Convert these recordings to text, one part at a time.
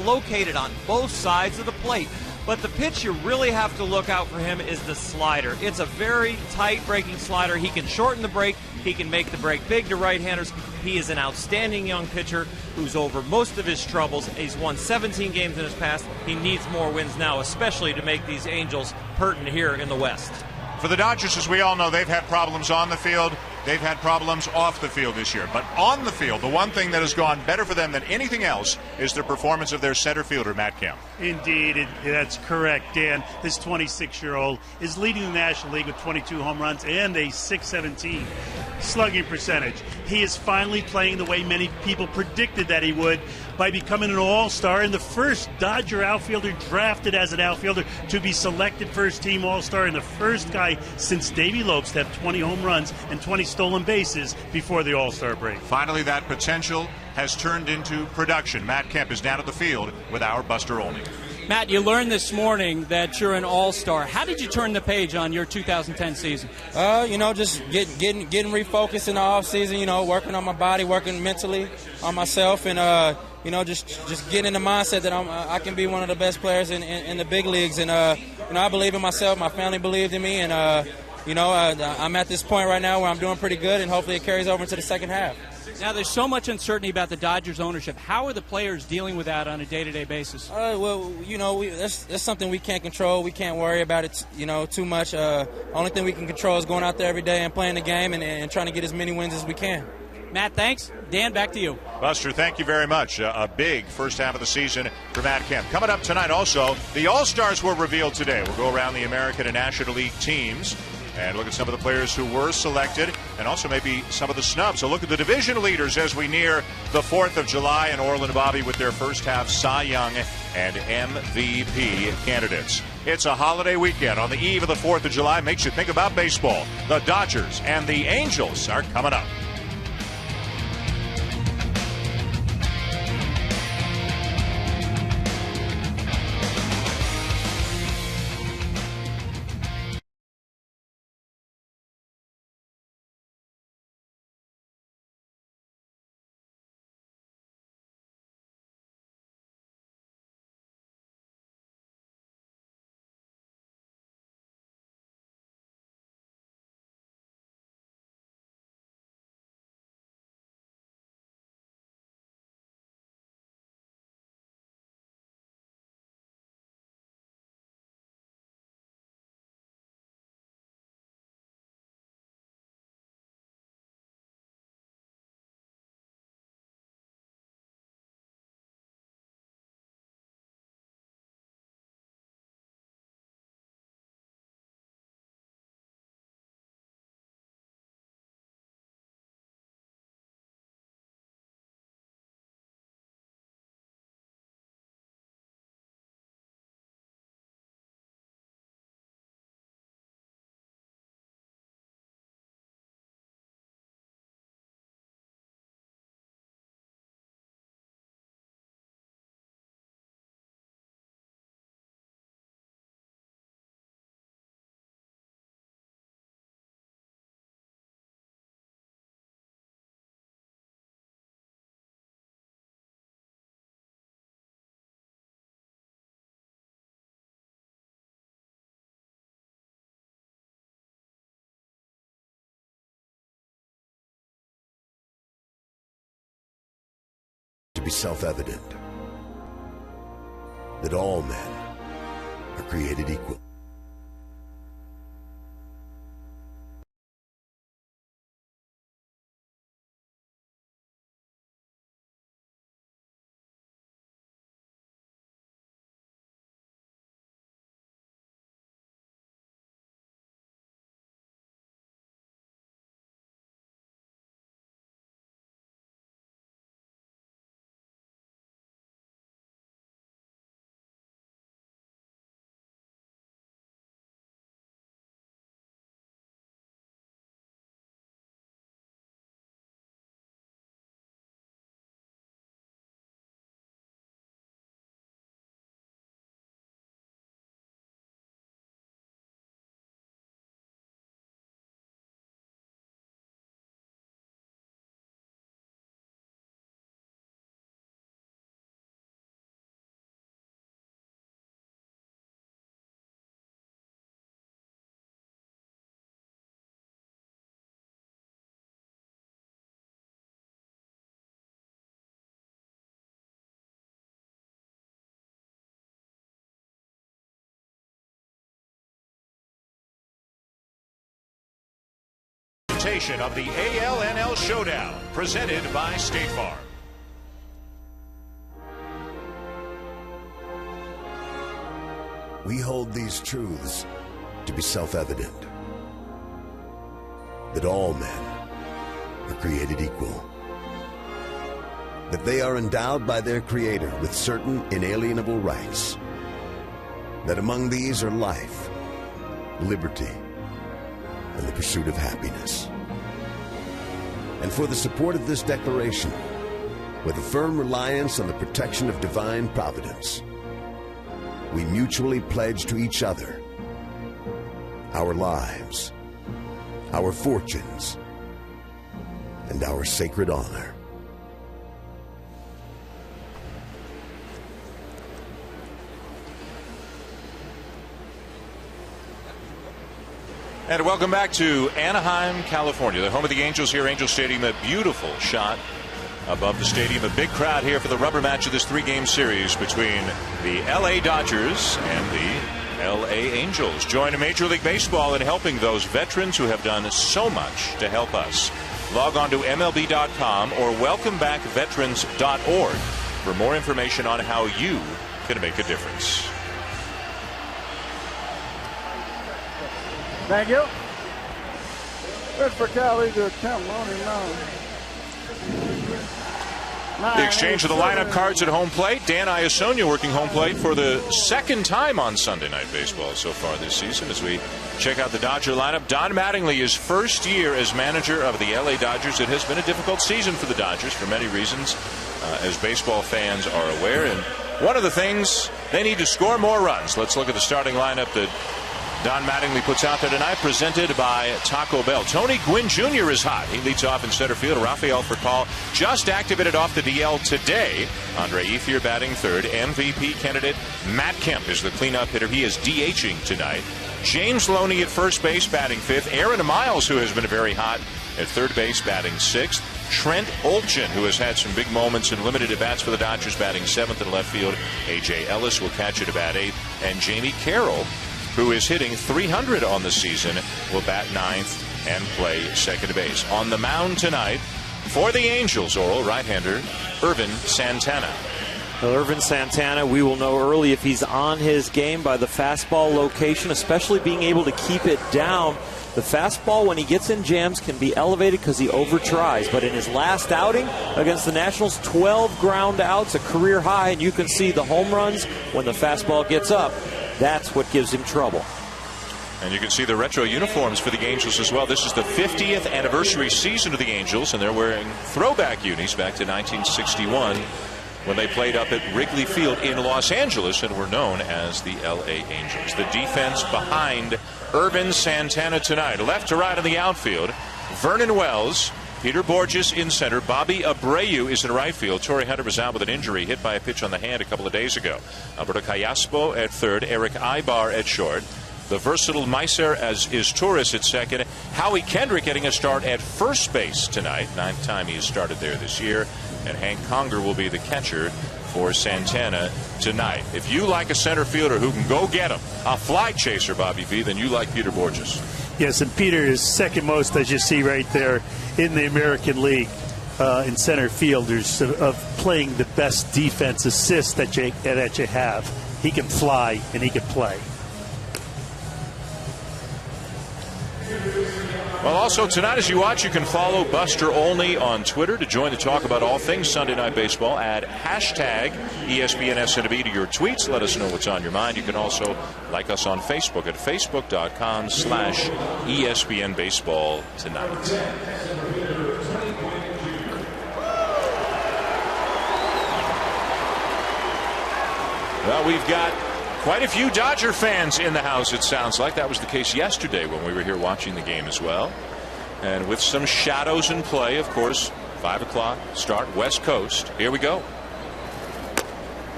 located on both sides of the plate. But the pitch you really have to look out for him is the slider. It's a very tight breaking slider. He can shorten the break. He can make the break big to right-handers. He is an outstanding young pitcher who's over most of his troubles. He's won 17 games in his past. He needs more wins now, especially to make these Angels pertinent here in the West. For the Dodgers, as we all know, they've had problems on the field. They've had problems off the field this year. But on the field, the one thing that has gone better for them than anything else is the performance of their center fielder, Matt Kemp. Indeed, that's correct, Dan. This 26-year-old is leading the National League with 22 home runs and a .617 slugging percentage. He is finally playing the way many people predicted that he would by becoming an all-star and the first Dodger outfielder drafted as an outfielder to be selected first-team all-star and the first guy since Davey Lopes to have 20 home runs and 20 stolen bases before the all-star break. Finally, that potential has turned into production. Matt Kemp is down at the field with our Buster Olney. Matt, you learned this morning that you're an all-star. How did you turn the page on your 2010 season? Just getting refocused in the offseason, working on my body, working mentally on myself, and, just getting in the mindset that I can be one of the best players in the big leagues. And, I believe in myself. My family believed in me, and, I'm at this point right now where I'm doing pretty good, and hopefully it carries over into the second half. Now, there's so much uncertainty about the Dodgers' ownership. How are the players dealing with that on a day-to-day basis? That's something we can't control. We can't worry about it, too much. Only thing we can control is going out there every day and playing the game and trying to get as many wins as we can. Matt, thanks. Dan, back to you. Buster, thank you very much. A big first half of the season for Matt Kemp. Coming up tonight also, the All-Stars were revealed today. We'll go around the American and National League teams and look at some of the players who were selected and also maybe some of the snubs. So look at the division leaders as we near the 4th of July and Orland Bobby with their first half Cy Young and MVP candidates. It's a holiday weekend on the eve of the 4th of July. Makes you think about baseball. The Dodgers and the Angels are coming up. To be self-evident that all men are created equal. presentation of the ALNL Showdown, presented by State Farm. We hold these truths to be self-evident, that all men are created equal, that they are endowed by their Creator with certain inalienable rights, that among these are life, liberty, and the pursuit of happiness. And for the support of this declaration, with a firm reliance on the protection of divine providence, we mutually pledge to each other our lives, our fortunes, and our sacred honor. And welcome back to Anaheim, California, the home of the Angels here, Angel Stadium. A beautiful shot above the stadium. A big crowd here for the rubber match of this three-game series between the LA Dodgers and the LA Angels. Join Major League Baseball in helping those veterans who have done so much to help us. Log on to MLB.com or welcomebackveterans.org for more information on how you can make a difference. Thank you. Good for Cali to attempt loading now. The exchange of the lineup cards at home plate. Dan Iasonia working home plate for the second time on Sunday Night Baseball so far this season as we check out the Dodger lineup. Don Mattingly, his first year as manager of the LA Dodgers. It has been a difficult season for the Dodgers for many reasons, as baseball fans are aware. And one of the things, they need to score more runs. Let's look at the starting lineup that Don Mattingly puts out there tonight, presented by Taco Bell. Tony Gwynn Jr. is hot. He leads off in center field. Rafael Furcal just activated off the DL today. Andre Ethier batting third. MVP candidate Matt Kemp is the cleanup hitter. He is DHing tonight. James Loney at first base batting fifth. Aaron Miles, who has been very hot, at third base batting sixth. Trent Olchin, who has had some big moments and limited at-bats for the Dodgers, batting seventh in left field. A.J. Ellis will catch it to bat eighth. And Jamie Carroll, who is hitting .300 on the season, will bat ninth and play second base. On the mound tonight for the Angels, Oral, right-hander Irvin Santana. Well, Irvin Santana, we will know early if he's on his game by the fastball location, especially being able to keep it down. The fastball, when he gets in jams, can be elevated because he over-tries. But in his last outing against the Nationals, 12 ground outs, a career high, and you can see the home runs when the fastball gets up. That's what gives him trouble. And you can see the retro uniforms for the Angels as well. This is the 50th anniversary season of the Angels, and they're wearing throwback unis back to 1961 when they played up at Wrigley Field in Los Angeles and were known as the LA Angels. The defense behind Irvin Santana tonight. Left to right in the outfield, Vernon Wells, Peter Borges in center. Bobby Abreu is in right field. Torrey Hunter was out with an injury, hit by a pitch on the hand a couple of days ago. Alberto Callaspo at third. Eric Ibar at short. The versatile Meiser as is Torres at second. Howie Kendrick getting a start at first base tonight. Ninth time he has started there this year. And Hank Conger will be the catcher for Santana tonight. If you like a center fielder who can go get him, a fly chaser, Bobby V, then you like Peter Borges. Yes, and Peter is second most, as you see right there, in the American League in center fielders of playing the best defense assist that you have. He can fly and he can play. Well, also tonight as you watch, you can follow Buster Olney on Twitter to join the talk about all things Sunday Night Baseball. Add hashtag ESPNSNB to your tweets. Let us know what's on your mind. You can also like us on Facebook at facebook.com/ESPN Baseball tonight. Well, we've got quite a few Dodger fans in the house, it sounds like. That was the case yesterday when we were here watching the game as well. And with some shadows in play, of course, 5 o'clock start, West Coast. Here we go.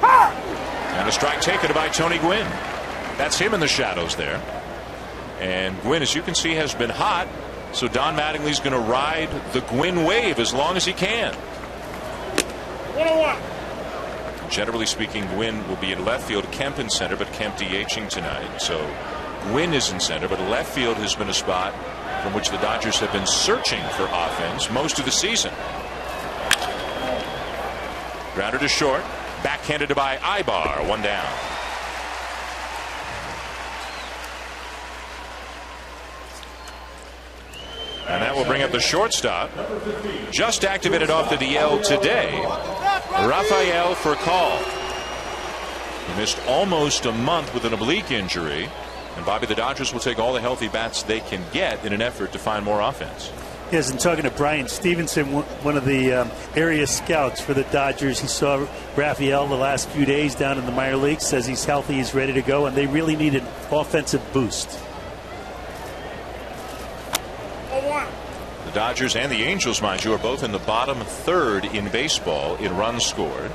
And a strike taken by Tony Gwynn. That's him in the shadows there. And Gwynn, as you can see, has been hot. So Don Mattingly's going to ride the Gwynn wave as long as he can. 101. Generally speaking, Gwynn will be in left field, Kemp in center, but Kemp DHing tonight. So Gwynn is in center, but left field has been a spot from which the Dodgers have been searching for offense most of the season. Grounder to short, backhanded to by Ibar, 1 down. And that will bring up the shortstop. Just activated off the DL today, Rafael Furcal. He missed almost a month with an oblique injury. And Bobby, the Dodgers will take all the healthy bats they can get in an effort to find more offense. Yes, and talking to Brian Stevenson, one of the area scouts for the Dodgers, he saw Rafael the last few days down in the minor leagues, says he's healthy, he's ready to go, and they really need an offensive boost. The Dodgers and the Angels, mind you, are both in the bottom third in baseball in runs scored.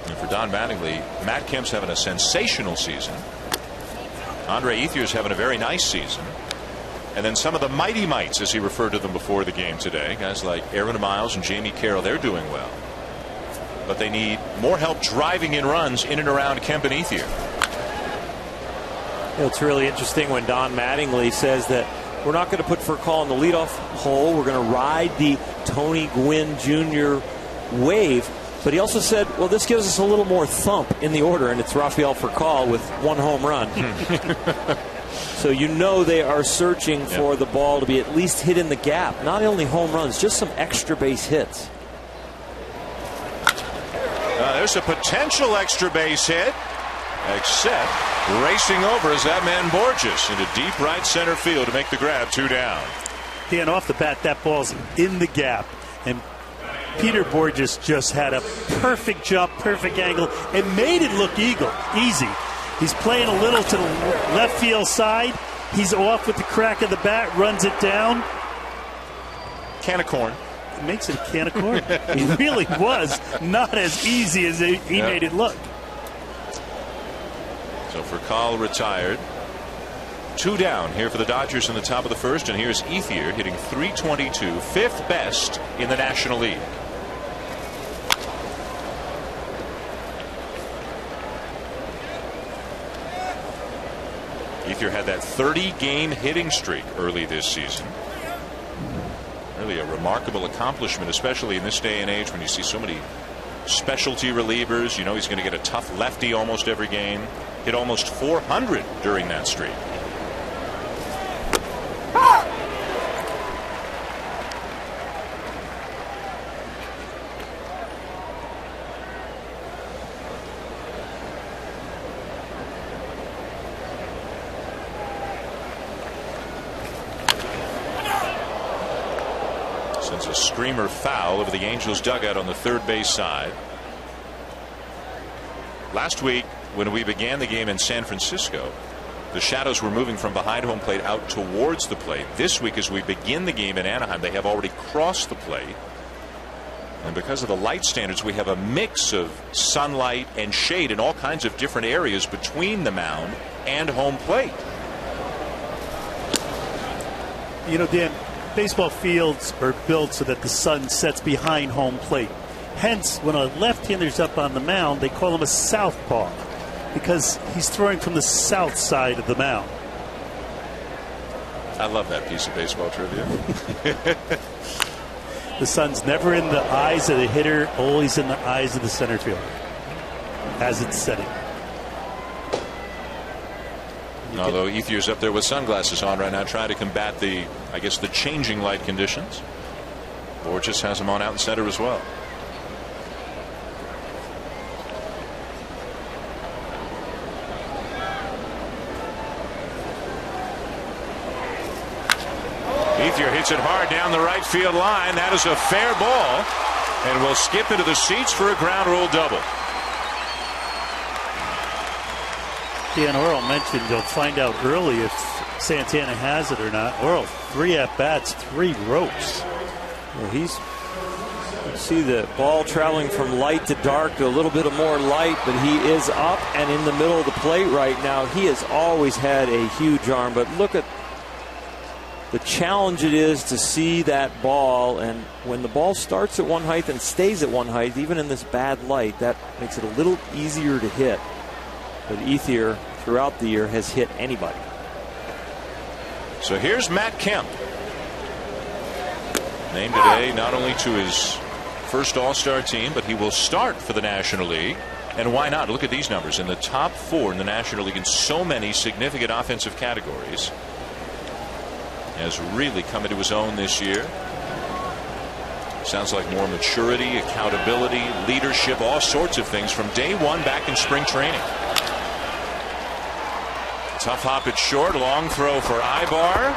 And for Don Mattingly, Matt Kemp's having a sensational season. Andre Ethier's having a very nice season. And then some of the mighty mites, as he referred to them before the game today, guys like Aaron Miles and Jamie Carroll, they're doing well. But they need more help driving in runs in and around Kemp and Ethier. It's really interesting when Don Mattingly says that we're not going to put Furcal in the leadoff hole. We're going to ride the Tony Gwynn Jr. wave. But he also said, well, this gives us a little more thump in the order, and it's Rafael Furcal with 1 home run. So you know they are searching for the ball to be at least hit in the gap. Not only home runs, just some extra base hits. There's a potential extra base hit, except racing over is that man Borges into deep right center field to make the grab. 2 down. Dan, off the bat, that ball's in the gap, and Peter Borges just had a perfect jump, perfect angle, and made it look easy. He's playing a little to the left field side. He's off with the crack of the bat, runs it down. Can of corn. Makes it a can of corn. It really was not as easy as he made it look. So Furcal retired. 2 down here for the Dodgers in the top of the first, and here's Ethier hitting .322, 5th best in the National League. Ethier had that 30-game hitting streak early this season. Really a remarkable accomplishment, especially in this day and age when you see so many specialty relievers. You know he's going to get a tough lefty almost every game. Hit almost 400 during that streak. Sends a screamer foul over the Angels dugout on the third base side. Last week, when we began the game in San Francisco, the shadows were moving from behind home plate out towards the plate. This week, as we begin the game in Anaheim, they have already crossed the plate. And because of the light standards, we have a mix of sunlight and shade in all kinds of different areas between the mound and home plate. You know, Dan, baseball fields are built so that the sun sets behind home plate. Hence, when a left-hander's up on the mound, they call him a southpaw because he's throwing from the south side of the mound. I love that piece of baseball trivia. The sun's never in the eyes of the hitter, always in the eyes of the center fielder as it's setting. Although Ethier's up there with sunglasses on right now trying to combat the, I guess, the changing light conditions. Borges has him on out in center as well. Ethier hits it hard down the right field line. That is a fair ball, and will skip into the seats for a ground rule double. Dan, Earl mentioned they'll find out early if Santana has it or not. Earl, 3 at-bats, 3 ropes. Well, you see the ball traveling from light to dark to a little bit of more light, but he is up and in the middle of the plate right now. He has always had a huge arm, but look at the challenge it is to see that ball, and when the ball starts at one height and stays at one height, even in this bad light, that makes it a little easier to hit. But Ethier, throughout the year, has hit anybody. So here's Matt Kemp. Named today not only to his first All-Star team, but he will start for the National League. And why not? Look at these numbers. In the top 4 in the National League in so many significant offensive categories. Has really come into his own this year. Sounds like more maturity, accountability, leadership, all sorts of things from day one back in spring training. Tough hop at short, long throw for Ibar.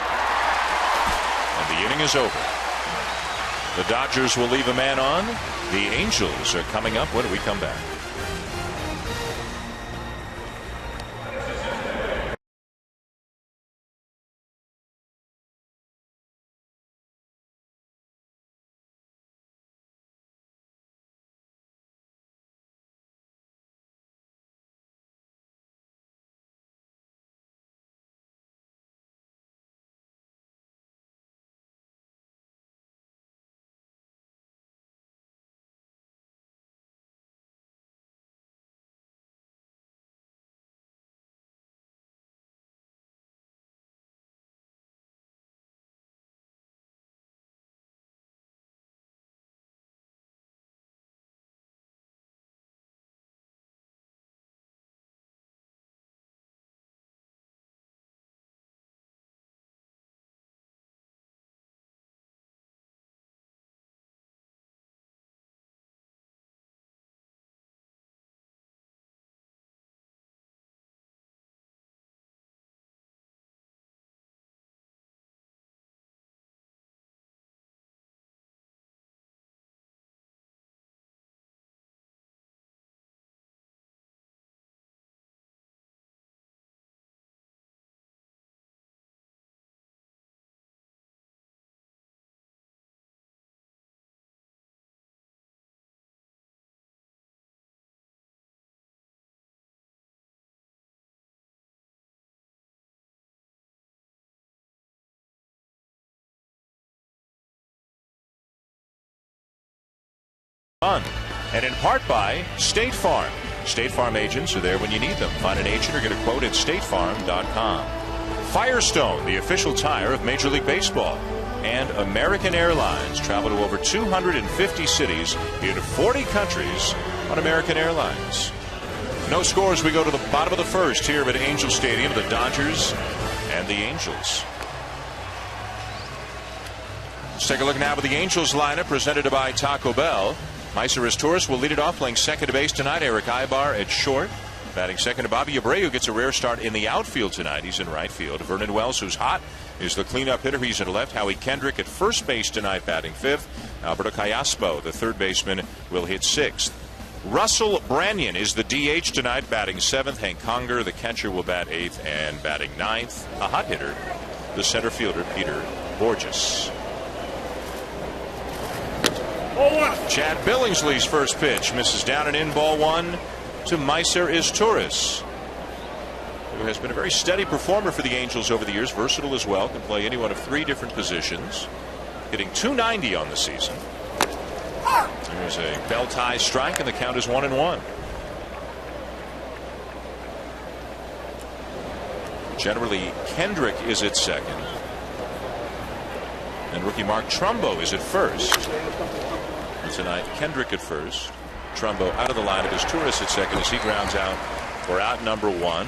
And the inning is over. The Dodgers will leave a man on. The Angels are coming up when we come back. And in part by State Farm. State Farm agents are there when you need them. Find an agent or get a quote at statefarm.com. Firestone, the official tire of Major League Baseball. And American Airlines. Travel to over 250 cities in 40 countries on American Airlines. No scores. We go to the bottom of the first here at Angel Stadium. The Dodgers and the Angels. Let's take a look now at the Angels lineup presented by Taco Bell. Meiser Torres will lead it off, playing second to base tonight. Eric Ibar at short. Batting second to Bobby Abreu, gets a rare start in the outfield tonight. He's in right field. Vernon Wells, who's hot, is the cleanup hitter. He's at left. Howie Kendrick at first base tonight, batting fifth. Alberto Callaspo, the third baseman, will hit sixth. Russell Branyan is the DH tonight, batting seventh. Hank Conger, the catcher, will bat eighth, and batting ninth, a hot hitter, the center fielder, Peter Borges. Chad Billingsley's first pitch misses down and in, ball one to Meiser Torres, who has been a very steady performer for the Angels over the years. Versatile as well, can play any one of 3 different positions. Hitting .290 on the season. There's a bell tie strike, and the count is 1-1. Generally, Kendrick is at second, and rookie Mark Trumbo is at first. Tonight, Kendrick at first. Trumbo out of the lineup as Torres at second as he grounds out for out number 1.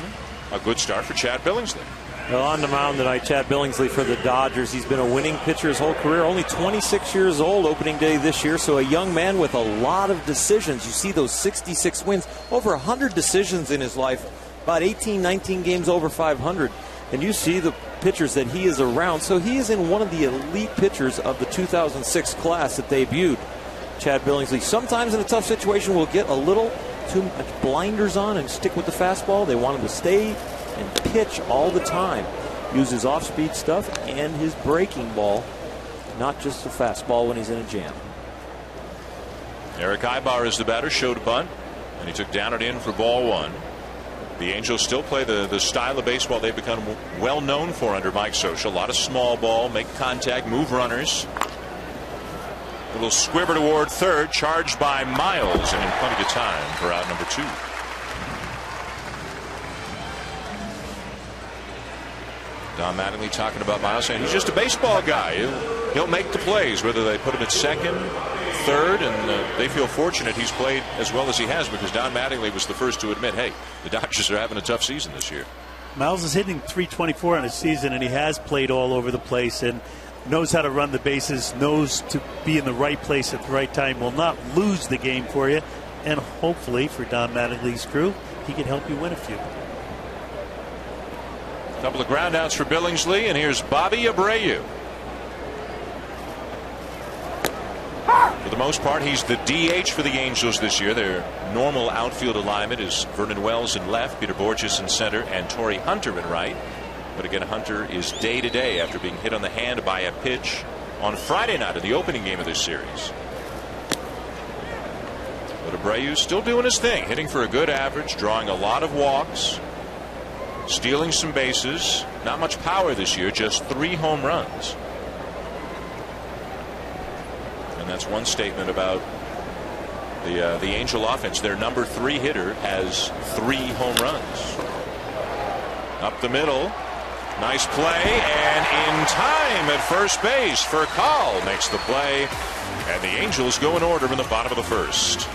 A good start for Chad Billingsley. Well, on the mound tonight, Chad Billingsley for the Dodgers. He's been a winning pitcher his whole career. Only 26 years old opening day this year, so a young man with a lot of decisions. You see those 66 wins, over 100 decisions in his life, about 18, 19 games over 500. And you see the pitchers that he is around. So he is in one of the elite pitchers of the 2006 class that debuted. Chad Billingsley, sometimes in a tough situation, will get a little too much blinders on and stick with the fastball. They want him to stay and pitch all the time. Use his off-speed stuff and his breaking ball, not just the fastball when he's in a jam. Eric Ibar is the batter, showed a bunt, and he took down and in for ball one. The Angels still play the style of baseball they've become well known for under Mike Scioscia. A lot of small ball, make contact, move runners. Little squibber toward third, charged by Miles, and in plenty of time for out number 2. Don Mattingly talking about Miles, saying he's just a baseball guy. He'll make the plays, whether they put him at second, third, and they feel fortunate he's played as well as he has, because Don Mattingly was the first to admit, hey, the Dodgers are having a tough season this year. Miles is hitting .324 on his season, and he has played all over the place and knows how to run the bases, knows to be in the right place at the right time, will not lose the game for you, and hopefully for Don Mattingly's crew, he can help you win a few. A couple of groundouts for Billingsley, and here's Bobby Abreu. For the most part, he's the DH for the Angels this year. Their normal outfield alignment is Vernon Wells in left, Peter Borges in center, and Torrey Hunter in right. But again, Hunter is day-to-day after being hit on the hand by a pitch on Friday night in the opening game of this series. But Abreu's still doing his thing, hitting for a good average, drawing a lot of walks, stealing some bases. Not much power this year, just 3 home runs. And that's one statement about the Angel offense. Their number 3 hitter has 3 home runs. Up the middle. Nice play, and in time at first base, Furcal makes the play, and the Angels go in order in the bottom of the first.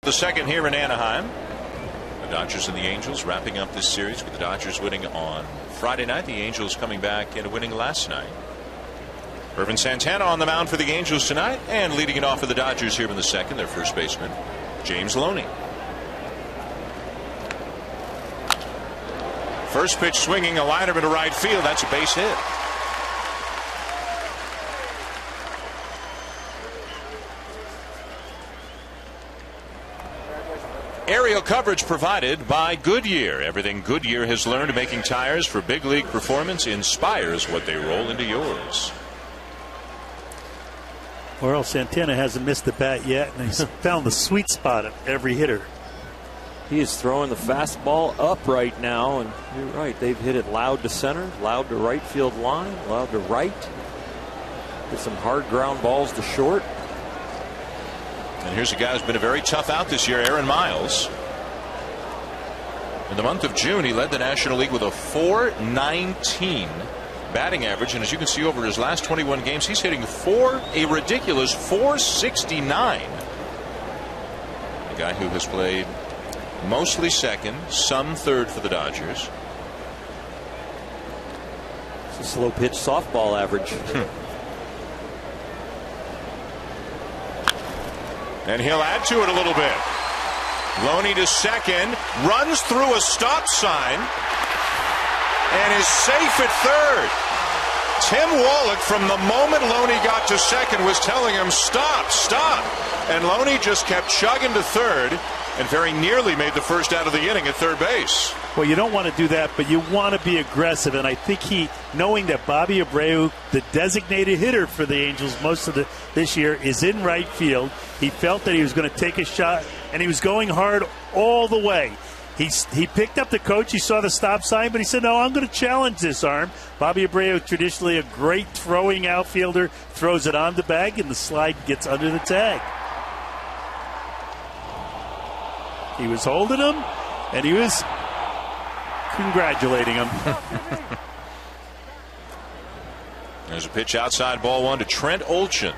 The second here in Anaheim. The Dodgers and the Angels wrapping up this series with the Dodgers winning on Friday night. The Angels coming back and winning last night. Irvin Santana on the mound for the Angels tonight, and leading it off for the Dodgers here in the second, their first baseman, James Loney. First pitch swinging, a liner into right field. That's a base hit. Aerial coverage provided by Goodyear. Everything Goodyear has learned making tires for big league performance inspires what they roll into yours. Well, Santana hasn't missed the bat yet, and he's found the sweet spot of every hitter. He is throwing the fastball up right now, and you're right. They've hit it loud to center, loud to right field line, loud to right. Get some hard ground balls to short. And here's a guy who's been a very tough out this year, Aaron Miles. In the month of June, he led the National League with a .419 batting average, and as you can see over his last 21 games, he's hitting a ridiculous .469. A guy who has played mostly second, some third for the Dodgers. It's a slow pitch softball average. And he'll add to it a little bit. Loney to second, runs through a stop sign, and is safe at third. Tim Wallach, from the moment Loney got to second, was telling him, stop, stop. And Loney just kept chugging to third and very nearly made the first out of the inning at third base. Well, you don't want to do that, but you want to be aggressive. And I think knowing that Bobby Abreu, the designated hitter for the Angels most of this year, is in right field. He felt that he was going to take a shot, and he was going hard all the way. He picked up the coach. He saw the stop sign, but he said, no, I'm going to challenge this arm. Bobby Abreu, traditionally a great throwing outfielder, throws it on the bag, and the slide gets under the tag. He was holding him, and he was congratulating him. There's a pitch outside, ball one to Trent Olchen,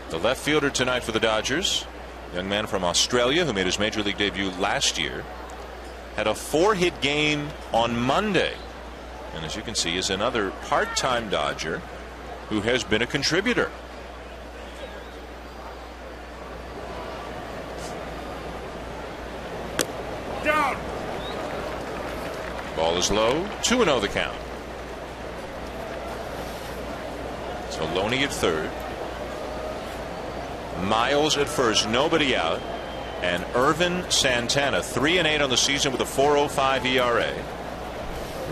the left fielder tonight for the Dodgers. Young man from Australia who made his major league debut last year. Had a 4-hit game on Monday. And as you can see, is another part-time Dodger who has been a contributor. Down. Ball is low. 2-0 the count. So Loney at third. Miles at first, nobody out, and Irvin Santana 3-8 on the season with a 4.05 ERA.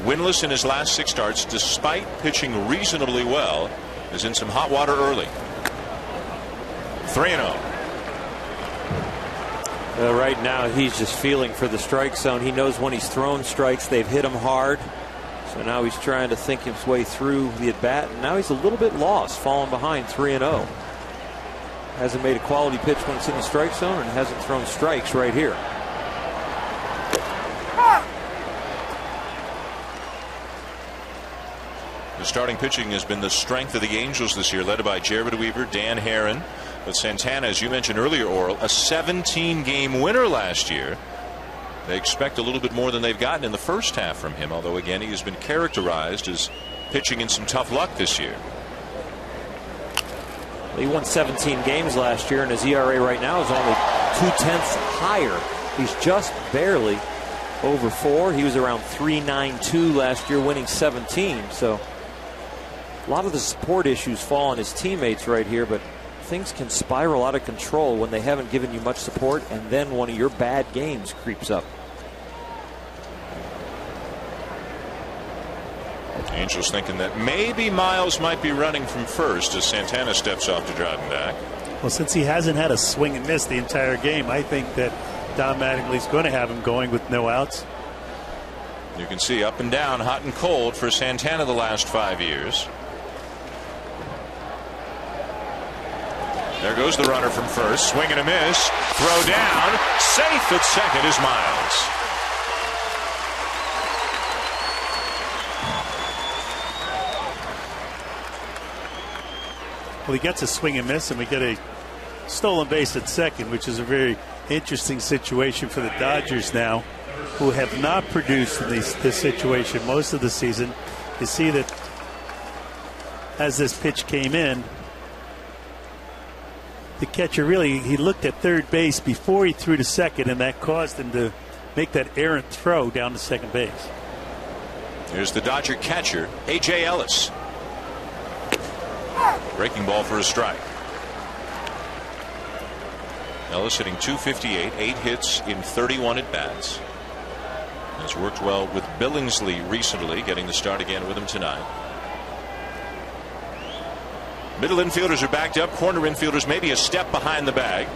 Winless in his last 6 starts, despite pitching reasonably well, is in some hot water early. 3-0. Right now he's just feeling for the strike zone. He knows when he's thrown strikes, they've hit him hard. So now he's trying to think his way through the at bat, and now he's a little bit lost, falling behind 3-0. Hasn't made a quality pitch when it's in the strike zone, and hasn't thrown strikes right here. The starting pitching has been the strength of the Angels this year, led by Jared Weaver, Dan Herron. But Santana, as you mentioned earlier, Oral, a 17-game winner last year. They expect a little bit more than they've gotten in the first half from him, although again he has been characterized as pitching in some tough luck this year. He won 17 games last year, and his ERA right now is only 0.2 higher. He's just barely over 4. He was around 3.92 last year, winning 17. So a lot of the support issues fall on his teammates right here, but things can spiral out of control when they haven't given you much support, and then one of your bad games creeps up. Angels thinking that maybe Miles might be running from first as Santana steps off to drive him back. Well, since he hasn't had a swing and miss the entire game, I think that Don Mattingly's going to have him going with no outs. You can see up and down, hot and cold for Santana the last 5 years. There goes the runner from first. Swing and a miss. Throw down. Safe at second is Miles. Well, he gets a swing and miss, and we get a stolen base at second, which is a very interesting situation for the Dodgers now, who have not produced in this situation most of the season. You see that as this pitch came in, the catcher he looked at third base before he threw to second, and that caused him to make that errant throw down to second base. Here's the Dodger catcher, A.J. Ellis. Breaking ball for a strike. Ellis hitting .258, 8 hits in 31 at-bats. Has worked well with Billingsley recently, getting the start again with him tonight. Middle infielders are backed up. Corner infielders maybe a step behind the bag.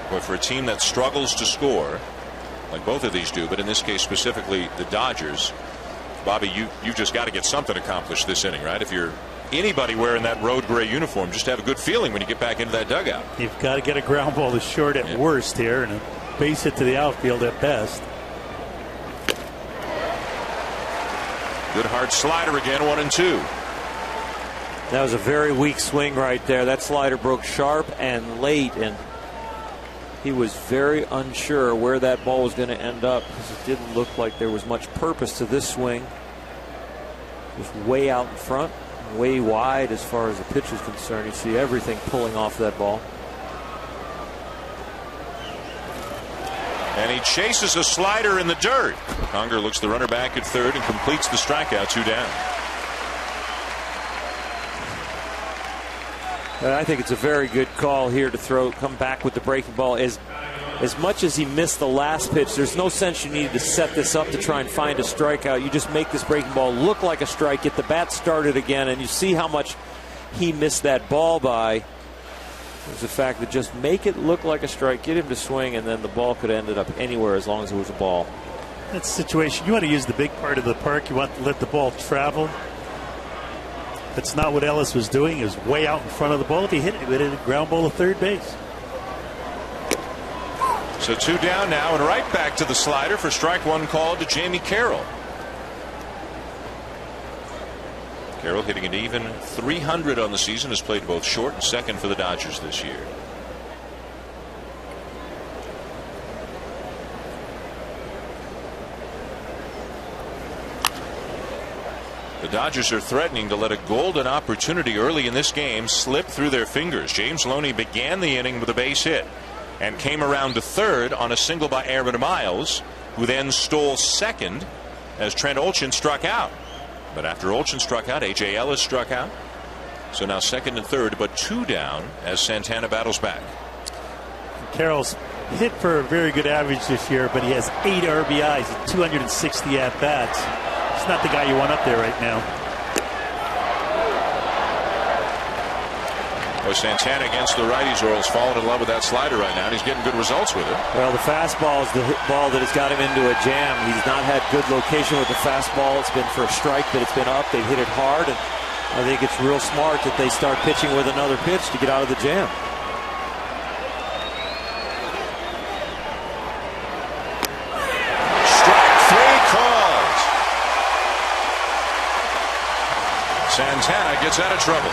Boy, for a team that struggles to score, like both of these do, but in this case specifically the Dodgers, Bobby, you've just got to get something accomplished this inning, right? If you're anybody wearing that road gray uniform, just have a good feeling when you get back into that dugout. You've got to get a ground ball to short at worst here, and a base hit to the outfield at best. Good hard slider again, 1-2. That was a very weak swing right there. That slider broke sharp and late, and he was very unsure where that ball was going to end up because it didn't look like there was much purpose to this swing. Just way out in front, way wide as far as the pitch is concerned. You see everything pulling off that ball. And he chases a slider in the dirt. Conger looks the runner back at third and completes the strikeout, 2 down. I think it's a very good call here to come back with the breaking ball. As much as he missed the last pitch, there's no sense you needed to set this up to try and find a strikeout. You just make this breaking ball look like a strike, get the bat started again, and you see how much he missed that ball by. There's the fact that just make it look like a strike, get him to swing, and then the ball could have ended up anywhere as long as it was a ball. That's the situation. You want to use the big part of the park. You want to let the ball travel. That's not what Ellis was doing. He was way out in front of the ball. If he hit it, he would have hit a ground ball to third base. So 2 down now, and right back to the slider for strike 1 called to Jamie Carroll. Carroll hitting an even .300 on the season, has played both short and second for the Dodgers this year. The Dodgers are threatening to let a golden opportunity early in this game slip through their fingers. James Loney began the inning with a base hit and came around to third on a single by Aaron Miles, who then stole second as Trent Olchen struck out. But after Olchen struck out, A.J. Ellis struck out. So now second and third, but 2 down as Santana battles back. Carroll's hit for a very good average this year, but he has 8 RBIs and 260 at-bats. He's not the guy you want up there right now. Well, Santana against the righties, Orel's fallen in love with that slider right now, and he's getting good results with it. Well, the fastball is the ball that has got him into a jam. He's not had good location with the fastball. It's been for a strike, but it's been up. They've hit it hard, and I think it's real smart that they start pitching with another pitch to get out of the jam. Strike 3 called. Santana gets out of trouble.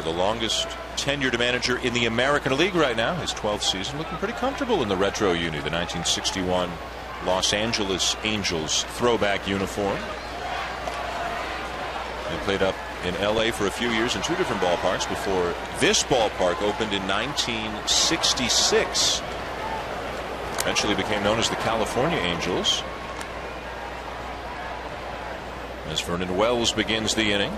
The longest tenured manager in the American League right now, his 12th season, looking pretty comfortable in the retro uni, the 1961 Los Angeles Angels throwback uniform. They played up in LA for a few years in 2 different ballparks before this ballpark opened in 1966. Eventually became known as the California Angels. As Vernon Wells begins the inning.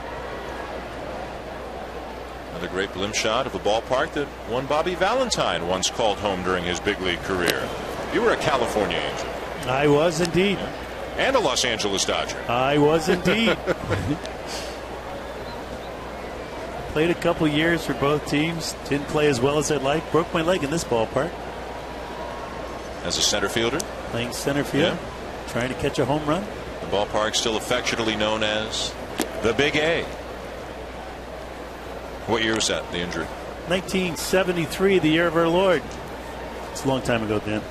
Another great blimp shot of a ballpark that one Bobby Valentine once called home during his big league career. You were a California Angel. I was indeed. And a Los Angeles Dodger. I was indeed. Played a couple years for both teams. Didn't play as well as I'd like. Broke my leg in this ballpark. As a center fielder? Playing center field. Yeah. Trying to catch a home run. The ballpark still affectionately known as the Big A. What year was that, the injury? 1973, the year of our Lord. It's a long time ago, Dan.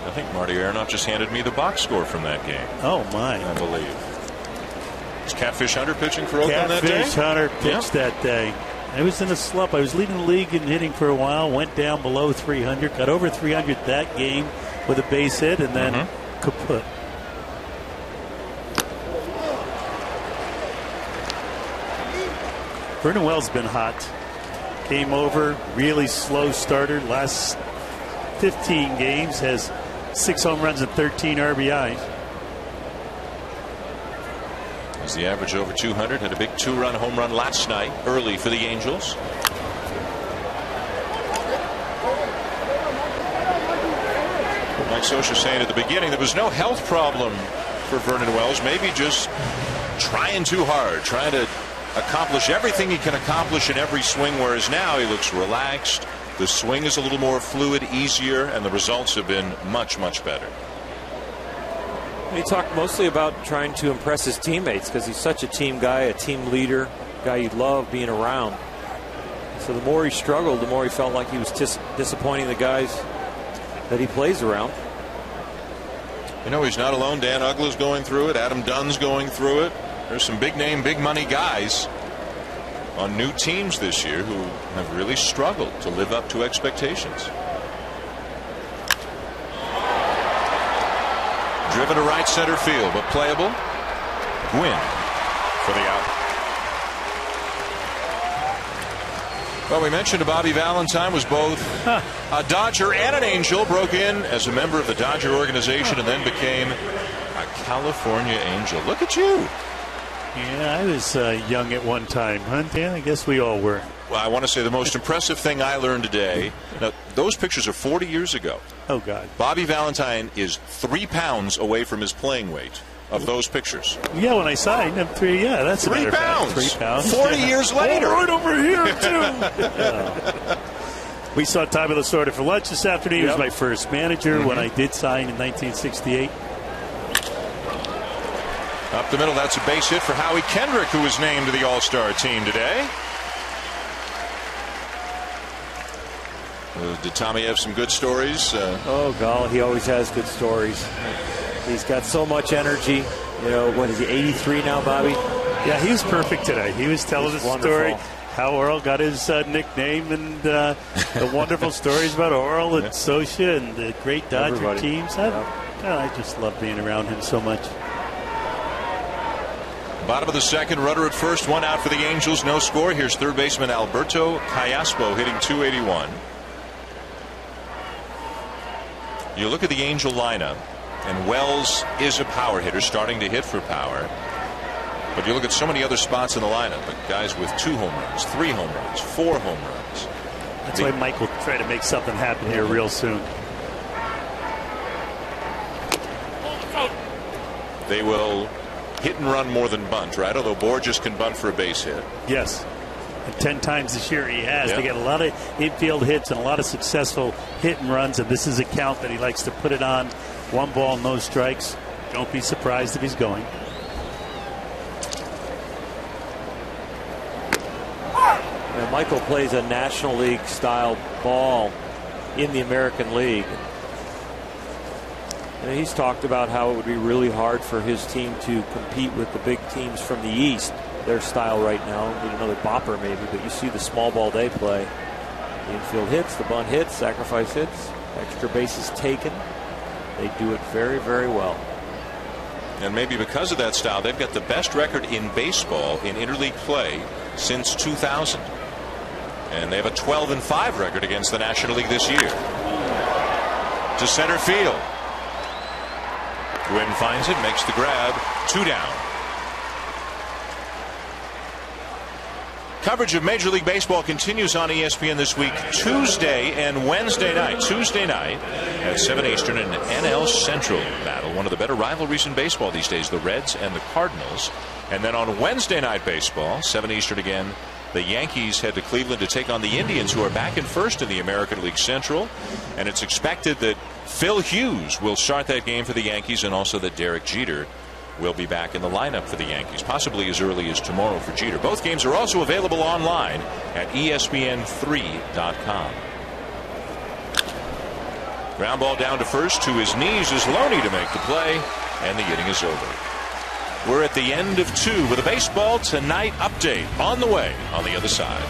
I think Marty Aronoff just handed me the box score from that game. Oh, my. I believe. Was Catfish Hunter pitching for Oakland that day? Catfish Hunter pitched that day. I was in a slump. I was leading the league in hitting for a while, went down below 300, got over 300 that game with a base hit, and then kaput. Vernon Wells been hot. Came over, really slow starter. Last 15 games, has 6 home runs and 13 RBIs. As the average over 200, had a big 2-run home run last night, early for the Angels. Mike Scioscia saying at the beginning there was no health problem for Vernon Wells, maybe just trying too hard, trying to accomplish everything he can accomplish in every swing, whereas now he looks relaxed. The swing is a little more fluid, easier, and the results have been much, much better. He talked mostly about trying to impress his teammates because he's such a team guy, a team leader, guy you love being around. So the more he struggled, the more he felt like he was disappointing the guys that he plays around. You know, he's not alone. Dan Uggla's going through it. Adam Dunn's going through it. There's some big name, big money guys on new teams this year who have really struggled to live up to expectations. Driven to right center field, but playable. Gwynn for the out. Well, we mentioned Bobby Valentine was both a Dodger and an Angel, broke in as a member of the Dodger organization and then became a California Angel. Look at you. Yeah, I was young at one time, huh, Dan? I guess we all were. Well, I want to say the most impressive thing I learned today, now, those pictures are 40 years ago. Oh, God. Bobby Valentine is 3 pounds away from his playing weight of those pictures. Yeah, when I signed him, that's 3 pounds. 3 pounds. 40 years later. Oh, right over here, too. We saw Tommy Lasorda for lunch this afternoon. He was my first manager when I did sign in 1968. Up the middle, that's a base hit for Howie Kendrick, who was named to the All-Star team today. Did Tommy have some good stories? Oh, golly, he always has good stories. He's got so much energy. You know, what is he, 83 now, Bobby? Yeah, he was perfect today. He was telling the story how Earl got his nickname and the wonderful stories about Earl and Scioscia and the great Dodger teams. I just love being around him so much. Bottom of the second, runner at first, 1 out for the Angels, no score. Here's third baseman Alberto Callaspo hitting .281. You look at the Angel lineup, and Wells is a power hitter, starting to hit for power. But you look at so many other spots in the lineup, like guys with 2 home runs, 3 home runs, 4 home runs. That's why Mike will try to make something happen here real soon. They will hit and run more than bunt, right? Although Borges can bunt for a base hit. Yes. And 10 times this year he has. They got a lot of infield hits and a lot of successful hit and runs, and this is a count that he likes to put it on. 1 ball, no strikes. Don't be surprised if he's going. Now, Michael plays a National League style ball in the American League. And he's talked about how it would be really hard for his team to compete with the big teams from the East. Their style right now, need another bopper maybe, but you see the small ball they play. The infield hits, the bunt hits, sacrifice hits, extra bases taken. They do it very, very well. And maybe because of that style, they've got the best record in baseball in interleague play since 2000. And they have a 12-5 record against the National League this year. To center field. Gwynn finds it, makes the grab, 2 down. Coverage of Major League Baseball continues on ESPN this week, Tuesday and Wednesday night. Tuesday night at 7 Eastern, an NL Central battle, one of the better rivalries in baseball these days, the Reds and the Cardinals. And then on Wednesday night baseball, 7 Eastern again, the Yankees head to Cleveland to take on the Indians, who are back in first in the American League Central. And it's expected that Phil Hughes will start that game for the Yankees, and also that Derek Jeter will be back in the lineup for the Yankees, possibly as early as tomorrow for Jeter. Both games are also available online at ESPN3.com. Ground ball down to first. To his knees is Loney to make the play, and the inning is over. We're at the end of 2 with a Baseball Tonight update on the way on the other side.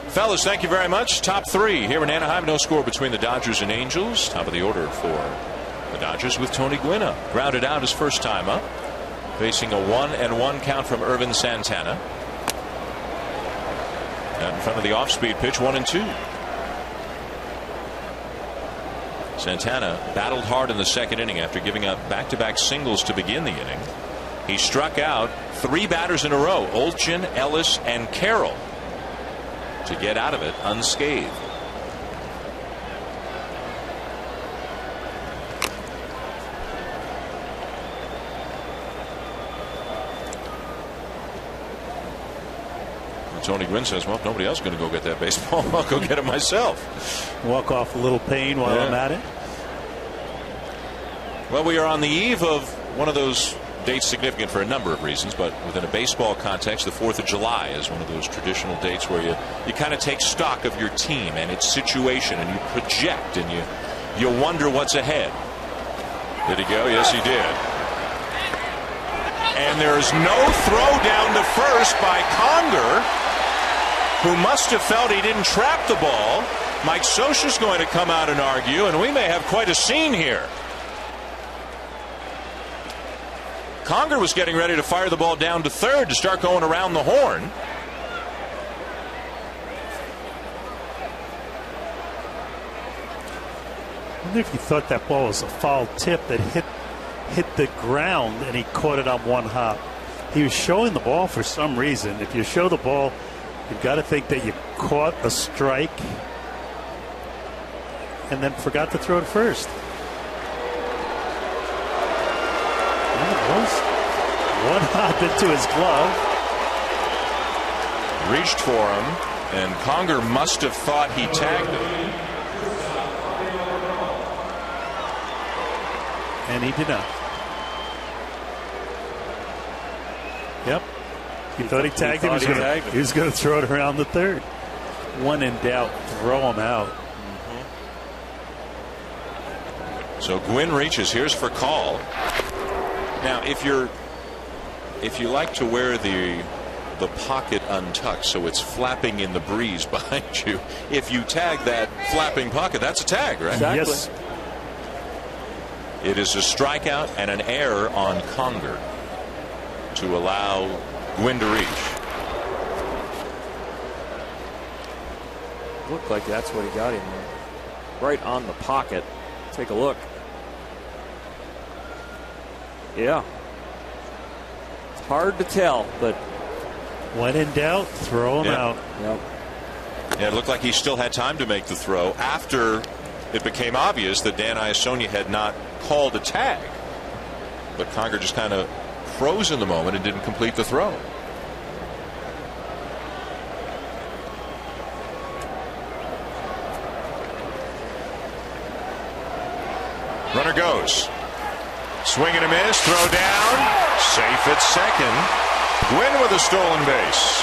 Fellas, thank you very much. Top 3 here in Anaheim. No score between the Dodgers and Angels. Top of the order for the Dodgers with Tony Gwynn up. Grounded out his first time up. Facing a 1-1 count from Irvin Santana. Out in front of the off-speed pitch, 1-2. Santana battled hard in the second inning after giving up back-to-back singles to begin the inning. He struck out 3 batters in a row, Olchin, Ellis, and Carroll, to get out of it unscathed. Tony Gwynn says, well, if nobody else is going to go get that baseball, I'll go get it myself. Walk off a little pain while I'm at it. Well, we are on the eve of one of those dates significant for a number of reasons, but within a baseball context, the 4th of July is one of those traditional dates where you kind of take stock of your team and its situation, and you project, and you wonder what's ahead. Did he go? Yes, he did. And there's no throw down to first by Conger, who must have felt he didn't trap the ball. Mike Scioscia's going to come out and argue, and we may have quite a scene here. Conger was getting ready to fire the ball down to third to start going around the horn. I wonder if he thought that ball was a foul tip that hit the ground and he caught it on one hop. He was showing the ball for some reason. If you show the ball, you've got to think that you caught a strike and then forgot to throw it first. One hop into his glove. Reached for him, and Conger must have thought he tagged him. And he did not. Yep. He thought he tagged him. He was going to throw it around the third. When in doubt, throw him out. So Gwynn reaches. Here's for call. Now, if you like to wear the pocket untucked so it's flapping in the breeze behind you, if you tag that flapping pocket, that's a tag, right? Exactly. Yes. It is a strikeout and an error on Conger to allow Gwynn to reach. Looked like that's what he got him there. Right on the pocket. Take a look. Yeah. It's hard to tell, but when in doubt, throw him out. Yep. Yeah, it looked like he still had time to make the throw after it became obvious that Dan Iassogna had not called a tag. But Conger just kind of froze in the moment and didn't complete the throw. Runner goes. Swing and a miss. Throw down. Safe at second. Gwynn with a stolen base.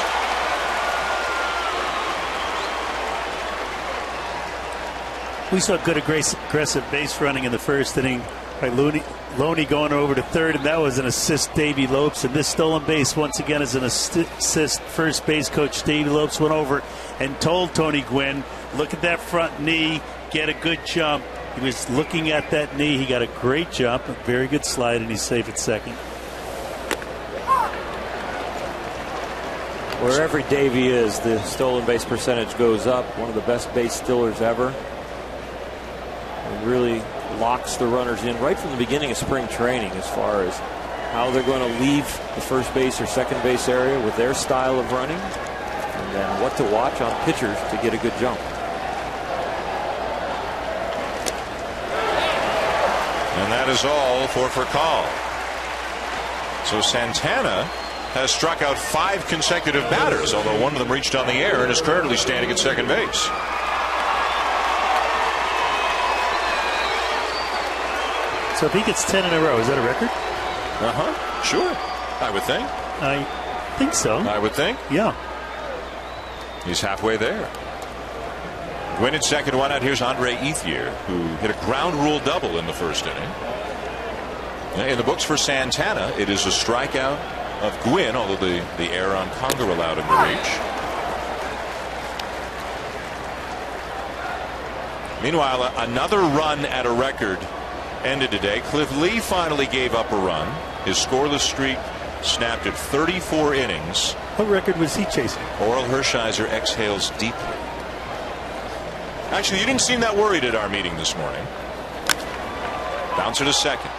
We saw good aggressive base running in the first inning by Loney going over to third, and that was an assist Davey Lopes. And this stolen base once again is an assist. First base coach Davey Lopes went over and told Tony Gwynn, look at that front knee, get a good jump. He was looking at that knee. He got a great jump, a very good slide, and he's safe at second. Wherever Davey is, the stolen base percentage goes up. One of the best base stealers ever. It really locks the runners in right from the beginning of spring training as far as how they're going to leave the first base or second base area with their style of running, and then what to watch on pitchers to get a good jump. And that is all for call. So Santana has struck out 5 consecutive batters, although one of them reached on the air and is currently standing at second base. So if he gets 10 in a row, is that a record? Sure. I would think. I think so. I would think. Yeah. He's halfway there. Gwynn at second, one out. Here's Andre Ethier, who hit a ground rule double in the first inning. In the books for Santana, it is a strikeout of Gwynn, although the error on Conger allowed him to reach. Meanwhile, another run at a record ended today. Cliff Lee finally gave up a run. His scoreless streak snapped at 34 innings. What record was he chasing? Orel Hershiser exhales deeply. Actually, you didn't seem that worried at our meeting this morning. Bouncer to second.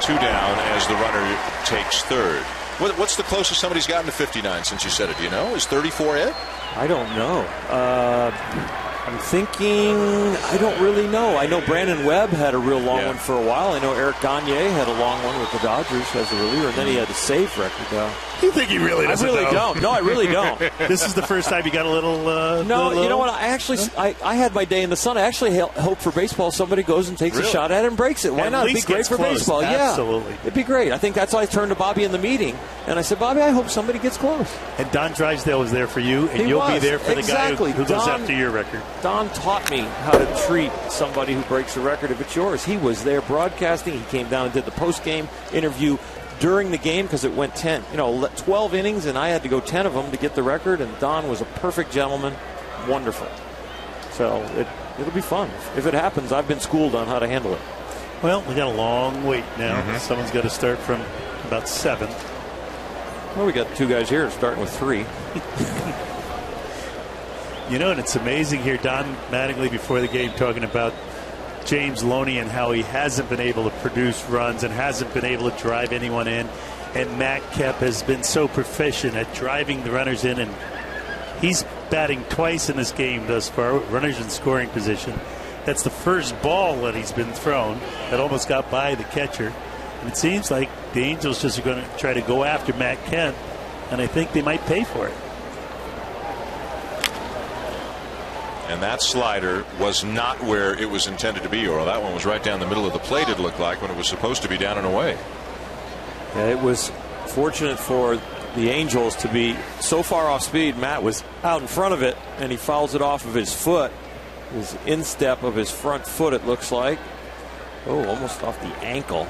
2 down as the runner takes third. What's the closest somebody's gotten to 59 since you said it? Do you know? Is 34 it? I don't know. I'm thinking, I don't really know. I know Brandon Webb had a real long one for a while. I know Eric Gagne had a long one with the Dodgers as a reliever, and then he had a save record. You think he really doesn't I really know? don't. No, I really don't. This is the first time you got a little. No, you know what? I had my day in the sun. I actually hope for baseball somebody goes and takes a shot at it and breaks it. Why At not? It'd be least great gets for close. baseball. Absolutely. Yeah, it'd be great. I think that's why I turned to Bobby in the meeting, and I said, Bobby, I hope somebody gets close. And Don Drysdale was there for you, and you'll be there for the guy who goes after your record. Don taught me how to treat somebody who breaks a record if it's yours. He was there broadcasting. He came down and did the post-game interview during the game because it went 12 innings, and I had to go 10 of them to get the record, and Don was a perfect gentleman. Wonderful. So it'll be fun. If it happens, I've been schooled on how to handle it. Well, we got a long wait now. Someone's got to start from about 7. Well, we got 2 guys here starting with 3. And it's amazing here, Don Mattingly before the game talking about James Loney and how he hasn't been able to produce runs and hasn't been able to drive anyone in. And Matt Kemp has been so proficient at driving the runners in, and he's batting twice in this game thus far, runners in scoring position. That's the first ball that he's been thrown that almost got by the catcher. And it seems like the Angels just are going to try to go after Matt Kemp, and I think they might pay for it. And that slider was not where it was intended to be, or that one was right down the middle of the plate, it looked like, when it was supposed to be down and away. Yeah, it was fortunate for the Angels to be so far off speed. Matt was out in front of it, and he fouls it off of his foot. His instep of his front foot, it looks like. Oh, almost off the ankle.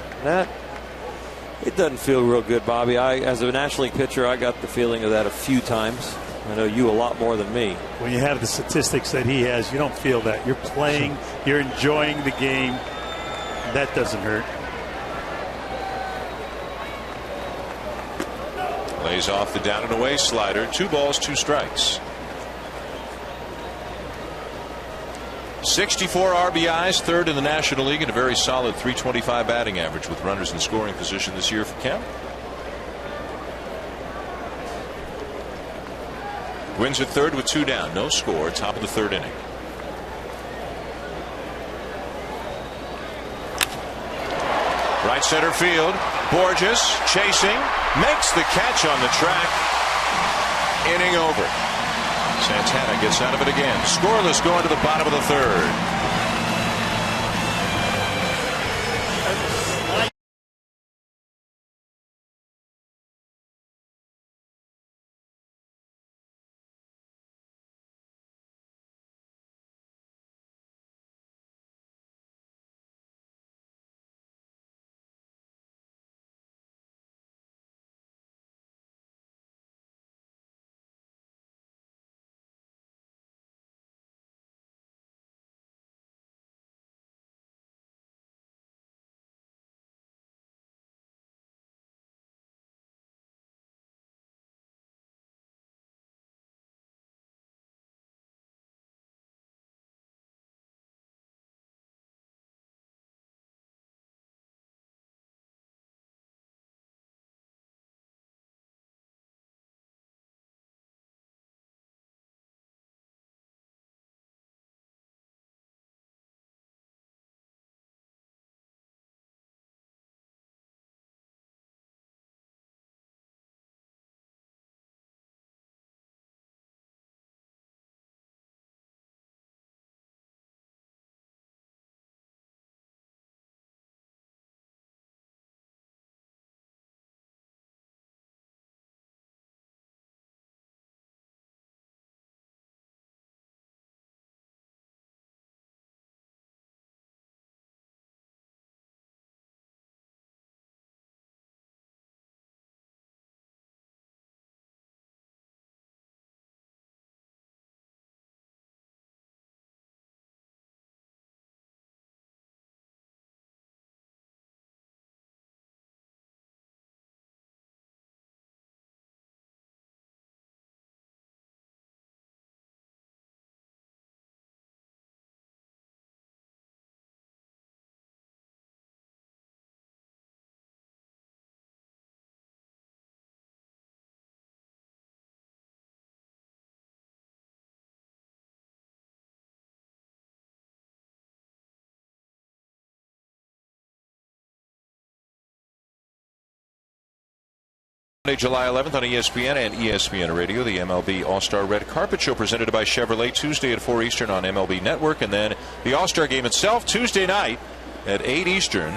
It doesn't feel real good, Bobby. As a National League pitcher, I got the feeling of that a few times. I know you a lot more than me. When you have the statistics that he has, you don't feel that. You're playing, you're enjoying the game. That doesn't hurt. Lays off the down and away slider. 2 balls, 2 strikes. 64 RBIs, 3rd in the National League, and a very solid .325 batting average with runners in scoring position this year for Kemp. Wins at 3rd with 2 down, no score, top of the 3rd inning. Right center field, Borges chasing, makes the catch on the track. Inning over. Santana gets out of it again. Scoreless going to the bottom of the 3rd. July 11th on ESPN and ESPN Radio, the MLB All-Star Red Carpet Show presented by Chevrolet, Tuesday at 4 Eastern on MLB Network, and then the All-Star Game itself Tuesday night at 8 Eastern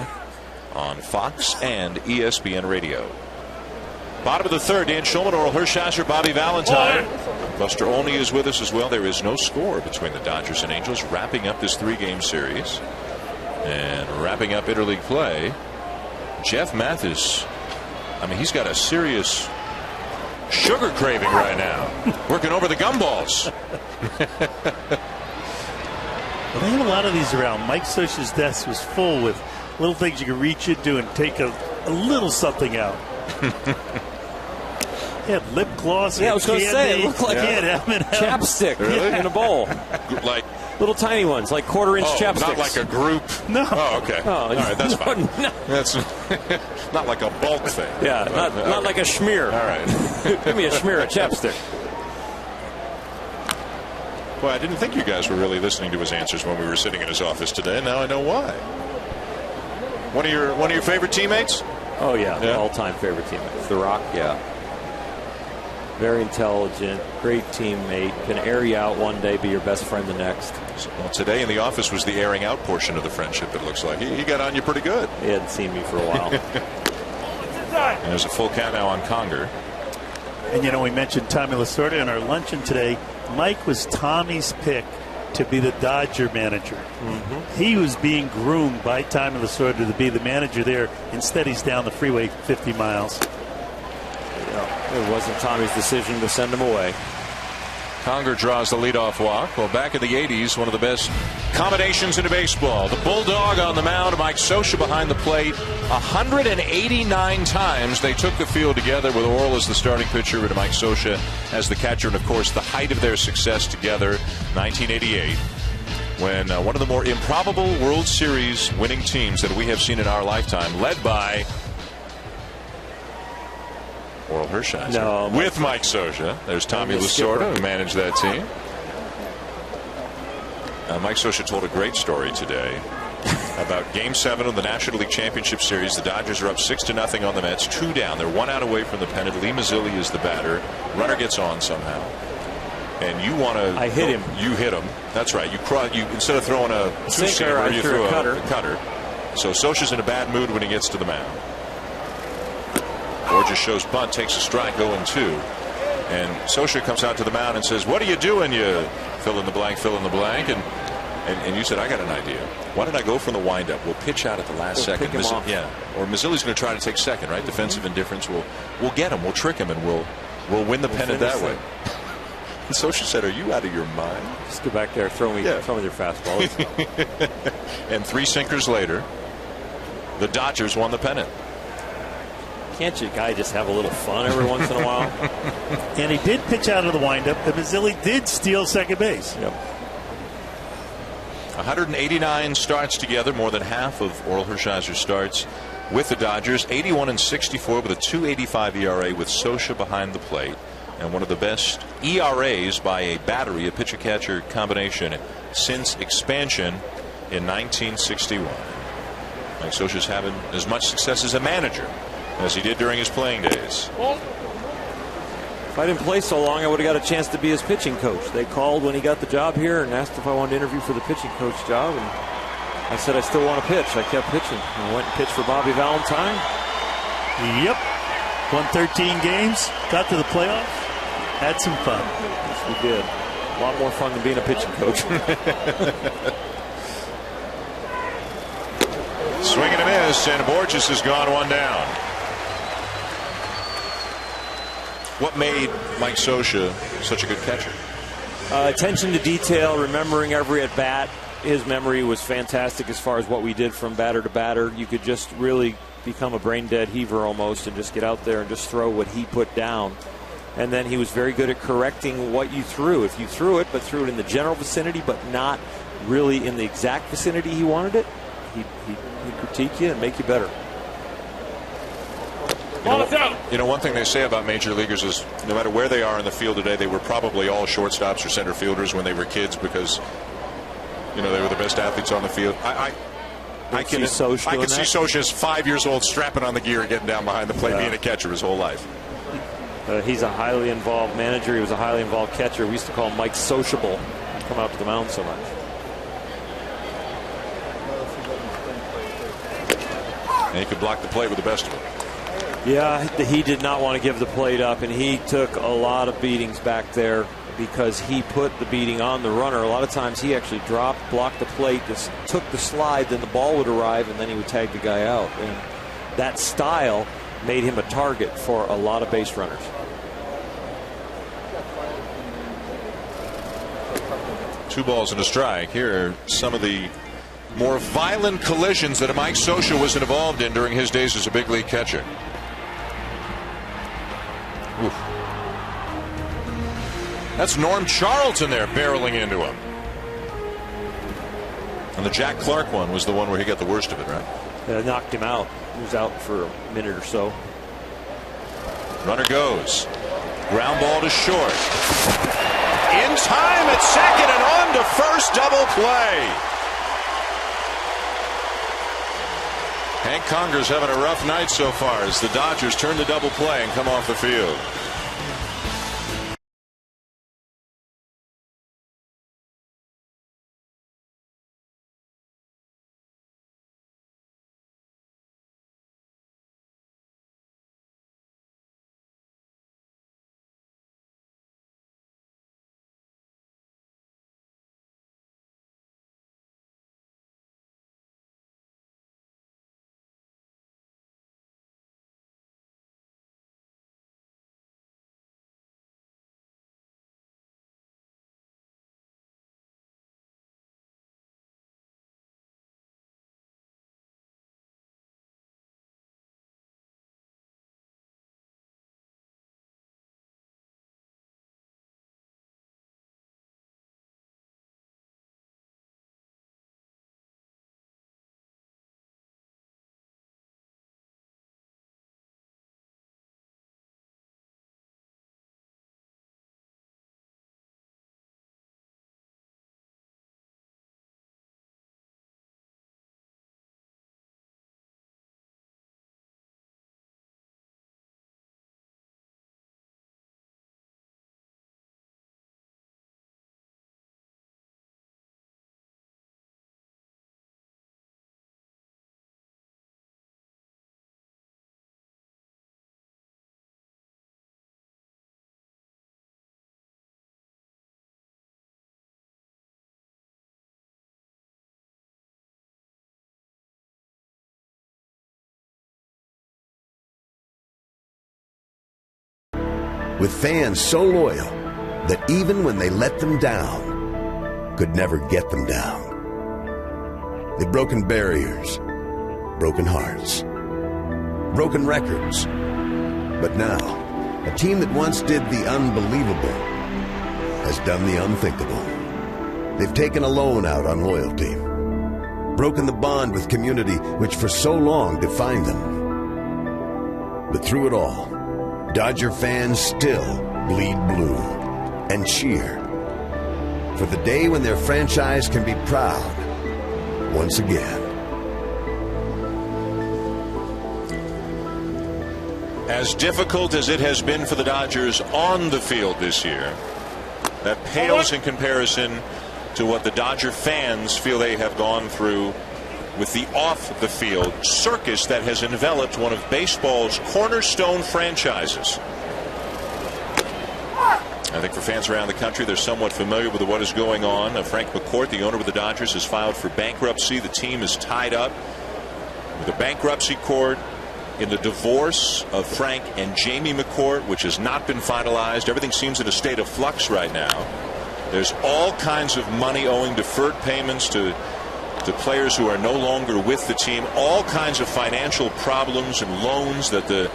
on Fox and ESPN Radio. Bottom of the third, Dan Schulman, Oral Hershiser, Bobby Valentine. Buster Olney is with us as well. There is no score between the Dodgers and Angels, wrapping up this 3-game series and wrapping up interleague play. Jeff Mathis, I mean, he's got a serious sugar craving right now, working over the gumballs. Well, they had a lot of these around. Mike Scioscia's desk was full with little things you could reach into and take a little something out. He had lip gloss. Yeah, I was going to say, it looked like chapstick in a bowl. Like little tiny ones, like quarter-inch chapsticks. Not like a group. No. Oh, okay. Oh, all right, that's fine. No. That's not like a bulk thing. Yeah, not like a schmear. All right. Give me a schmear of chapstick. Well, I didn't think you guys were really listening to his answers when we were sitting in his office today. Now I know why. One of your favorite teammates? Oh yeah. All-time favorite teammates. The Rock, yeah. Very intelligent, great teammate, can air you out one day, be your best friend the next. Well, today in the office was the airing out portion of the friendship, it looks like. He got on you pretty good. He hadn't seen me for a while. And there's a full count now on Conger. And, we mentioned Tommy Lasorda in our luncheon today. Mike was Tommy's pick to be the Dodger manager. Mm-hmm. He was being groomed by Tommy Lasorda to be the manager there. Instead, he's down the freeway 50 miles. It wasn't Tommy's decision to send him away. Conger draws the leadoff walk. Well, back in the 80s, one of the best combinations in baseball. The Bulldog on the mound, Mike Scioscia behind the plate. 189 times they took the field together with Oral as the starting pitcher and Mike Scioscia as the catcher. And, of course, the height of their success together, 1988, when one of the more improbable World Series winning teams that we have seen in our lifetime, led by Oral Hershiser, with Mike Scioscia. There's Tommy Lasorda, who managed that team. Mike Scioscia told a great story today about Game 7 of the National League Championship Series. The Dodgers are up 6-0 on the Mets, 2 down. They're 1 out away from the pennant. Lee Mazzilli is the batter. Runner gets on somehow, and you want to. I hit him. You hit him. That's right. You instead of throwing a two-seamer, you threw a cutter. So Scioscia's in a bad mood when he gets to the mound. Borges shows bunt, takes a strike, 0-2. And Scioscia comes out to the mound and says, "What are you doing? You fill in the blank, fill in the blank." And you said, "I got an idea. Why don't I go from the windup? We'll pitch out at the last second." Pick him off. Yeah. Or Mazzilli's going to try to take second, right? Defensive indifference. We'll get him. We'll trick him, and we'll win the pennant that way. And Scioscia said, "Are you out of your mind? Just go back there, throw me your fastball." And 3 sinkers later, the Dodgers won the pennant. Can't you guy just have a little fun every once in a while? And he did pitch out of the windup, and Mazzilli did steal second base. Yep. 189 starts together, more than half of Oral Hershiser's starts with the Dodgers. 81-64 with a 2.85 ERA with Scioscia behind the plate, and one of the best ERAs by a battery, a pitcher-catcher combination, since expansion in 1961. Mike Scioscia's having as much success as a manager as he did during his playing days. If I didn't play so long, I would have got a chance to be his pitching coach. They called when he got the job here and asked if I wanted to interview for the pitching coach job, and I said I still want to pitch. I kept pitching. I went and pitched for Bobby Valentine. Yep. Won 13 games, got to the playoffs, had some fun. Yes, we did. A lot more fun than being a pitching coach. Swing and a miss, and Borges has gone 1 down. What made Mike Scioscia such a good catcher? Attention to detail, remembering every at bat. His memory was fantastic as far as what we did from batter to batter. You could just really become a brain dead heaver almost and just get out there and just throw what he put down. And then he was very good at correcting what you threw. If you threw it, but threw it in the general vicinity, but not really in the exact vicinity he wanted it, he'd critique you and make you better. You know, one thing they say about major leaguers is no matter where they are in the field today, they were probably all shortstops or center fielders when they were kids because, they were the best athletes on the field. I can see Scioscia as 5 years old strapping on the gear and getting down behind the plate, being a catcher his whole life. He's a highly involved manager. He was a highly involved catcher. We used to call him Mike Sociable. He'd come out to the mound so much. And he could block the plate with the best of them. Yeah, he did not want to give the plate up, and he took a lot of beatings back there because he put the beating on the runner. A lot of times he actually dropped, blocked the plate, just took the slide, then the ball would arrive, and then he would tag the guy out. And that style made him a target for a lot of base runners. Two balls and a strike. Here are some of the more violent collisions that Mike Scioscia was involved in during his days as a big league catcher. Oof. That's Norm Charlton there barreling into him. And the Jack Clark one was the one where he got the worst of it, right? Knocked him out. He was out for a minute or so. Runner goes. Ground ball to short. In time at second and on to first, double play. Hank Conger's having a rough night so far as the Dodgers turn to double play and come off the field. With fans so loyal that even when they let them down, could never get them down. They've broken barriers, broken hearts, broken records. But now, a team that once did the unbelievable has done the unthinkable. They've taken a loan out on loyalty, broken the bond with community which for so long defined them. But through it all, Dodger fans still bleed blue and cheer for the day when their franchise can be proud once again. As difficult as it has been for the Dodgers on the field this year, that pales in comparison to what the Dodger fans feel they have gone through with the off-the-field circus that has enveloped one of baseball's cornerstone franchises. I think for fans around the country, they're somewhat familiar with what is going on. Frank McCourt, the owner of the Dodgers, has filed for bankruptcy. The team is tied up with a bankruptcy court in the divorce of Frank and Jamie McCourt, which has not been finalized. Everything seems in a state of flux right now. There's all kinds of money owing, deferred payments to players who are no longer with the team, all kinds of financial problems and loans that the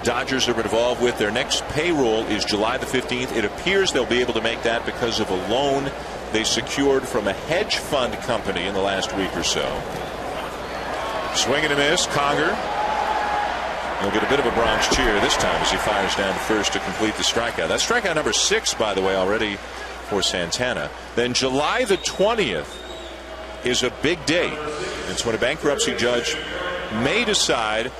Dodgers are involved with. Their next payroll is July the 15th. It appears they'll be able to make that because of a loan they secured from a hedge fund company in the last week or so. Swing and a miss. Conger. He'll get a bit of a Bronx cheer this time as he fires down first to complete the strikeout. That's strikeout number 6, by the way, already for Santana. Then July the 20th is a big date. It's when a bankruptcy judge may decide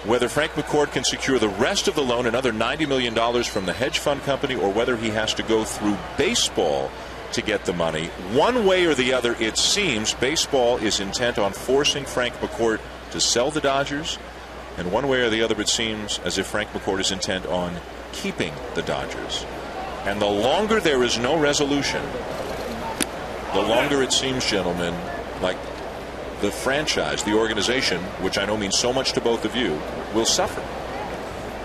whether Frank McCourt can secure the rest of the loan, another $90 million from the hedge fund company, or whether he has to go through baseball to get the money. One way or the other, it seems baseball is intent on forcing Frank McCourt to sell the Dodgers, and one way or the other, it seems as if Frank McCourt is intent on keeping the Dodgers. And the longer there is no resolution, the longer it seems, gentlemen, like the franchise, the organization, which I know means so much to both of you, will suffer.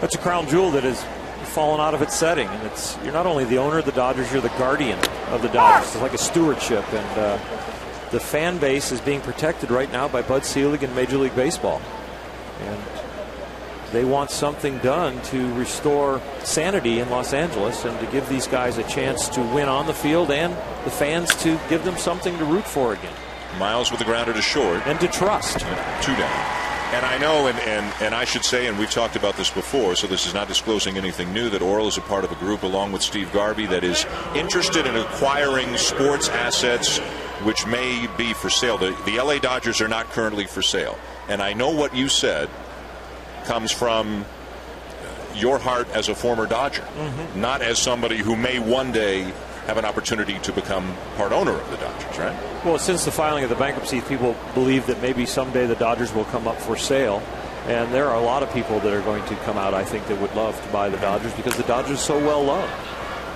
That's a crown jewel that has fallen out of its setting, and you're not only the owner of the Dodgers, you're the guardian of the Dodgers. It's like a stewardship, and the fan base is being protected right now by Bud Selig and Major League Baseball, and they want something done to restore sanity in Los Angeles and to give these guys a chance to win on the field and the fans to give them something to root for again. Miles with the grounder to short. And to trust. 2 down. And I know, and I should say, and we've talked about this before, so this is not disclosing anything new, that Orel is a part of a group along with Steve Garvey that is interested in acquiring sports assets which may be for sale. The LA Dodgers are not currently for sale. And I know what you said comes from your heart as a former Dodger, not as somebody who may one day have an opportunity to become part owner of the Dodgers, right? Well, since the filing of the bankruptcy, people believe that maybe someday the Dodgers will come up for sale. And there are a lot of people that are going to come out, I think, that would love to buy the Dodgers because the Dodgers are so well loved.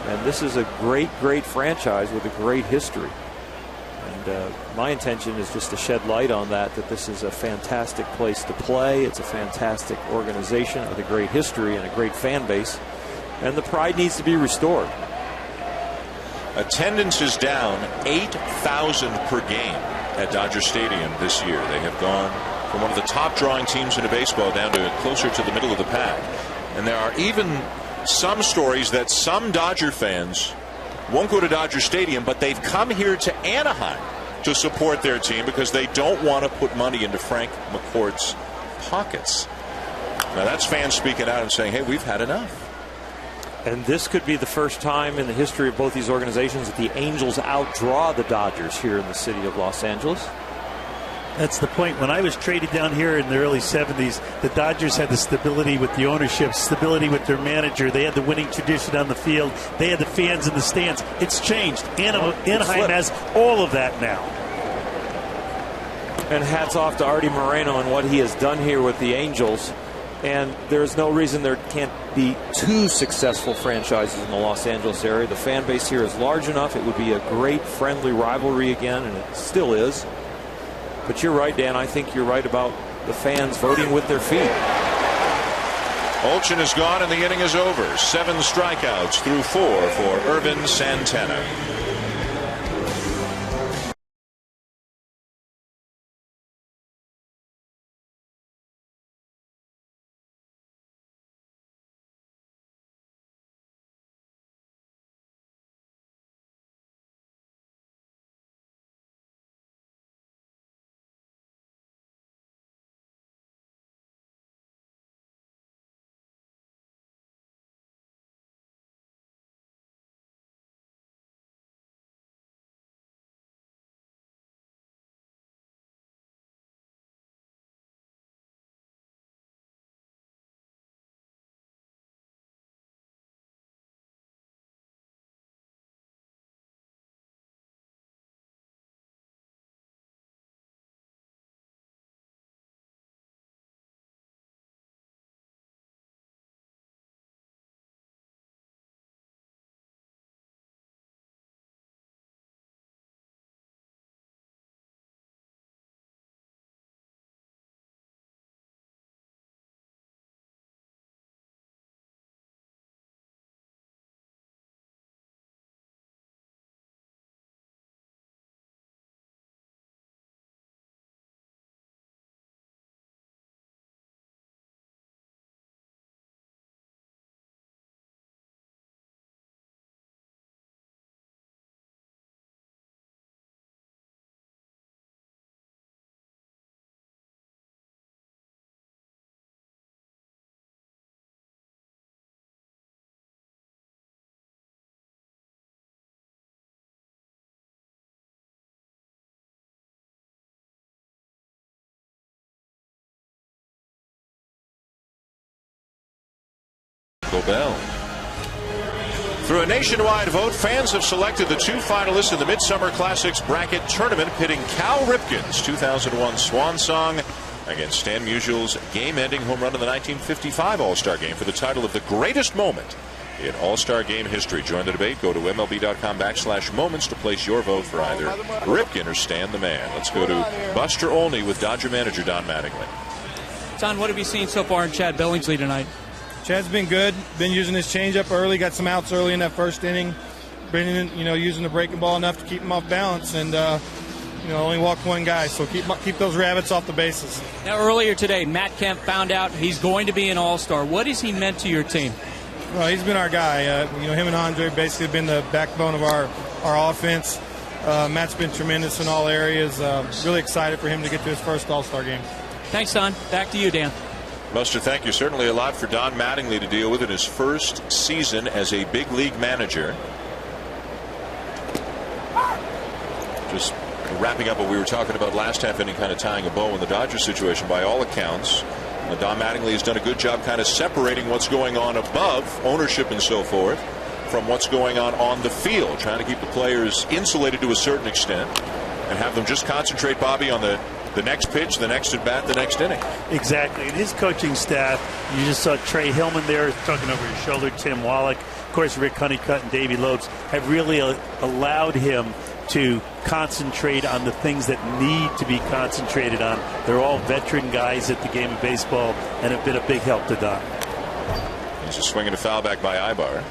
And this is a great, great franchise with a great history. And my intention is just to shed light on that this is a fantastic place to play. It's a fantastic organization with a great history and a great fan base. And the pride needs to be restored. Attendance is down 8,000 per game at Dodger Stadium this year. They have gone from one of the top drawing teams in baseball down to closer to the middle of the pack. And there are even some stories that some Dodger fans won't go to Dodger Stadium, but they've come here to Anaheim to support their team because they don't want to put money into Frank McCourt's pockets. Now that's fans speaking out and saying, hey, we've had enough. And this could be the first time in the history of both these organizations that the Angels outdraw the Dodgers here in the city of Los Angeles. That's the point. When I was traded down here in the early 70s, the Dodgers had the stability with the ownership, stability with their manager. They had the winning tradition on the field. They had the fans in the stands. It's changed. Anaheim has all of that now. And hats off to Artie Moreno and what he has done here with the Angels. And there's no reason there can't be two successful franchises in the Los Angeles area. The fan base here is large enough. It would be a great friendly rivalry again, and it still is. But you're right, Dan. I think you're right about the fans voting with their feet. Olchen is gone and the inning is over. 7 strikeouts through 4 for Ervin Santana. Bell. Through a nationwide vote, fans have selected the 2 finalists in the Midsummer Classics bracket tournament, pitting Cal Ripken's 2001 Swan Song against Stan Musial's game-ending home run in the 1955 All-Star Game for the title of the greatest moment in All-Star Game history. Join the debate. Go to MLB.com/moments to place your vote for either Ripken or Stan the Man. Let's go to Buster Olney with Dodger manager Don Mattingly. Don, what have you seen so far in Chad Billingsley tonight? Chad's been good. Been using his changeup early. Got some outs early in that first inning. Been using the breaking ball enough to keep him off balance, and only walked one guy. So keep those rabbits off the bases. Now, earlier today, Matt Kemp found out he's going to be an All-Star. What has he meant to your team? Well, he's been our guy. Him and Andre basically have been the backbone of our offense. Matt's been tremendous in all areas. Really excited for him to get to his first All-Star game. Thanks, Don. Back to you, Dan. Buster, thank you. Certainly a lot for Don Mattingly to deal with in his first season as a big league manager. Just wrapping up what we were talking about last half inning, kind of tying a bow in the Dodgers situation. By all accounts, Don Mattingly has done a good job kind of separating what's going on above ownership and so forth from what's going on the field, trying to keep the players insulated to a certain extent and have them just concentrate, Bobby, on the next pitch, the next at bat, the next inning. Exactly. And his coaching staff, you just saw Trey Hillman there talking over his shoulder, Tim Wallach, of course Rick Honeycutt and Davey Lopes, have really allowed him to concentrate on the things that need to be concentrated on. They're all veteran guys at the game of baseball and have been a big help to Don. He's a swing and a foul back by Ibar.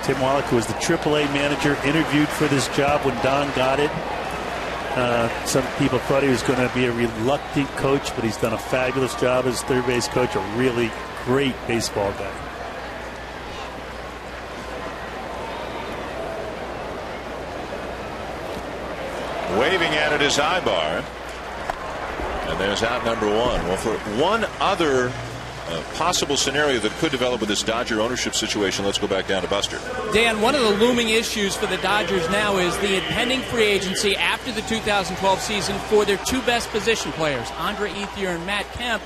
Tim Wallach, who was the AAA manager, interviewed for this job when Don got it. Some people thought he was going to be a reluctant coach, but he's done a fabulous job as third base coach, a really great baseball guy. Waving at it is Ibar. And there's out number one. Well, for one other possible scenario that could develop with this Dodger ownership situation, let's go back down to Buster. Dan, one of the looming issues for the Dodgers now is the impending free agency after the 2012 season for their 2 best position players, Andre Ethier and Matt Kemp.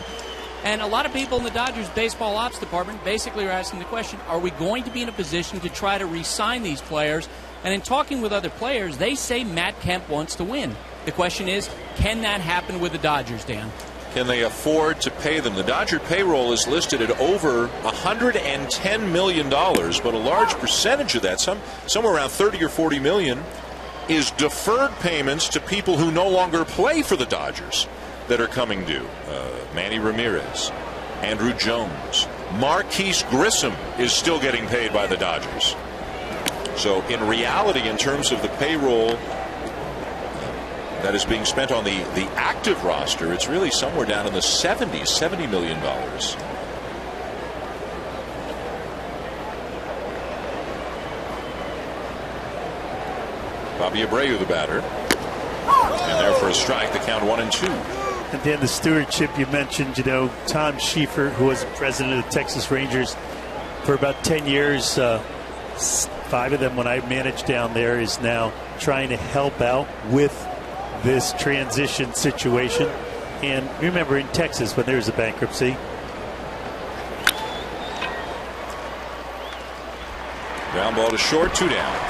And a lot of people in the Dodgers baseball ops department basically are asking the question, are we going to be in a position to try to re-sign these players? And in talking with other players, they say Matt Kemp wants to win. The question is, can that happen with the Dodgers, Dan? Can they afford to pay them? The Dodger payroll is listed at over $110 million, but a large percentage of that, somewhere around 30 or 40 million, is deferred payments to people who no longer play for the Dodgers that are coming due. Manny Ramirez, Andrew Jones, Marquise Grissom is still getting paid by the Dodgers. So in reality, in terms of the payroll that is being spent on the active roster, it's really somewhere down in the 70s, $70 million. Bobby Abreu, the batter. And there for a strike, the count 1-2. And then the stewardship you mentioned, Tom Schiefer, who was the president of the Texas Rangers for about 10 years, 5 of them when I managed down there, is now trying to help out with this transition situation. And remember, in Texas, when there's a bankruptcy, ground ball to short, 2 down.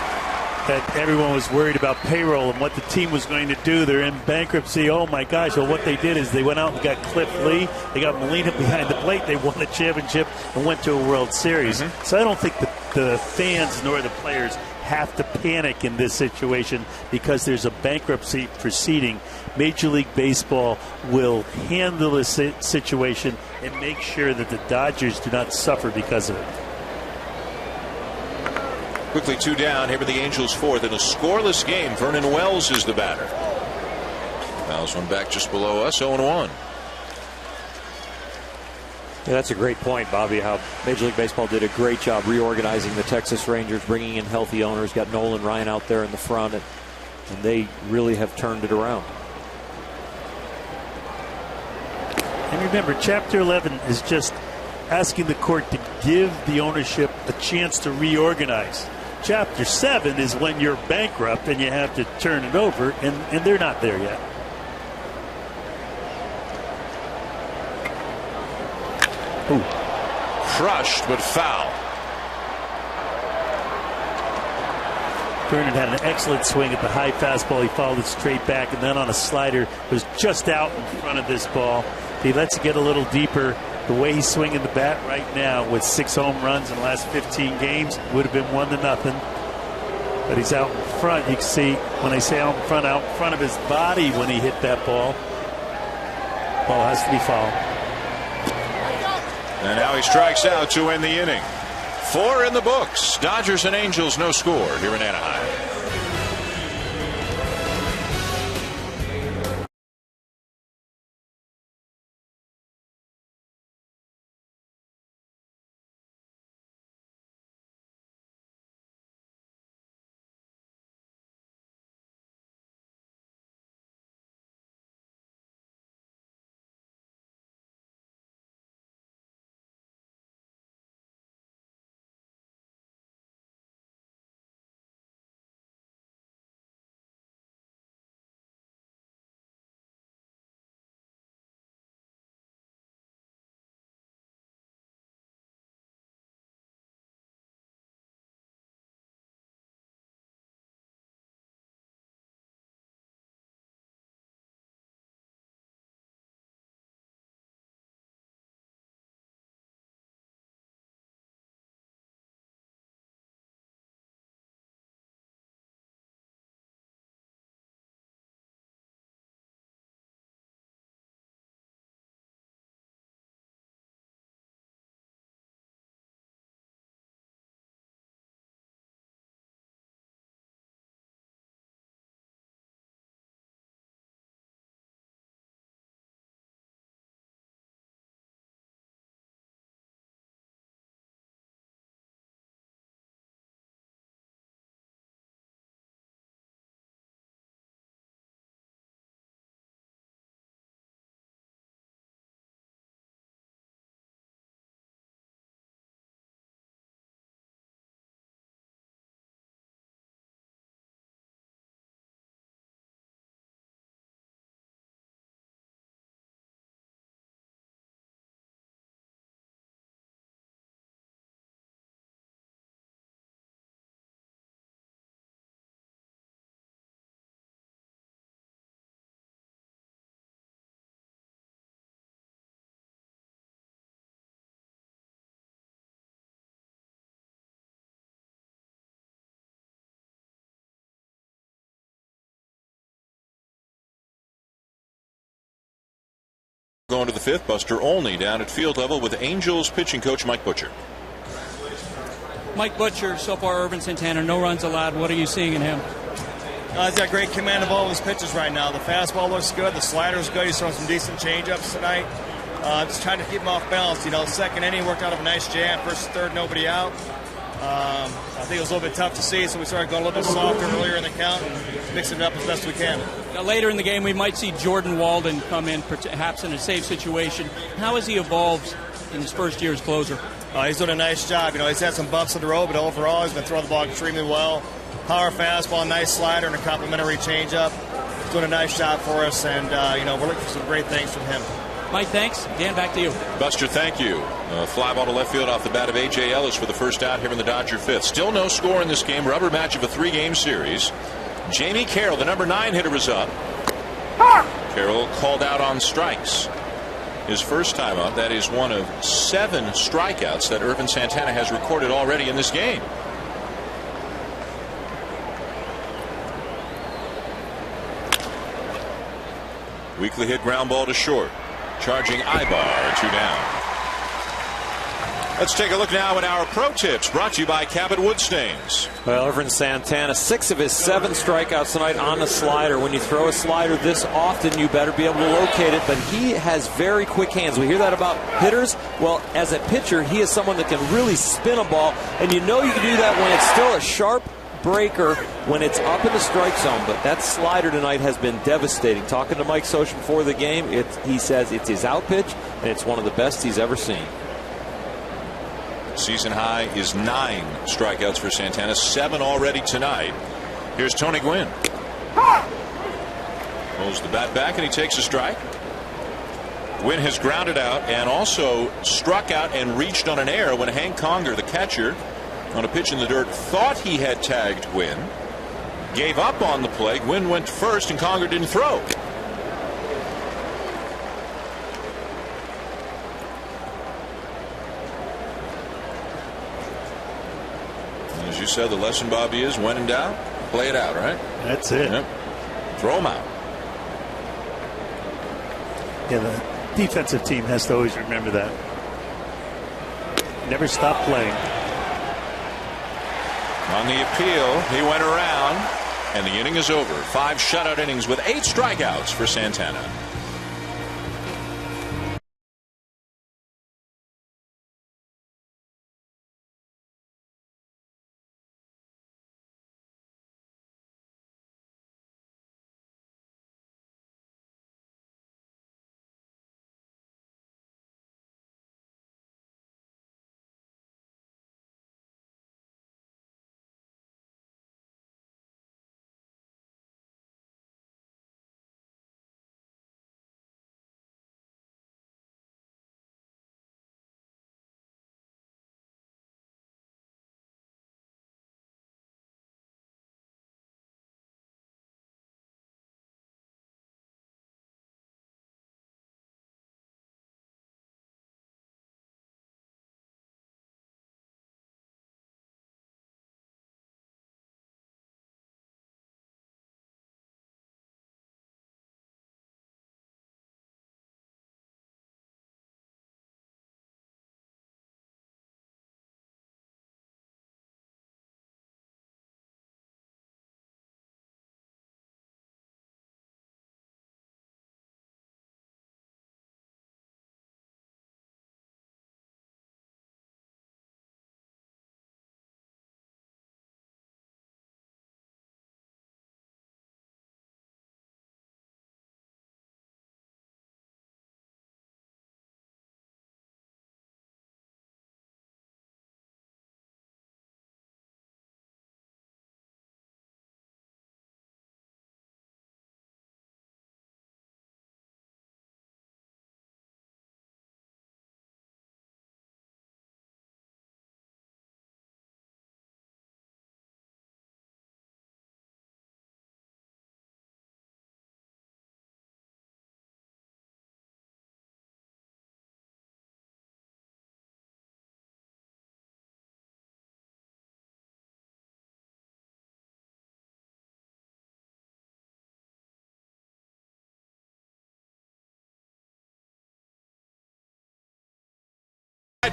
That everyone was worried about payroll and what the team was going to do. They're in bankruptcy. Oh my gosh. Well, what they did is they went out and got Cliff Lee. They got Molina behind the plate. They won a championship and went to a World Series. So I don't think the fans nor the players have to panic in this situation because there's a bankruptcy proceeding. Major League Baseball will handle this situation and make sure that the Dodgers do not suffer because of it. Quickly 2 down. Here with the Angels' 4th in a scoreless game. Vernon Wells is the batter. Fouls one back just below us, 0-1. Yeah, that's a great point, Bobby, how Major League Baseball did a great job reorganizing the Texas Rangers, bringing in healthy owners, got Nolan Ryan out there in the front, and they really have turned it around. And remember, Chapter 11 is just asking the court to give the ownership a chance to reorganize. Chapter 7 is when you're bankrupt and you have to turn it over, and they're not there yet. Ooh. Crushed, but foul. Vernon had an excellent swing at the high fastball. He followed it straight back, and then on a slider was just out in front of this ball. If he lets it get a little deeper, the way he's swinging the bat right now with 6 home runs in the last 15 games would have been 1-0. But he's out in front. You can see when I say out in front of his body when he hit that ball. Ball has to be fouled. And now he strikes out to end the inning. 4 in the books. Dodgers and Angels, no score here in Anaheim. Going to the 5th, Buster Olney down at field level with Angels pitching coach Mike Butcher. Mike Butcher, so far Irvin Santana, no runs allowed. What are you seeing in him? He's got great command of all his pitches right now. The fastball looks good. The slider's good. He's throwing some decent changeups tonight. Just trying to keep him off balance. You know, second inning worked out of a nice jam. First and third, nobody out. I think it was a little bit tough to see, so we started going a little bit softer earlier in the count and mixing it up as best we can. Now, later in the game, we might see Jordan Walden come in, perhaps in a safe situation. How has he evolved in his first year as closer? He's doing a nice job. You know, he's had some bumps in the road, but overall he's been throwing the ball extremely well. Power fastball, nice slider, and a complimentary changeup. He's doing a nice job for us, and you know, we're looking for some great things from him. Mike, thanks. Dan, back to you. Buster, thank you. Fly ball to left field off the bat of A.J. Ellis for the first out here in the Dodger 5th. Still no score in this game. Rubber match of a 3-game series. Jamie Carroll, the number 9 hitter, is up. Carroll called out on strikes. His first time up. That is one of 7 strikeouts that Irvin Santana has recorded already in this game. Weekly hit ground ball to short. Charging Ibar, 2 down. Let's take a look now at our pro tips, brought to you by Cabot Wood Stains. Well, Irvin Santana, 6 of his 7 strikeouts tonight on the slider. When you throw a slider this often, you better be able to locate it, but he has very quick hands. We hear that about hitters. Well, as a pitcher, he is someone that can really spin a ball, and you know you can do that when it's still a sharp breaker when it's up in the strike zone. But that slider tonight has been devastating. Talking to Mike Socha before the game, he says it's his out pitch, and it's one of the best he's ever seen. Season high is 9 strikeouts for Santana, 7 already tonight. Here's Tony Gwynn. Pulls the bat back and he takes a strike. Wynn has grounded out and also struck out and reached on an error when Hank Conger, the catcher, on a pitch in the dirt, thought he had tagged Wynn. Gave up on the play. Wynn went first and Conger didn't throw. As you said, the lesson, Bobby, is when in doubt, play it out, right? That's it. Yep. Throw him out. Yeah, the defensive team has to always remember that. Never stop playing. On the appeal, he went around, and the inning is over. 5 shutout innings with 8 strikeouts for Santana.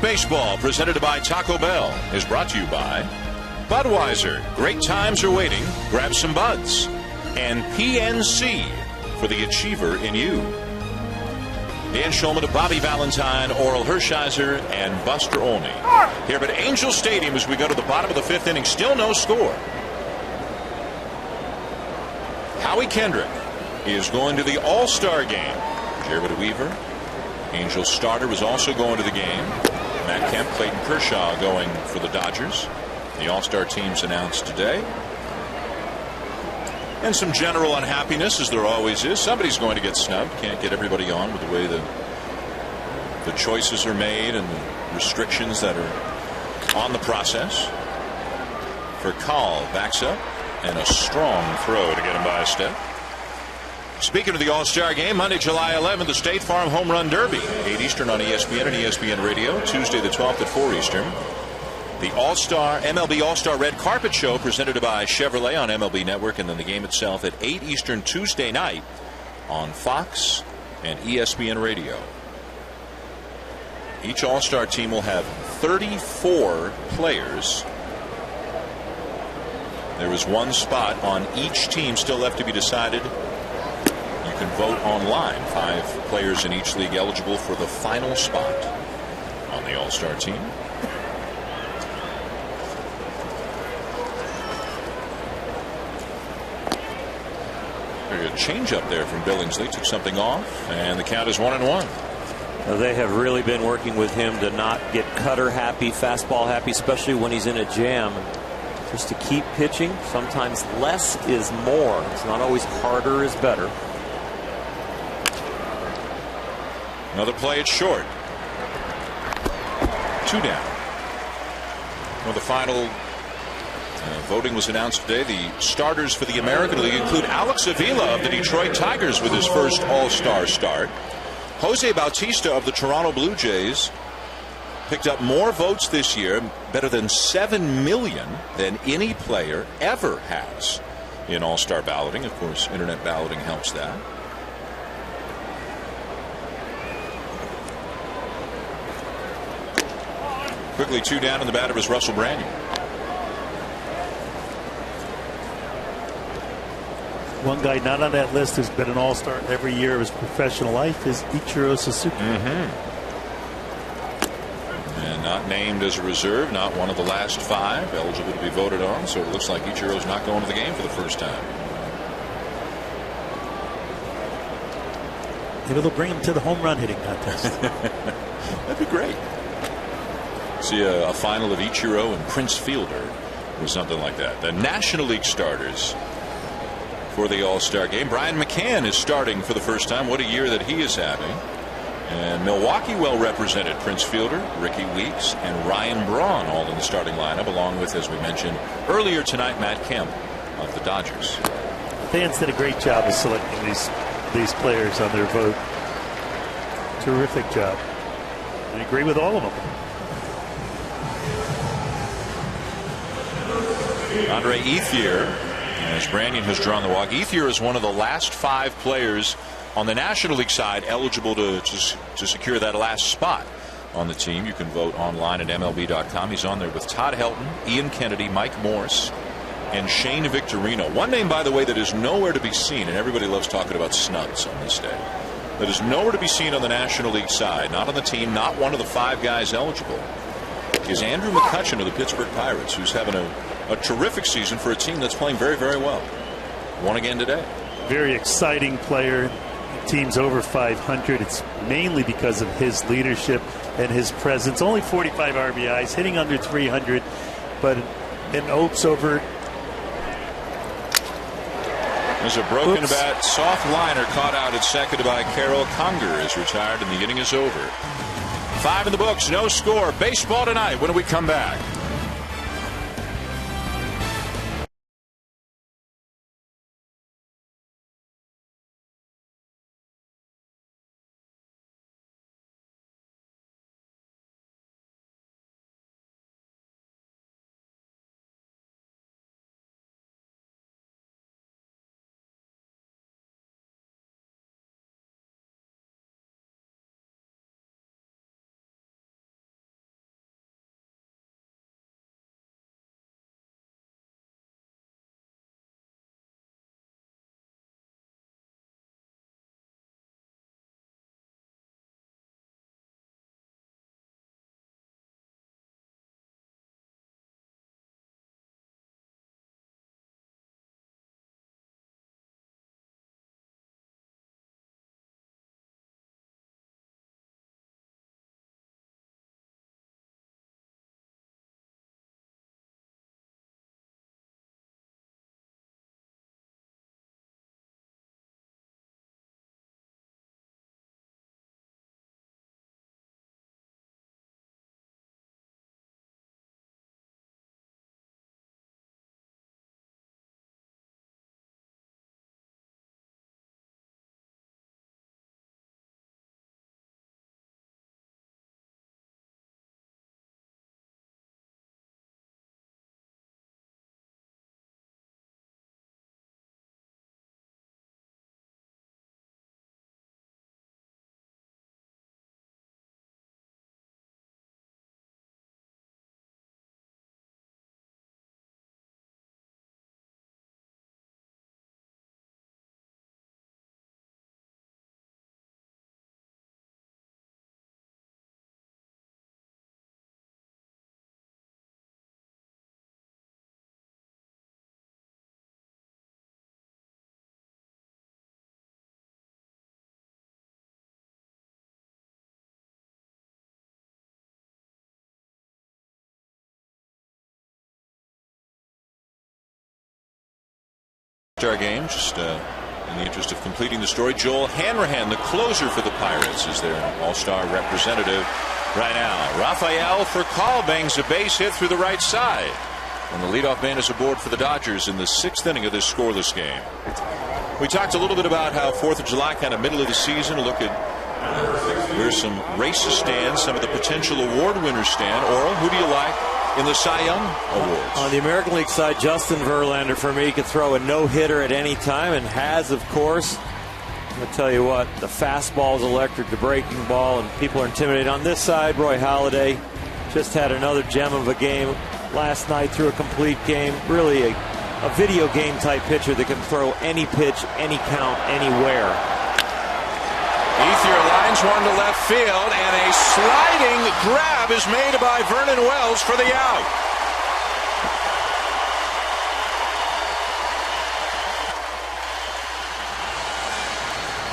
Baseball, presented by Taco Bell, is brought to you by Budweiser. Great times are waiting. Grab some buds. And PNC for the achiever in you. Dan Shulman to Bobby Valentine, Oral Hershiser, and Buster Olney. Here at Angel Stadium as we go to the bottom of the 5th inning. Still no score. Howie Kendrick is going to the All-Star game. Jared Weaver, Angels starter, was also going to the game. Matt Kemp, Clayton Kershaw going for the Dodgers. The All-Star teams announced today. And some general unhappiness, as there always is. Somebody's going to get snubbed. Can't get everybody on with the way the choices are made and the restrictions that are on the process. For Call, backs up, and a strong throw to get him by a step. Speaking of the All-Star game, Monday, July 11th, the State Farm Home Run Derby, 8 Eastern on ESPN and ESPN Radio. Tuesday the 12th at 4 Eastern. The All-Star, MLB All-Star Red Carpet Show presented by Chevrolet on MLB Network, and then the game itself at 8 Eastern Tuesday night on Fox and ESPN Radio. Each All-Star team will have 34 players. There is one spot on each team still left to be decided. You can vote online. 5 players in each league eligible for the final spot on the All-Star team. Very good change up there from Billingsley. Took something off, and the count is 1-1. They have really been working with him to not get cutter happy, fastball happy, especially when he's in a jam. Just to keep pitching. Sometimes less is more. It's not always harder is better. Another play, it's short. 2 down. Well, the final voting was announced today. The starters for the American League include Alex Avila of the Detroit Tigers with his first All-Star start. Jose Bautista of the Toronto Blue Jays picked up more votes this year, better than 7 million, than any player ever has in All-Star balloting. Of course, internet balloting helps that. Quickly 2 down, and the batter is Russell Brandon. One guy not on that list who's been an all-star every year of his professional life is Ichiro Suzuki. And not named as a reserve, not one of the last 5 eligible to be voted on, so it looks like Ichiro's not going to the game for the first time. Maybe they'll bring him to the home run hitting contest. That'd be great. See a final of Ichiro and Prince Fielder or something like that. The National League starters for the All-Star game. Brian McCann is starting for the first time. What a year that he is having. And Milwaukee well represented. Prince Fielder, Ricky Weeks, and Ryan Braun all in the starting lineup, along with, as we mentioned earlier tonight, Matt Kemp of the Dodgers. Fans did a great job of selecting these players on their vote. Terrific job. I agree with all of them. Andre Ethier, as Brandon has drawn the walk. Ethier is one of the last 5 players on the National League side eligible to secure that last spot on the team. You can vote online at MLB.com. He's on there with Todd Helton, Ian Kennedy, Mike Morse, and Shane Victorino. One name, by the way, that is nowhere to be seen, and everybody loves talking about snubs on this day, that is nowhere to be seen on the National League side, not on the team, not one of the 5 guys eligible, is Andrew McCutchen of the Pittsburgh Pirates, who's having a terrific season for a team that's playing very, very well. Won again today. Very exciting player. The team's over 500. It's mainly because of his leadership and his presence. Only 45 RBIs, hitting under 300, but an Oaks over. There's a broken bat, soft liner caught out at second by Carroll. Conger is retired and the inning is over. 5 in the books, no score. Baseball tonight when we come back. Our game, just In the interest of completing the story, Joel Hanrahan, the closer for the Pirates, is their all-star representative right now. Rafael Furcal bangs a base hit through the right side. And the leadoff man is aboard for the Dodgers in the 6th inning of this scoreless game. We talked a little bit about how 4th of July, kind of middle of the season, a look at where some races stand, some of the potential award winners stand. Oral, who do you like in the Cy Young Awards? On the American League side, Justin Verlander, for me, could throw a no-hitter at any time, and has, of course. I'm going to tell you what, the fastball is electric, the breaking ball, and people are intimidated. On this side, Roy Halladay just had another gem of a game last night through a complete game. Really a video game type pitcher that can throw any pitch, any count, anywhere. Ethier lines one to left field, and a sliding grab is made by Vernon Wells for the out.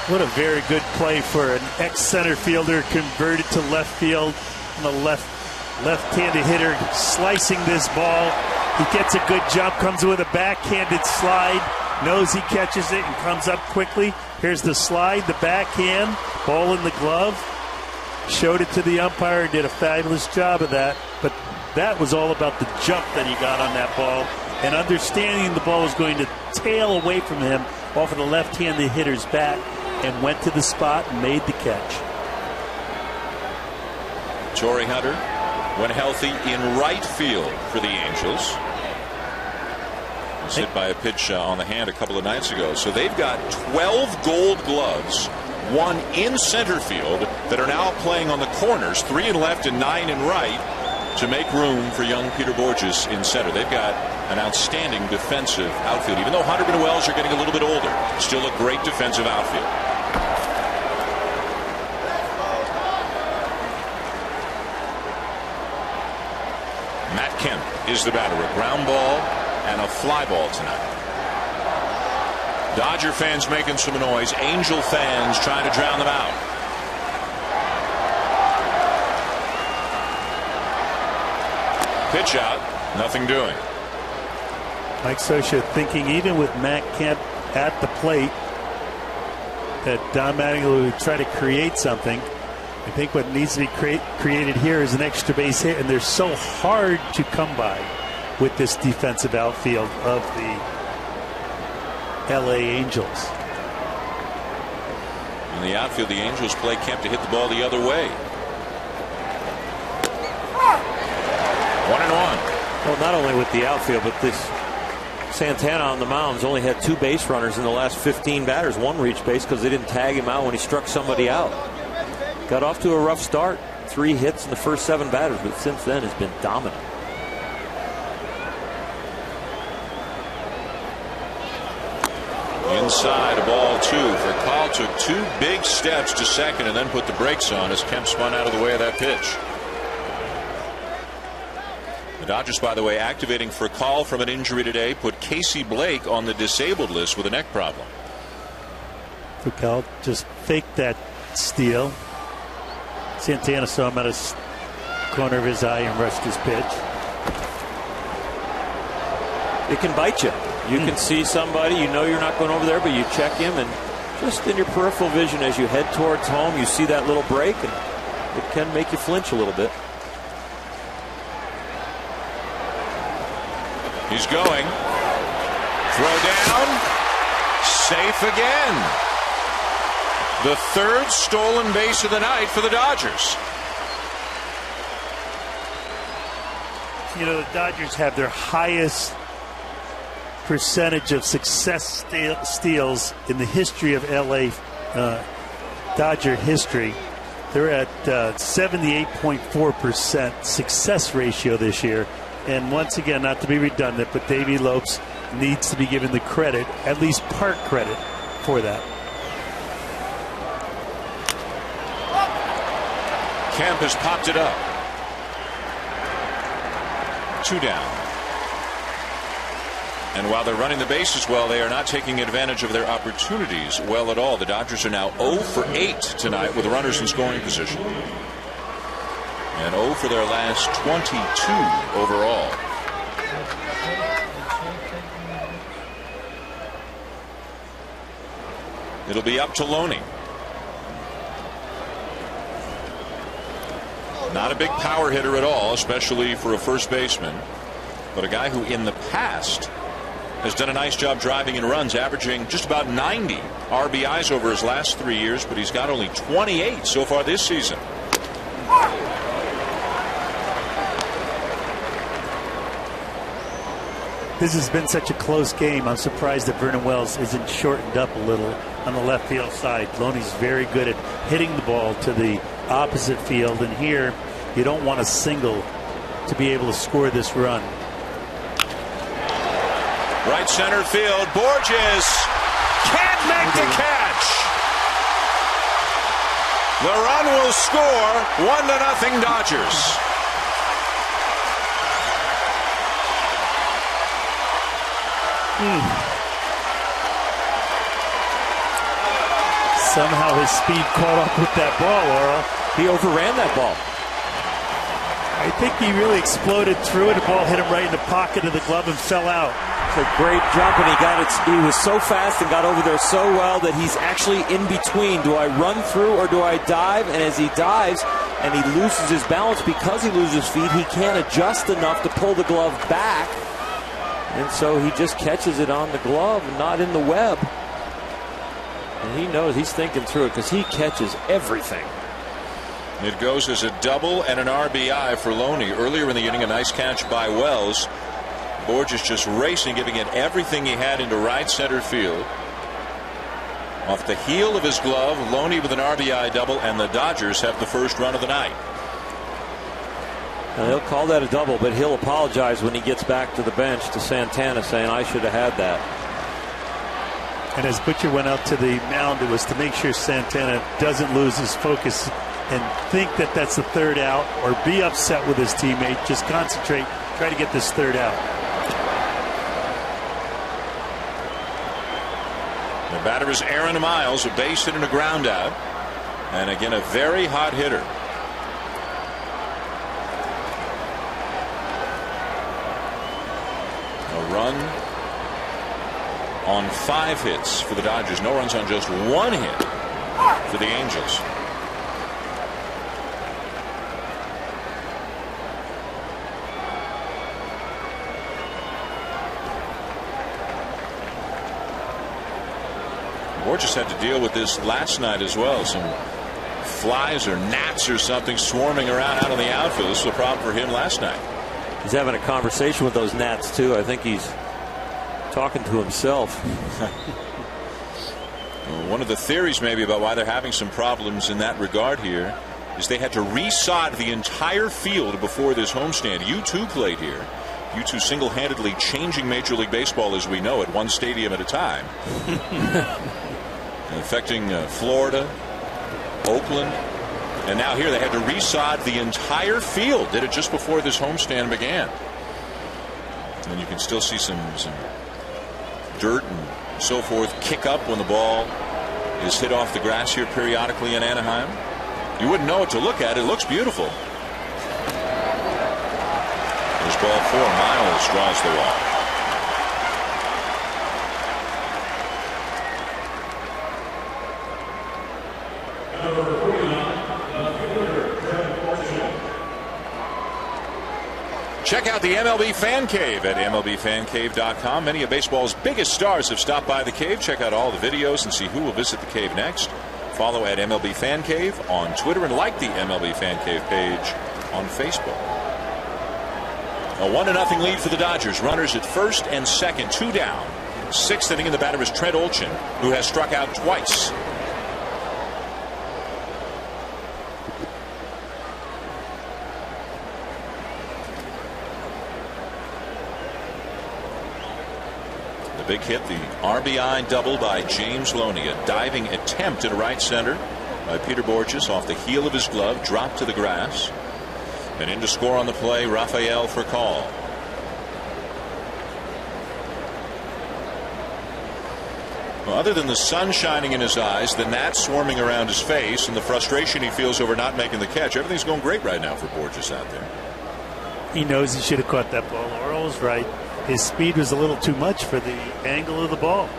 What a very good play for an ex-center fielder converted to left field. And the left-handed hitter slicing this ball. He gets a good jump, comes with a backhanded slide, knows he catches it and comes up quickly. Here's the slide, the backhand, ball in the glove. Showed it to the umpire, did a fabulous job of that. But that was all about the jump that he got on that ball and understanding the ball was going to tail away from him off of the left-handed hitter's bat and went to the spot and made the catch. Torrey Hunter, when healthy, in right field for the Angels. Was hit by a pitch on the hand a couple of nights ago. So they've got 12 gold gloves, 1 in center field, that are now playing on the corners, 3 in left and 9 in right, to make room for young Peter Borges in center. They've got an outstanding defensive outfield. Even though Hunter and Wells are getting a little bit older, still a great defensive outfield. Matt Kemp is the batter. A ground ball and a fly ball tonight. Dodger fans making some noise. Angel fans trying to drown them out. Pitch out. Nothing doing. Mike Scioscia thinking even with Matt Kemp at the plate that Don Mattingly would try to create something. I think what needs to be created here is an extra base hit, and they're so hard to come by with this defensive outfield of the LA Angels. In the outfield, the Angels play Kemp to hit the ball the other way. 1-1. Well, not only with the outfield, but this Santana on the mound's only had 2 base runners in the last 15 batters. 1 reached base because they didn't tag him out when he struck somebody out. Got off to a rough start. 3 hits in the first 7 batters, but since then has been dominant. Inside, a ball 2. Furcal took 2 big steps to second and then put the brakes on as Kemp spun out of the way of that pitch. The Dodgers, by the way, activating Furcal from an injury today, put Casey Blake on the disabled list with a neck problem. Furcal just faked that steal. Santana saw him at a corner of his eye and rushed his pitch. It can bite you. You can see somebody, you know you're not going over there, but you check him, and just in your peripheral vision as you head towards home, you see that little break, and it can make you flinch a little bit. He's going. Throw down. Safe again. The 3rd stolen base of the night for the Dodgers. You know, the Dodgers have their highest percentage of success steals in the history of LA Dodger history. They're at 78.4% success ratio this year. And once again, not to be redundant, but Davey Lopes needs to be given the credit, at least part credit, for that. Kemp has popped it up. 2 down. And while they're running the bases well, they are not taking advantage of their opportunities well at all. The Dodgers are now 0 for 8 tonight with runners in scoring position. And 0 for their last 22 overall. It'll be up to Loney. Not a big power hitter at all, especially for a first baseman, but a guy who in the past has done a nice job driving in runs, averaging just about 90 RBIs over his last 3 years, but he's got only 28 so far this season. This has been such a close game. I'm surprised that Vernon Wells isn't shortened up a little on the left field side. Loney's very good at hitting the ball to the opposite field, and here you don't want a single to be able to score this run. Right center field, Borges can't make the catch. The run will score. 1-0 Dodgers. Somehow his speed caught up with that ball, Laurel. He overran that ball. I think he really exploded through it. The ball hit him right in the pocket of the glove and fell out. It's a great jump, and he was so fast and got over there so well that he's actually in between. Do I run through or do I dive? And as he dives and he loses his balance because he loses feet, he can't adjust enough to pull the glove back. And so he just catches it on the glove and not in the web. And he knows he's thinking through it because he catches everything. It goes as a double and an RBI for Loney. Earlier in the inning, a nice catch by Wells. Borges just racing, giving it everything he had into right center field. Off the heel of his glove, Loney with an RBI double, and the Dodgers have the first run of the night. Now, he'll call that a double, but he'll apologize when he gets back to the bench to Santana, saying, I should have had that. And as Butcher went out to the mound, it was to make sure Santana doesn't lose his focus and think that that's the third out or be upset with his teammate. Just concentrate, try to get this third out. The batter is Aaron Miles, a base hit and a ground out. And again, a very hot hitter. A run on 5 hits for the Dodgers. No runs on just 1 hit for the Angels. Borges had to deal with this last night as well. Some flies or gnats or something swarming around out on the outfield. This was a problem for him last night. He's having a conversation with those gnats too. I think he's talking to himself. One of the theories maybe about why they're having some problems in that regard here is they had to resod the entire field before this homestand. U2 played here. U2 single-handedly changing Major League Baseball as we know it, one stadium at a time. Affecting Florida, Oakland, and now here they had to resod the entire field. Did it just before this homestand began. And you can still see some dirt and so forth kick up when the ball is hit off the grass here periodically in Anaheim. You wouldn't know it to look at. It looks beautiful. There's ball 4. Miles draws the walk. Check out the MLB Fan Cave at MLBFanCave.com. Many of baseball's biggest stars have stopped by the cave. Check out all the videos and see who will visit the cave next. Follow at MLB Fan Cave on Twitter and like the MLB Fan Cave page on Facebook. A 1-0 lead for the Dodgers. Runners at first and second, 2 down. 6th inning, and the batter is Trent Olchen, who has struck out twice. The big hit, the RBI double by James Loney. A diving attempt at right center by Peter Borges off the heel of his glove, dropped to the grass. And in to score on the play, Rafael Furcal. Well, other than the sun shining in his eyes, the gnats swarming around his face, and the frustration he feels over not making the catch, everything's going great right now for Borges out there. He knows he should have caught that ball. Laurel's right. His speed was a little too much for the angle of the ball.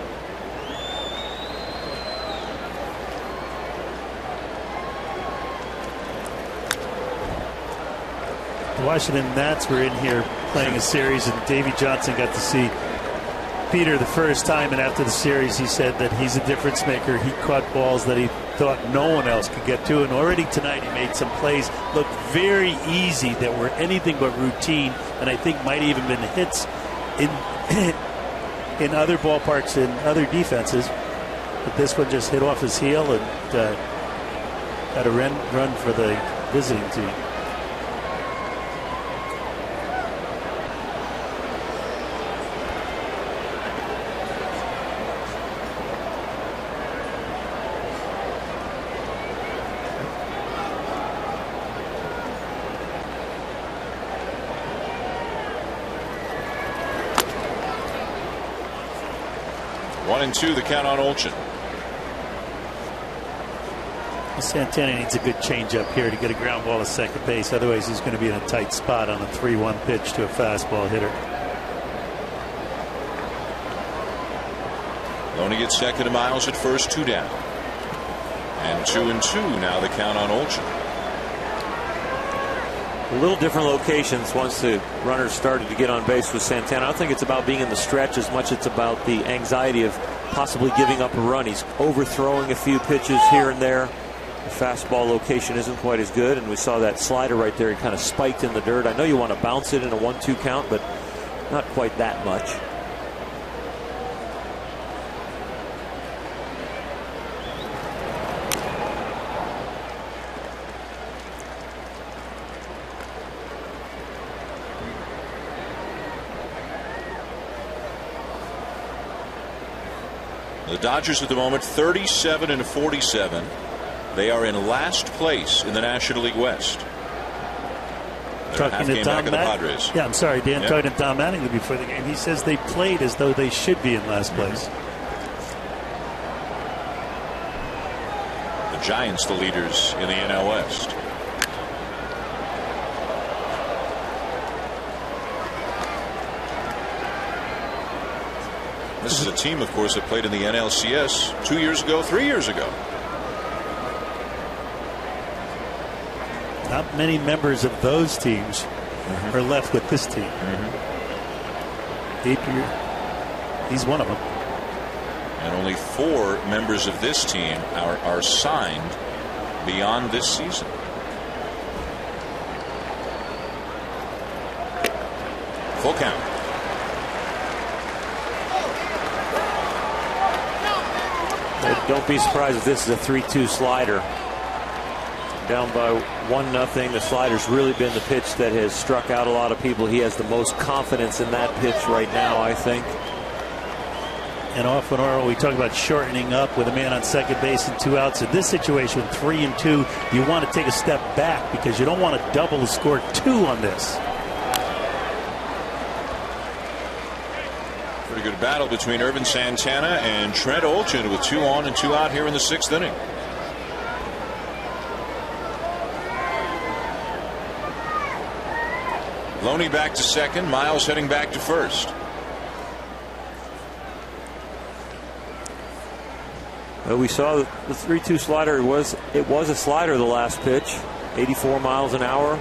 Washington Nats were in here playing a series, and Davey Johnson got to see Peter the first time, and after the series he said that he's a difference maker. He caught balls that he thought no one else could get to, and already tonight he made some plays look very easy that were anything but routine, and I think might even been hits in other ballparks and other defenses. But this one just hit off his heel and had a run for the visiting team. One and two, the count on Olchin. Santana needs a good changeup here to get a ground ball to second base. Otherwise, he's going to be in a tight spot on a 3-1 pitch to a fastball hitter. Loney gets second to Miles at first, 2 down. And 2-2 now the count on Olchin. A little different locations once the runners started to get on base with Santana. I don't think it's about being in the stretch as much as it's about the anxiety of possibly giving up a run. He's overthrowing a few pitches here and there. The fastball location isn't quite as good, and we saw that slider right there. He kind of spiked in the dirt. I know you want to bounce it in a 1-2 count, but not quite that much. The Dodgers at the moment 37-47. They are in last place in the National League West. They're Talking to Tom Padres. Yeah, I'm sorry, Dan. Yeah. Talking to Tom Mattingly before the game, he says they played as though they should be in last place. The Giants, the leaders in the NL West. This is a team, of course, that played in the NLCS 2 years ago, 3 years ago. Not many members of those teams are left with this team. He's one of them. And only 4 members of this team are signed beyond this season. Full count. Don't be surprised if this is a 3-2 slider. Down by 1-0. The slider's really been the pitch that has struck out a lot of people. He has the most confidence in that pitch right now, I think. And often, Earl, we talk about shortening up with a man on second base and 2 outs. In this situation, 3-2, you want to take a step back because you don't want to double the score 2 on this. Pretty good battle between Irvin Santana and Trent Olchin with 2 on and 2 out here in the 6th inning. Loney back to second. Miles heading back to first. Well, we saw the 3-2 slider was a slider the last pitch. 84 miles an hour.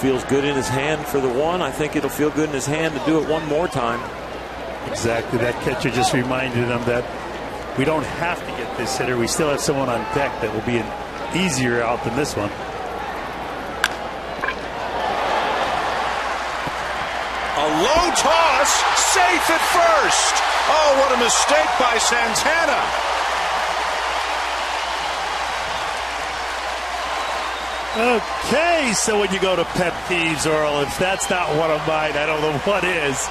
Feels good in his hand for the 1. I think it'll feel good in his hand to do it one more time. Exactly. That catcher just reminded him that we don't have to get this hitter. We still have someone on deck that will be an easier out than this one. A low toss, safe at first. Oh, what a mistake by Santana. Okay, so when you go to pet peeves, Earl, if that's not one of mine, I don't know what is.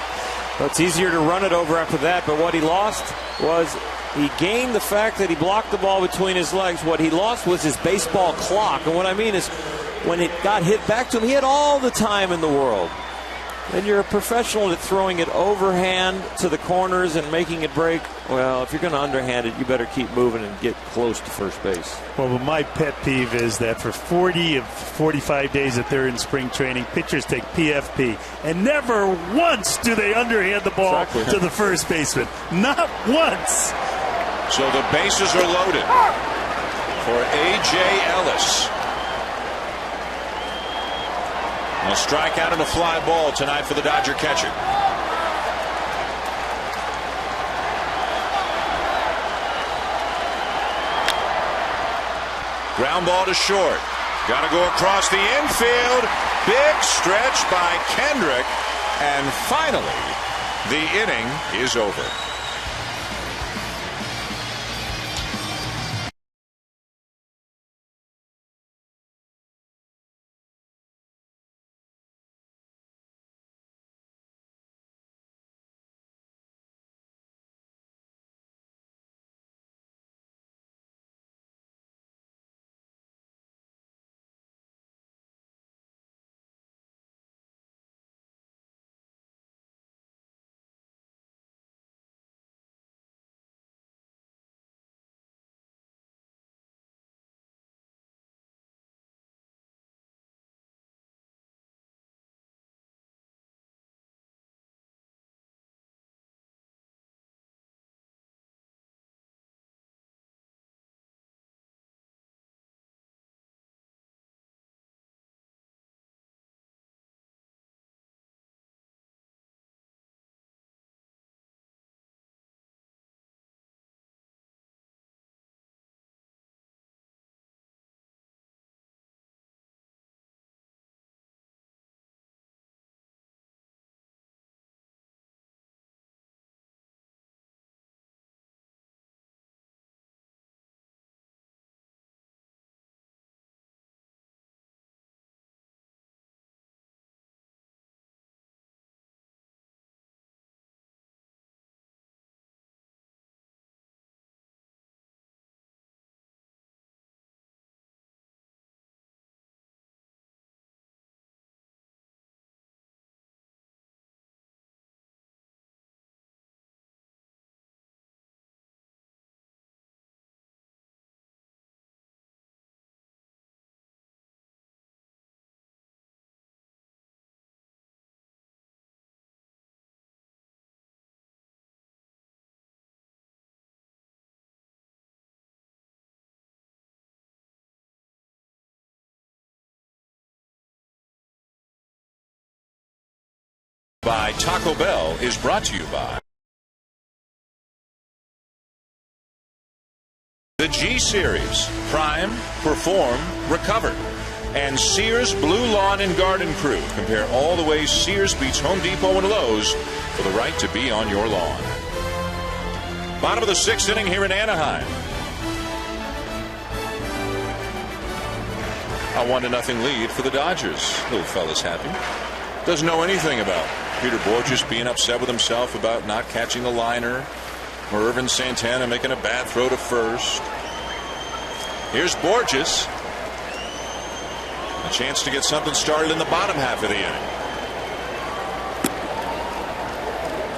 Well, it's easier to run it over after that, but what he lost was he gained the fact that he blocked the ball between his legs. What he lost was his baseball clock, and what I mean is when it got hit back to him, he had all the time in the world. And you're a professional at throwing it overhand to the corners and making it break. Well, if you're going to underhand it, you better keep moving and get close to first base. Well, but my pet peeve is that for 40 of 45 days that they're in spring training, pitchers take PFP, and never once do they underhand the ball to the first baseman. Not once. So the bases are loaded for A.J. Ellis. A strikeout and a fly ball tonight for the Dodger catcher. Ground ball to short. Got to go across the infield. Big stretch by Kendrick. And finally, the inning is over. By Taco Bell is brought to you by the G Series, Prime, Perform, Recover, and Sears Blue Lawn and Garden Crew. Compare all the ways Sears beats Home Depot and Lowe's for the right to be on your lawn. Bottom of the 6th inning here in Anaheim. A 1-0 lead for the Dodgers. Little fella's happy. Doesn't know anything about Peter Borges being upset with himself about not catching the liner, or Irvin Santana making a bad throw to first. Here's Borges. A chance to get something started in the bottom half of the inning.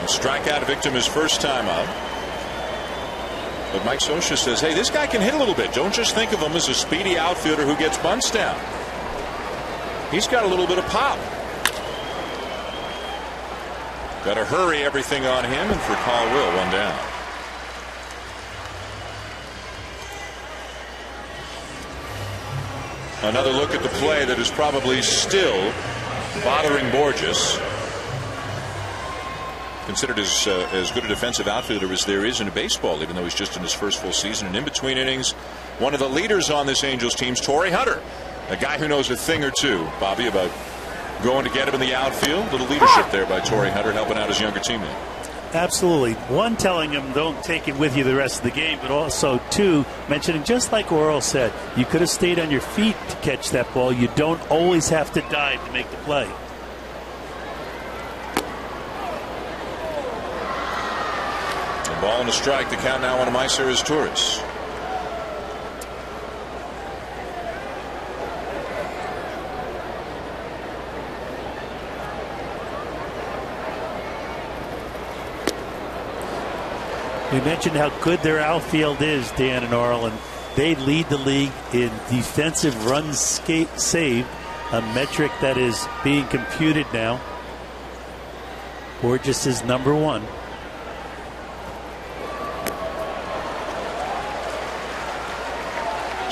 A strikeout victim his first time out. But Mike Scioscia says, hey, this guy can hit a little bit. Don't just think of him as a speedy outfielder who gets bunts down. He's got a little bit of pop. Got to hurry everything on him, and for Call Will, one down. Another look at the play that is probably still bothering Borges. Considered as good a defensive outfielder as there is in baseball, even though he's just in his first full season. And in between innings, one of the leaders on this Angels team is Torrey Hunter, a guy who knows a thing or two, Bobby, about going to get him in the outfield. Little leadership there by Torrey Hunter, helping out his younger teammate. Absolutely. One, telling him don't take it with you the rest of the game, but also two, mentioning, just like Orel said, you could have stayed on your feet to catch that ball. You don't always have to dive to make the play. A ball and a strike. The count now on Myceres Torres. We mentioned how good their outfield is, Dan and Orel, and they lead the league in defensive runs saved, a metric that is being computed now. Borges is number one.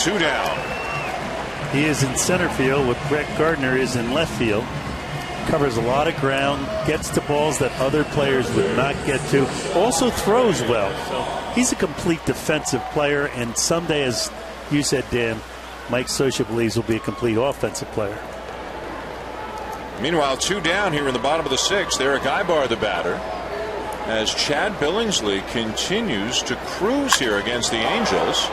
Two down. He is in center field, what Brett Gardner is in left field. covers a lot of ground, gets to balls that other players would not get to, also throws well. So he's a complete defensive player, and someday, as you said, Dan, Mike Scioscia believes will be a complete offensive player. Meanwhile, 2 down here in the bottom of the 6th. Eric Ibar, the batter, as Chad Billingsley continues to cruise here against the Angels.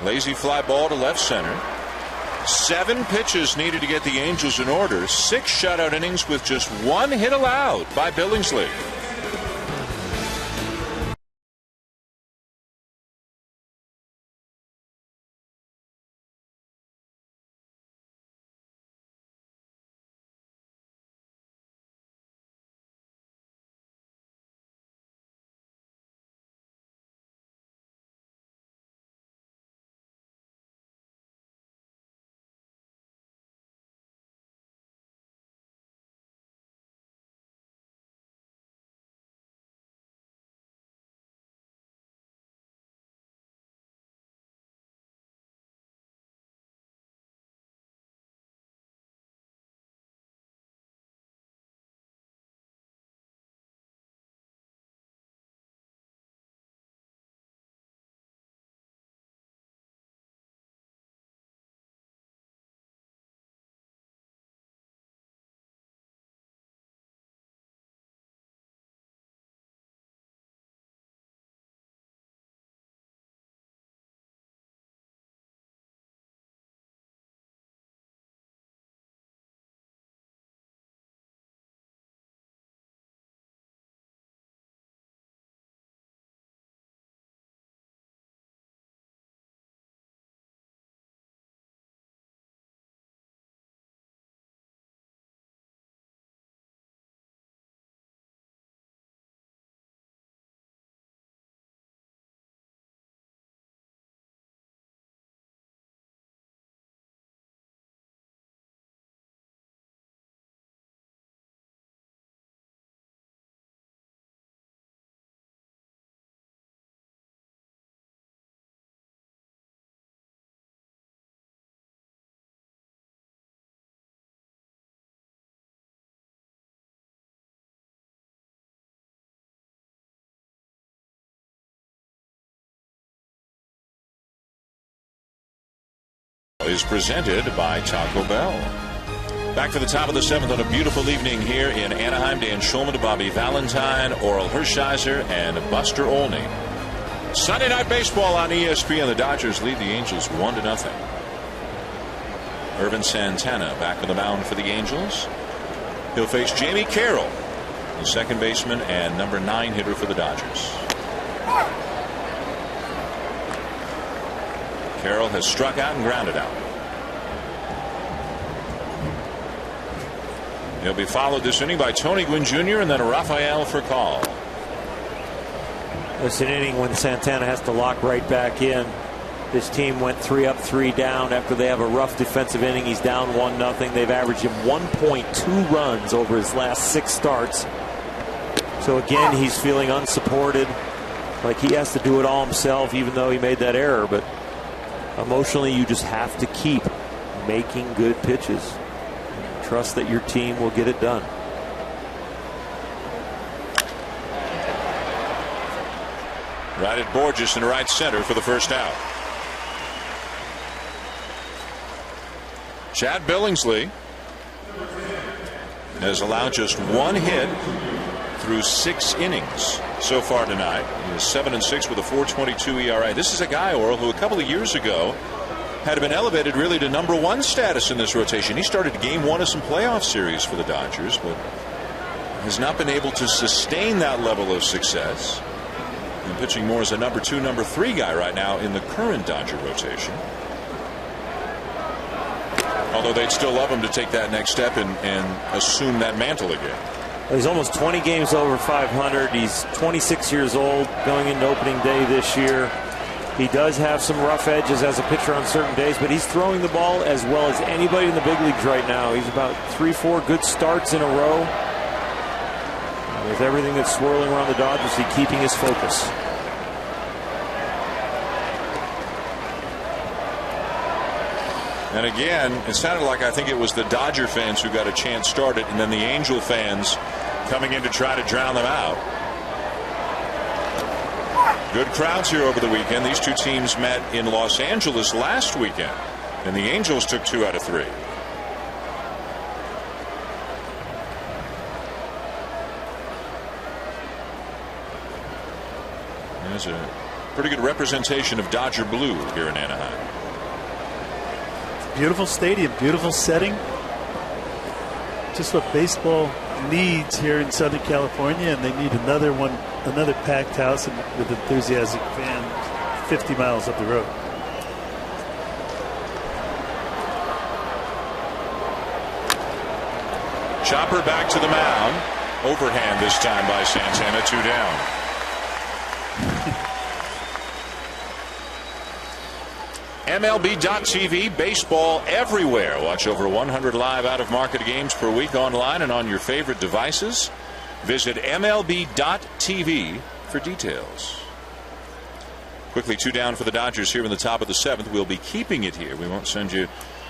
Lazy fly ball to left center. 7 pitches needed to get the Angels in order. 6 shutout innings with just 1 hit allowed by Billingsley. Is presented by Taco Bell. Back to the top of the 7th on a beautiful evening here in Anaheim. Dan Schulman, Bobby Valentine, Oral Hershiser, and Buster Olney. Sunday Night Baseball on ESPN. The Dodgers lead the Angels 1-0. Irvin Santana back on the mound for the Angels. He'll face Jamie Carroll, the second baseman and number 9 hitter for the Dodgers. Carroll has struck out and grounded out. He'll be followed this inning by Tony Gwynn Jr. and then Rafael Furcal. It's an inning when Santana has to lock right back in. This team went 3 up, 3 down after they have a rough defensive inning. He's down 1-0. They've averaged him 1.2 runs over his last 6 starts. So again, he's feeling unsupported, like he has to do it all himself, even though he made that error. But emotionally, you just have to keep making good pitches. Trust that your team will get it done. Right at Borges in right center for the first out. Chad Billingsley has allowed just 1 hit through 6 innings so far tonight. He is 7-6 with a 4.22 ERA. This is a guy, Oral, who a couple of years ago had been elevated really to number 1 status in this rotation. He started game 1 of some playoff series for the Dodgers, but has not been able to sustain that level of success. And pitching more as a number 2, number 3 guy right now in the current Dodger rotation. Although they'd still love him to take that next step and assume that mantle again. He's almost 20 games over 500. He's 26 years old going into opening day this year. He does have some rough edges as a pitcher on certain days, but he's throwing the ball as well as anybody in the big leagues right now. He's about 3-4 good starts in a row. With everything that's swirling around the Dodgers, he's keeping his focus. And again, it sounded like I think it was the Dodger fans who got a chance started, and then the Angel fans coming in to try to drown them out. Good crowds here over the weekend. These two teams met in Los Angeles last weekend, and the Angels took 2 out of 3. There's a pretty good representation of Dodger blue here in Anaheim. Beautiful stadium, beautiful setting. Just what baseball needs here in Southern California, and they need another one, another packed house and with enthusiastic fans 50 miles up the road. Chopper back to the mound. Overhand this time by Santana, 2 down. MLB.TV, baseball everywhere. Watch over 100 live out-of-market games per week online and on your favorite devices. Visit MLB.TV for details. Quickly, 2 down for the Dodgers here in the top of the 7th. We'll be keeping it here. We won't send you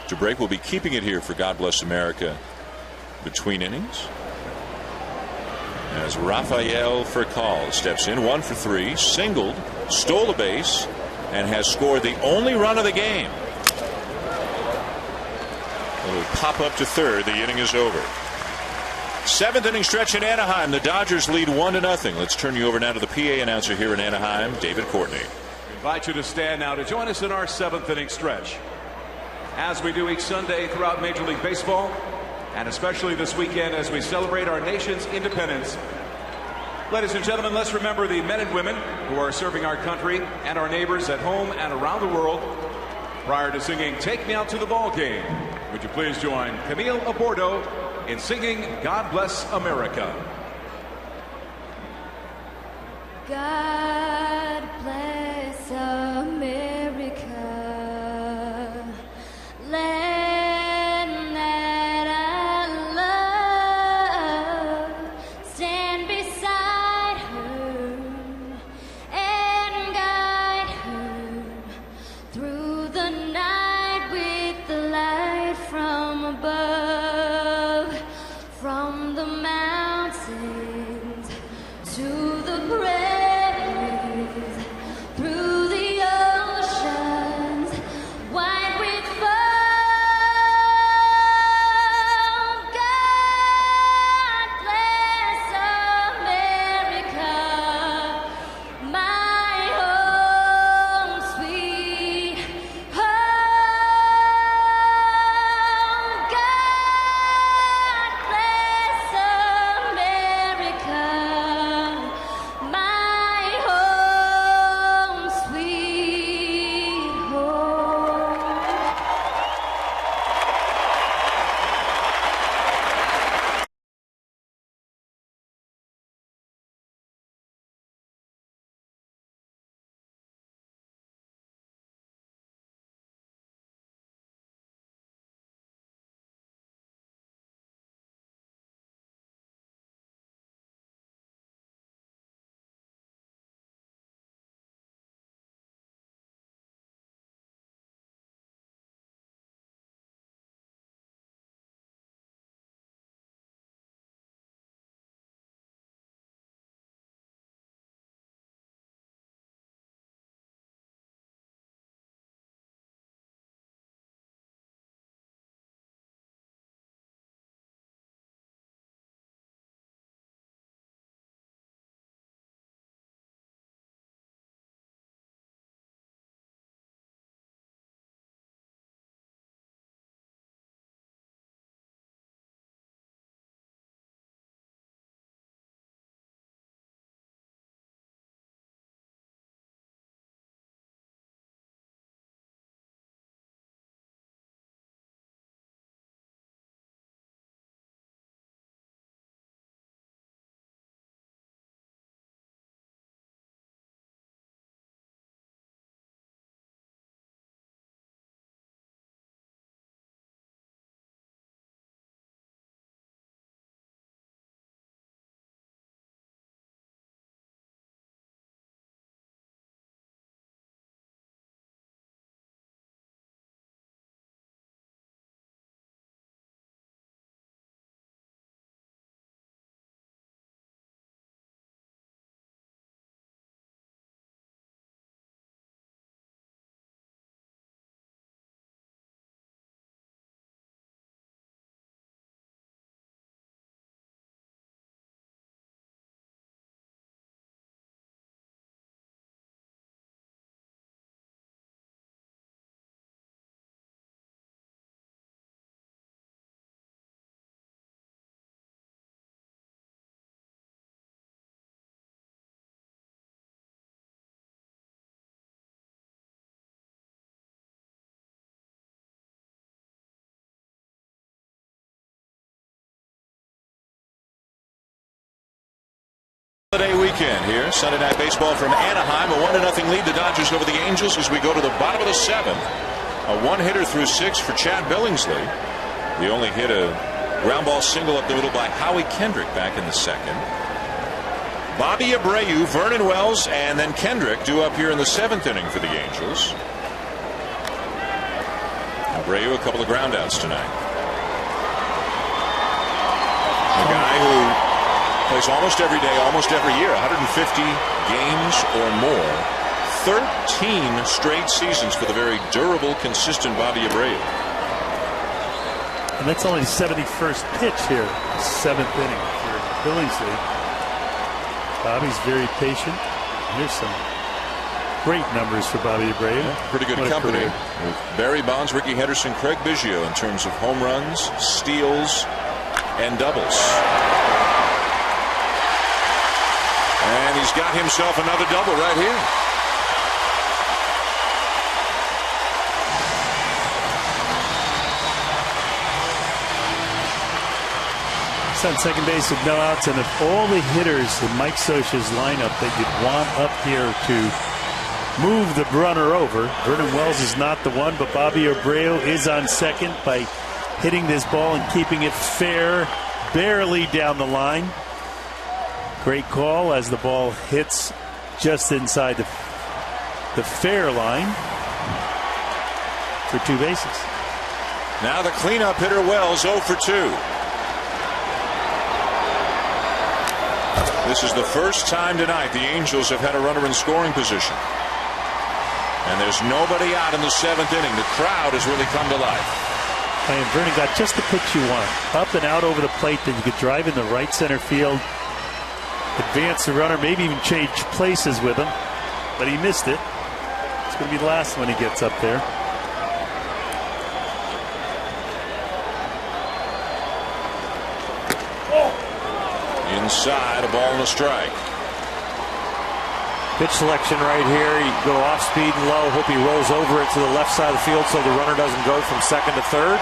to break. We'll be keeping it here for God Bless America between innings. As Rafael Furcal steps in, 1 for 3, singled, stole a base, and has scored the only run of the game. It'll pop up to third. The inning is over. 7th inning stretch in Anaheim. The Dodgers lead 1-0. Let's turn you over now to the PA announcer here in Anaheim, David Courtney. We invite you to stand now to join us in our 7th inning stretch. As we do each Sunday throughout Major League Baseball, and especially this weekend as we celebrate our nation's independence. Ladies and gentlemen, let's remember the men and women who are serving our country and our neighbors at home and around the world. Prior to singing Take Me Out to the Ball Game, would you please join Camille Abordo in singing God Bless America. God bless America. Land that I love. Stand beside her and guide her through the night with the light from above, from the mountains to the prairies, through the oceans wide with foam. God bless America, my home sweet home. God bless America, my weekend here. Sunday Night Baseball from Anaheim. A 1-0 lead. The Dodgers over the Angels as we go to the bottom of the 7th. A one-hitter through 6 for Chad Billingsley. He only hit a ground ball single up the middle by Howie Kendrick back in the 2nd. Bobby Abreu, Vernon Wells, and then Kendrick due up here in the 7th inning for the Angels. Abreu, a couple of groundouts tonight. A guy who plays almost every day, almost every year, 150 games or more. 13 straight seasons for the very durable, consistent Bobby Abreu. And that's only the 71st pitch here, 7th inning for Billingsley. Bobby's very patient. Here's some great numbers for Bobby Abreu. Yeah, pretty good company with Barry Bonds, Ricky Henderson, Craig Biggio in terms of home runs, steals, and doubles. And he's got himself another double right here. He's on second base with no outs, and of all the hitters in Mike Scioscia's lineup that you'd want up here to move the runner over, Vernon Wells is not the one, but Bobby Abreu is on second by hitting this ball and keeping it fair, barely down the line. Great call as the ball hits just inside the fair line for 2 bases. Now the cleanup hitter Wells 0 for 2. This is the first time tonight the Angels have had a runner in scoring position. And there's nobody out in the 7th inning. The crowd has really come to life. And Vernon got just the pitch you want. Up and out over the plate that you could drive in the right center field. Advance the runner, maybe even change places with him. But he missed it. It's going to be the last when he gets up there. Inside, a ball and a strike. Pitch selection right here. You go off speed and low. Hope he rolls over it to the left side of the field so the runner doesn't go from second to third.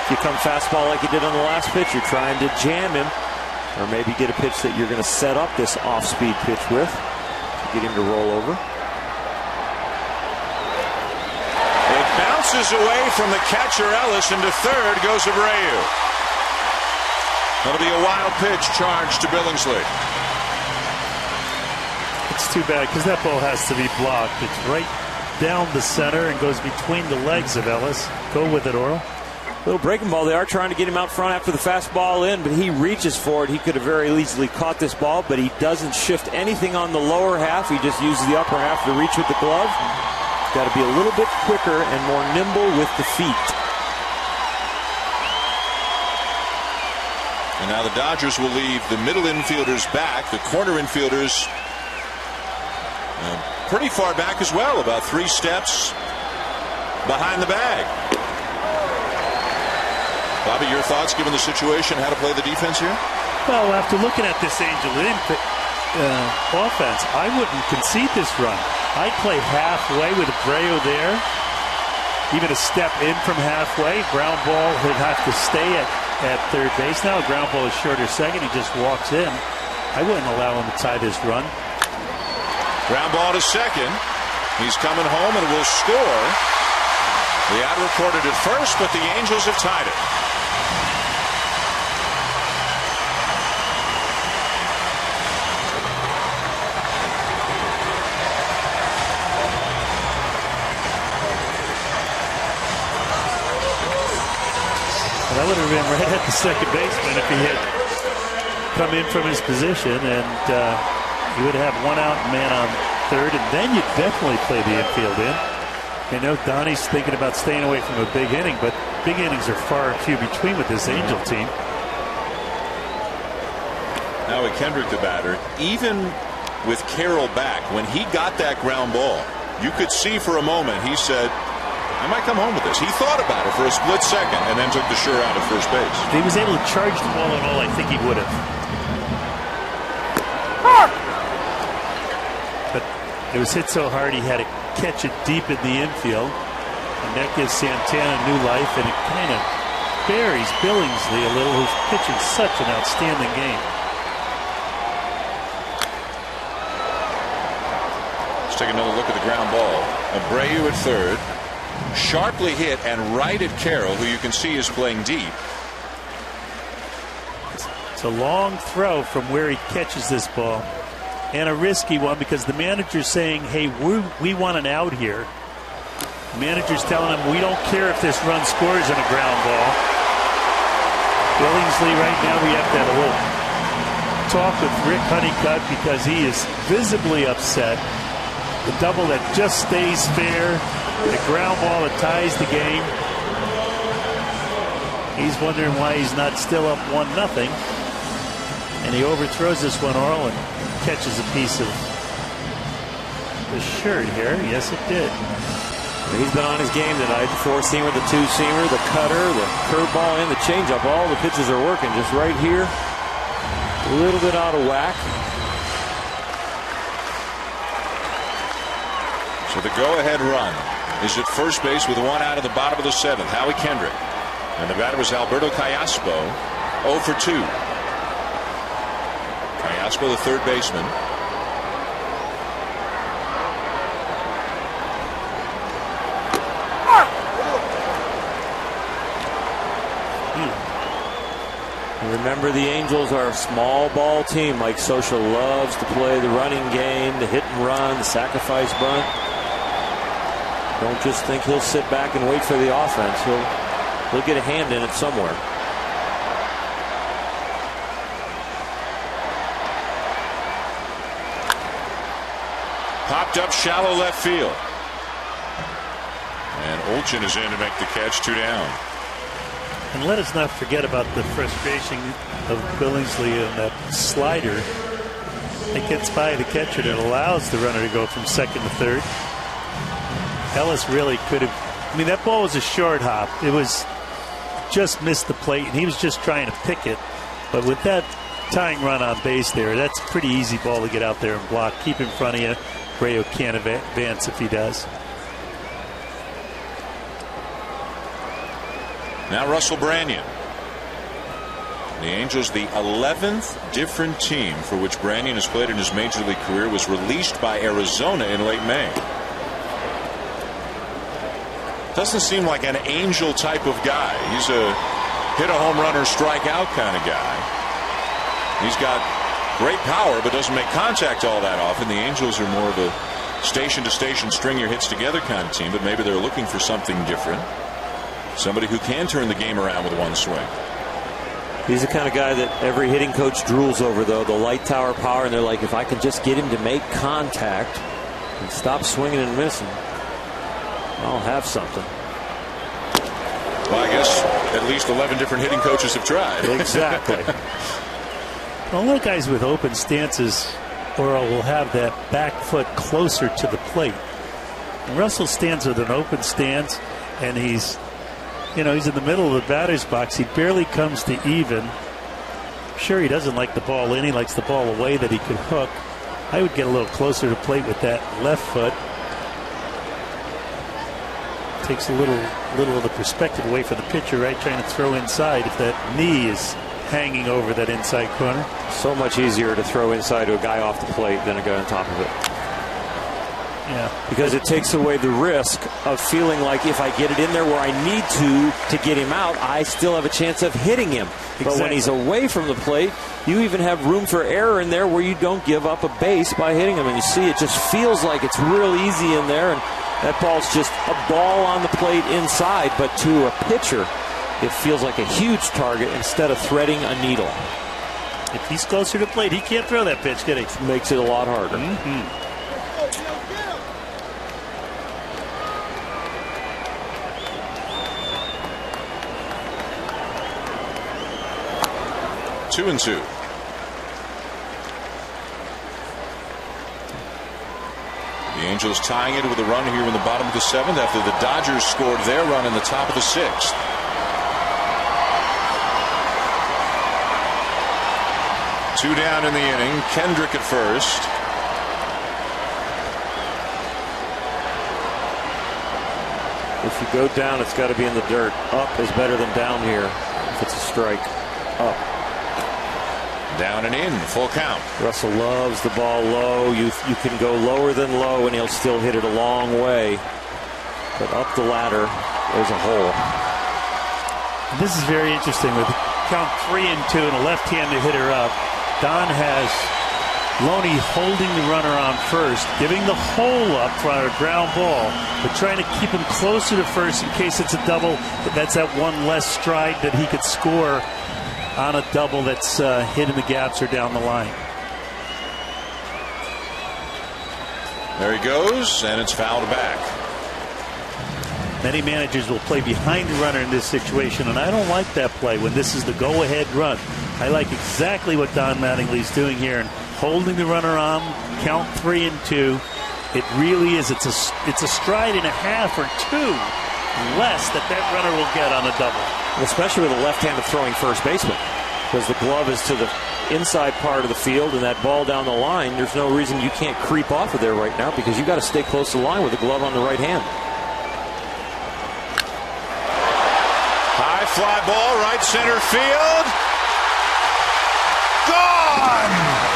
If you come fastball like you did on the last pitch, you're trying to jam him. Or maybe get a pitch that you're going to set up this off-speed pitch with to get him to roll over. It bounces away from the catcher Ellis, and to third goes Abreu. That'll be a wild pitch charged to Billingsley. It's too bad because that ball has to be blocked. It's right down the center and goes between the legs of Ellis. Go with it, Oral. Little breaking ball. They are trying to get him out front after the fastball in, but he reaches for it. He could have very easily caught this ball, but he doesn't shift anything on the lower half. He just uses the upper half to reach with the glove. Got to be a little bit quicker and more nimble with the feet. And now the Dodgers will leave the middle infielders back. The corner infielders pretty far back as well, about 3 steps behind the bag. Bobby, your thoughts given the situation, how to play the defense here? Well, after looking at this Angel offense, I wouldn't concede this run. I'd play halfway with Abreu there, even a step in from halfway. Ground ball would have to stay at third base. Now ground ball is shorter second. He just walks in. I wouldn't allow him to tie this run. Ground ball to second. He's coming home and will score. The out recorded at first, but the Angels have tied it. That would have been right at the second baseman if he had come in from his position, and he would have 1 out, man on third, and then you'd definitely play the infield in. I know Donnie's thinking about staying away from a big inning, but big innings are far and few between with this Angel team. Now with Kendrick the batter, even with Carroll back, when he got that ground ball, you could see for a moment he said, I might come home with this. He thought about it for a split second and then took the sure out at first base. If he was able to charge the ball at all, I think he would have. But it was hit so hard he had to catch it deep in the infield. And that gives Santana new life, and it kind of buries Billingsley a little, who's pitching such an outstanding game. take another look at the ground ball. Abreu at third. Sharply hit and right at Carroll, who you can see is playing deep. It's a long throw from where he catches this ball, and a risky one because the manager's saying, hey, we want an out here. The manager's telling him, we don't care if this run scores on a ground ball. Billingsley, right now, we have to have a little talk with Rick Honeycutt because he is visibly upset. The double that just stays fair, the ground ball that ties the game. He's wondering why he's not still up 1-0. And he overthrows this one, Earl, and catches a piece of the shirt here. Yes, it did. He's been on his game tonight. The four-seamer, the two-seamer, the cutter, the curveball, and the changeup. All the pitches are working just right here. A little bit out of whack. So the go-ahead run is at first base with one out of the bottom of the seventh. Howie Kendrick. And the batter was Alberto Callaspo. 0 for 2. Callaspo, the third baseman. Remember, the Angels are a small ball team. Mike Scioscia loves to play the running game, the hit and run, the sacrifice bunt. Don't just think he'll sit back and wait for the offense. He'll get a hand in it somewhere. Popped up shallow left field. And Olchin is in to make the catch. 2 down. And let us not forget about the frustration of Billingsley and that slider that gets by the catcher that allows the runner to go from second to third. Ellis really could have. I mean, that ball was a short hop. It was just missed the plate, and he was just trying to pick it. But with that tying run on base there, that's a pretty easy ball to get out there and block. Keep in front of you. Abreu can't advance if he does. Now Russell Branyan. The Angels, the 11th different team for which Branyan has played in his major league career, was released by Arizona in late May. Doesn't seem like an Angel type of guy. He's a hit a home run or strike out kind of guy. He's got great power but doesn't make contact all that often. The Angels are more of a station to station string your hits together kind of team, but maybe they're looking for something different. Somebody who can turn the game around with one swing. He's the kind of guy that every hitting coach drools over, though. The light tower power, and they're like, if I can just get him to make contact and stop swinging and missing, I'll have something. Well, I guess at least 11 different hitting coaches have tried. Exactly. Well, a lot of guys with open stances, Earl, will have that back foot closer to the plate. And Russell stands with an open stance, and he's in the middle of the batter's box. He barely comes to even. I'm sure he doesn't like the ball in. He likes the ball away that he could hook. I would get a little closer to plate with that left foot. Takes a little of the perspective away from the pitcher, right? Trying to throw inside if that knee is hanging over that inside corner. So much easier to throw inside to a guy off the plate than a guy on top of it. Yeah, because it takes away the risk of feeling like if I get it in there where I need to get him out, I still have a chance of hitting him. Exactly. But when he's away from the plate, you even have room for error in there where you don't give up a base by hitting him. And you see, it just feels like it's real easy in there, and that ball's just a ball on the plate inside. But to a pitcher, it feels like a huge target instead of threading a needle. If he's closer to the plate, he can't throw that pitch, can he? Makes it a lot harder. Mm-hmm. 2-2. The Angels tying it with a run here in the bottom of the seventh after the Dodgers scored their run in the top of the sixth. Two down in the inning. Kendrick at first. If you go down, it's got to be in the dirt. Up is better than down here if it's a strike. Up. Down and in, full count. Russell loves the ball low. You can go lower than low, and he'll still hit it a long way. But up the ladder, there's a hole. This is very interesting with count 3 and 2 and a left-handed hitter up. Don has Loney holding the runner on first, giving the hole up for a ground ball, but trying to keep him closer to first in case it's a double. That's that one less stride that he could score on a double that's hitting the gaps or down the line. There he goes, and it's fouled back. Many managers will play behind the runner in this situation, and I don't like that play when this is the go-ahead run. I like exactly what Don Mattingly's doing here and holding the runner on, count 3 and 2. It really is. It's a stride and a half or 2 less that runner will get on a double. Especially with a left-handed throwing first baseman, because the glove is to the inside part of the field, and that ball down the line, there's no reason you can't creep off of there right now, because you've got to stay close to the line with the glove on the right hand. High fly ball, right center field. Gone!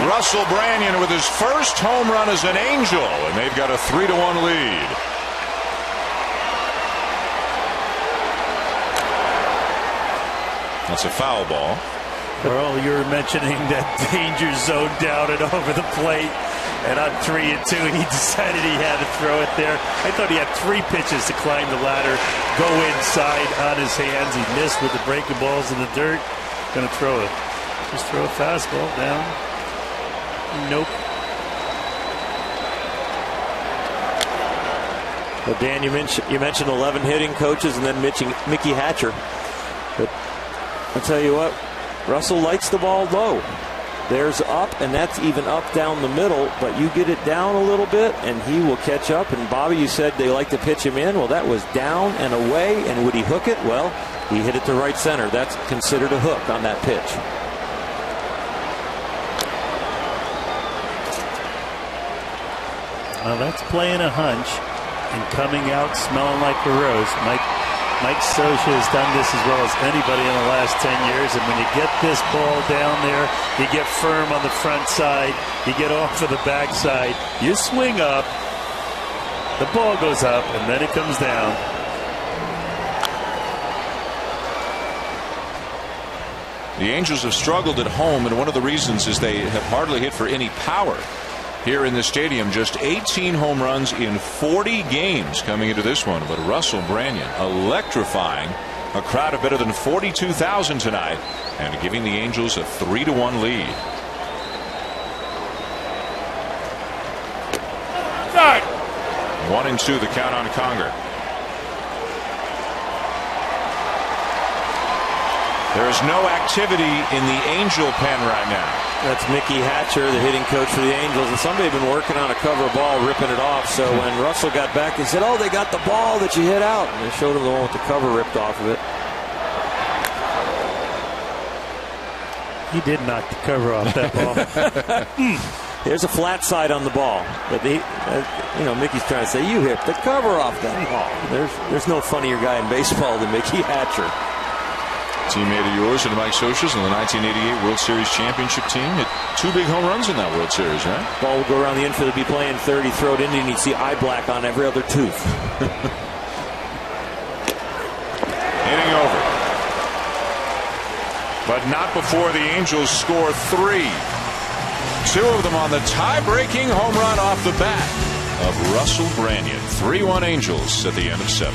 Russell Branyan with his first home run as an Angel, and they've got a 3-1 lead. That's a foul ball. Earl, you were mentioning that danger zone down and over the plate, and on 3 and 2, he decided he had to throw it there. I thought he had 3 pitches to climb the ladder, go inside on his hands. He missed with the breaking balls in the dirt. Going to throw it. Just throw a fastball down. Nope. Well, Dan, you mentioned 11 hitting coaches and then Mickey Hatcher. But I'll tell you what, Russell likes the ball low. There's up, and that's even up down the middle, but you get it down a little bit, and he will catch up. And Bobby, you said they like to pitch him in. Well, that was down and away, and would he hook it? Well, he hit it to right center. That's considered a hook on that pitch. Well, that's playing a hunch and coming out smelling like a rose. Mike Scioscia has done this as well as anybody in the last 10 years. And when you get this ball down there, you get firm on the front side, you get off of the back side, you swing up, the ball goes up, and then it comes down. The Angels have struggled at home, and one of the reasons is they have hardly hit for any power here in the stadium. Just 18 home runs in 40 games coming into this one. But Russell Branyan electrifying a crowd of better than 42,000 tonight and giving the Angels a 3-1 lead. Start. 1-2 the count on Conger. There is no activity in the Angel pen right now. That's Mickey Hatcher, the hitting coach for the Angels. And somebody had been working on a cover ball, ripping it off. So when Russell got back, they said, oh, they got the ball that you hit out. And they showed him the one with the cover ripped off of it. He did knock the cover off that ball. There's a flat side on the ball. But Mickey's trying to say, you hit the cover off that ball. There's no funnier guy in baseball than Mickey Hatcher. Teammate of yours and Mike Scioscia's in the 1988 World Series championship team. Hit 2 big home runs in that World Series, right? Ball would go around the infield, be playing third, he'd throw it in, and you'd see eye black on every other tooth. Hitting over. But not before the Angels score 3. 2 of them on the tie-breaking home run off the bat of Russell Branyan. 3-1 Angels at the end of 7.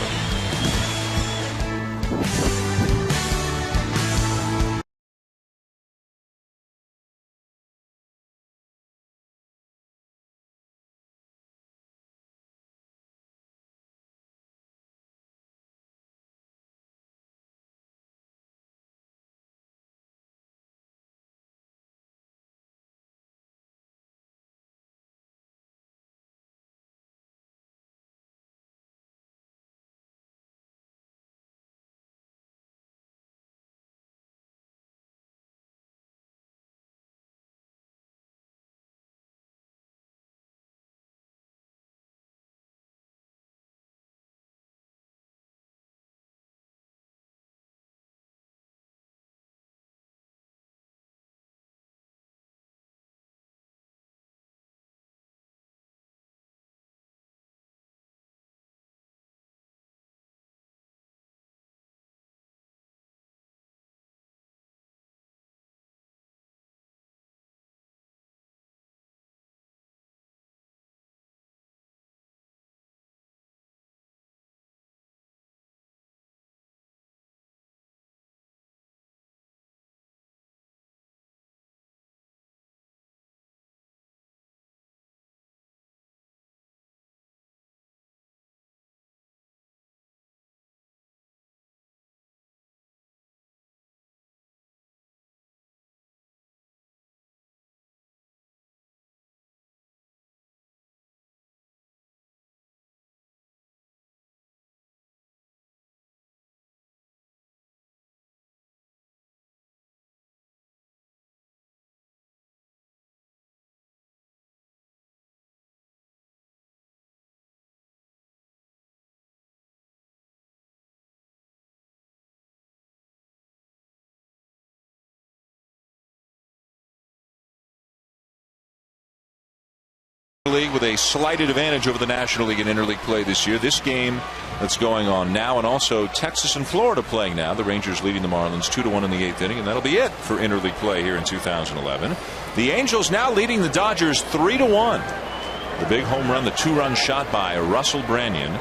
League with a slighted advantage over the National League in interleague play this year. This game that's going on now, and also Texas and Florida playing now. The Rangers leading the Marlins 2-1 in the 8th inning, and that'll be it for interleague play here in 2011. The Angels now leading the Dodgers 3-1. The big home run, the 2-run shot by Russell Branyan,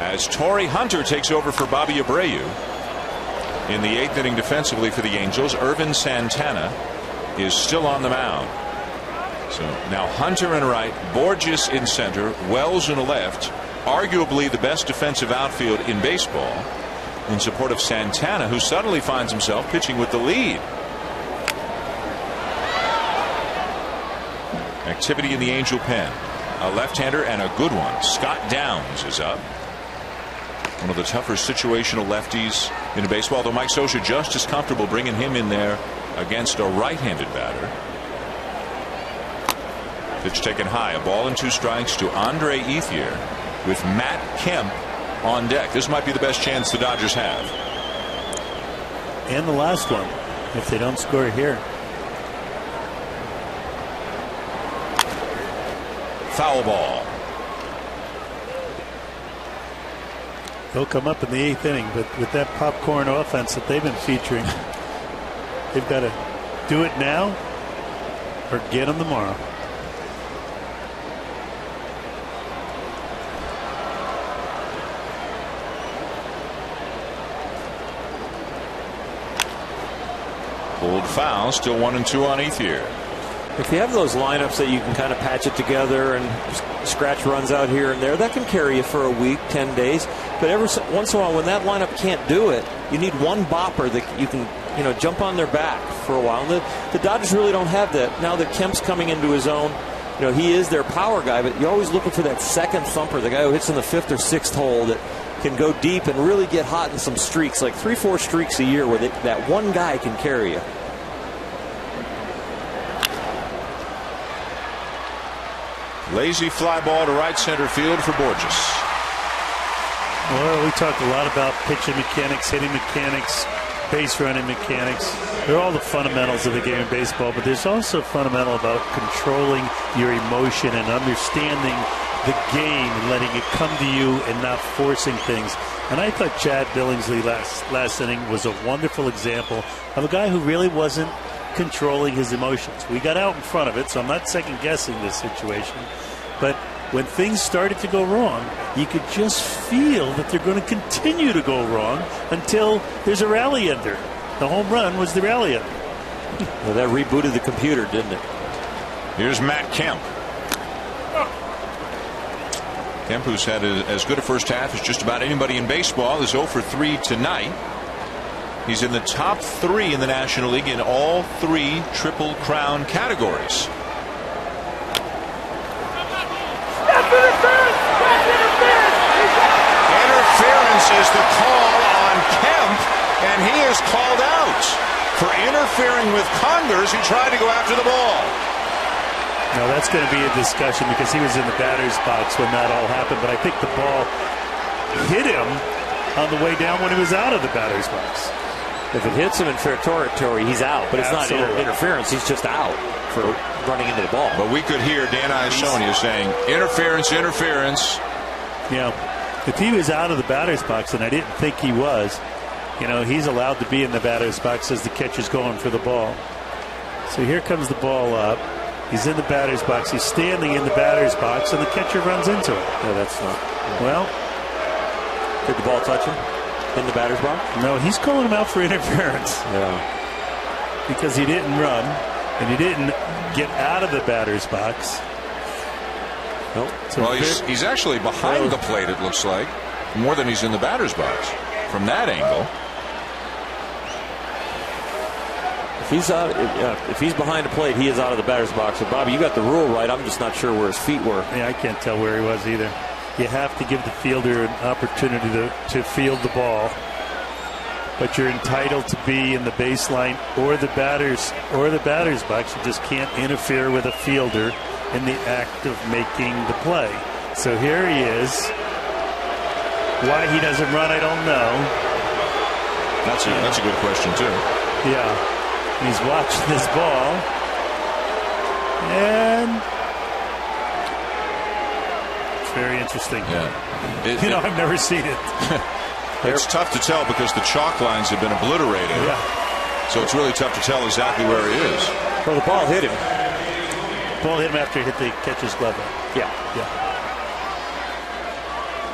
as Torrey Hunter takes over for Bobby Abreu. In the 8th inning defensively for the Angels, Irvin Santana is still on the mound. So now Hunter in right, Borges in center, Wells in left, arguably the best defensive outfield in baseball, in support of Santana, who suddenly finds himself pitching with the lead. Activity in the Angel pen. A left-hander and a good one. Scott Downs is up. One of the tougher situational lefties in baseball, though Mike Scioscia just as comfortable bringing him in there against a right-handed batter. Pitch taken high, a ball and 2 strikes to Andre Ethier with Matt Kemp on deck. This might be the best chance the Dodgers have. And the last one, if they don't score here. Foul ball. They'll come up in the 8th inning, but with that popcorn offense that they've been featuring, they've got to do it now or get them tomorrow. Pulled foul, still 1-2 on Ethier. If you have those lineups that you can kind of patch it together and scratch runs out here and there, that can carry you for a week, 10 days. But every once in a while, when that lineup can't do it, you need one bopper that you can, jump on their back for a while. And the Dodgers really don't have that. Now that Kemp's coming into his own, he is their power guy, but you're always looking for that second thumper, the guy who hits in the 5th or 6th hole that can go deep and really get hot in some streaks, like 3-4 streaks a year where that one guy can carry you. Lazy fly ball to right center field for Borges. Well, we talked a lot about pitching mechanics, hitting mechanics, base running mechanics. They're all the fundamentals of the game of baseball, but there's also fundamental about controlling your emotion and understanding the game and letting it come to you and not forcing things. And I thought Chad Billingsley last inning was a wonderful example of a guy who really wasn't controlling his emotions. We got out in front of it, so I'm not second guessing this situation. But when things started to go wrong, you could just feel that they're going to continue to go wrong until there's a rally ender. The home run was the rally ender. Well, that rebooted the computer, didn't it? Here's Matt Kemp. Kemp, who's had as good a first half as just about anybody in baseball, is 0 for 3 tonight. He's in the top 3 in the National League in all 3 Triple Crown categories. Interference is the call on Kemp, and he is called out for interfering with Congers, who tried to go after the ball. Now that's going to be a discussion because he was in the batter's box when that all happened, but I think the ball hit him on the way down when he was out of the batter's box. If it hits him in fair territory, he's out. But it's Absolutely. not interference. He's just out for running into the ball. But we could hear Dan Iasonia saying, interference, interference. Yeah. If he was out of the batter's box, and I didn't think he was, he's allowed to be in the batter's box as the catcher's going for the ball. So here comes the ball up. He's in the batter's box. He's standing in the batter's box, and the catcher runs into it. No, that's not. Well, did the ball touch him in the batter's box? No, he's calling him out for interference. Yeah. Because he didn't run, and he didn't get out of the batter's box. Nope. Well, he's actually behind the plate, it looks like, more than he's in the batter's box from that angle. If he's behind the plate, he is out of the batter's box. So, Bobby, you got the rule right. I'm just not sure where his feet were. Yeah, I can't tell where he was either. You have to give the fielder an opportunity to field the ball, but you're entitled to be in the baseline or the batter's box. You just can't interfere with a fielder in the act of making the play. So here he is. Why he doesn't run, I don't know. That's a good question too. Yeah. He's watching this ball, and very interesting. Yeah. I've never seen it. It's tough to tell because the chalk lines have been obliterated. Yeah. So it's really tough to tell exactly where he is. Well, the ball hit him. Ball hit him after he hit the catcher's glove. Yeah.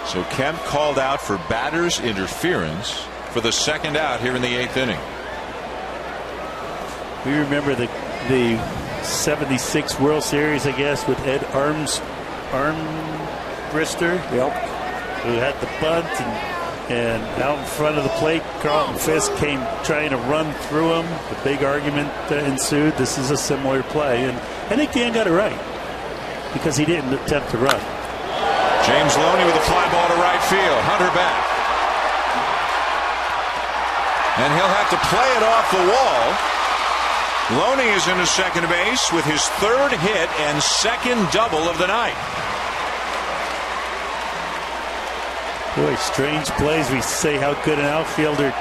So Kemp called out for batter's interference for the second out here in the 8th inning. We remember the 76 World Series, I guess, with Ed Armbrister. Yep. Who had the bunt and out in front of the plate, Carlton Fisk came trying to run through him. The big argument ensued. This is a similar play, and I think Dan got it right because he didn't attempt to run. James Loney with a fly ball to right field. Hunter back. And he'll have to play it off the wall. Loney is into second base with his 3rd hit and 2nd double of the night. Boy, strange plays. We say how good an outfielder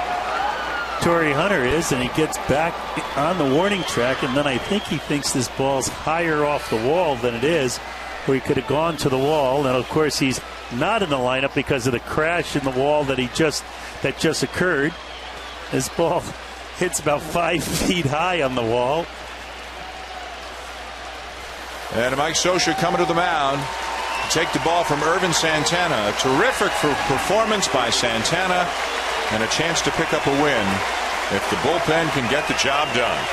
Torrey Hunter is, and he gets back on the warning track, and then I think he thinks this ball's higher off the wall than it is, where he could have gone to the wall. And of course he's not in the lineup because of the crash in the wall that just occurred. This ball hits about 5 feet high on the wall. And Mike Scioscia coming to the mound to take the ball from Irvin Santana. A terrific performance by Santana and a chance to pick up a win if the bullpen can get the job done.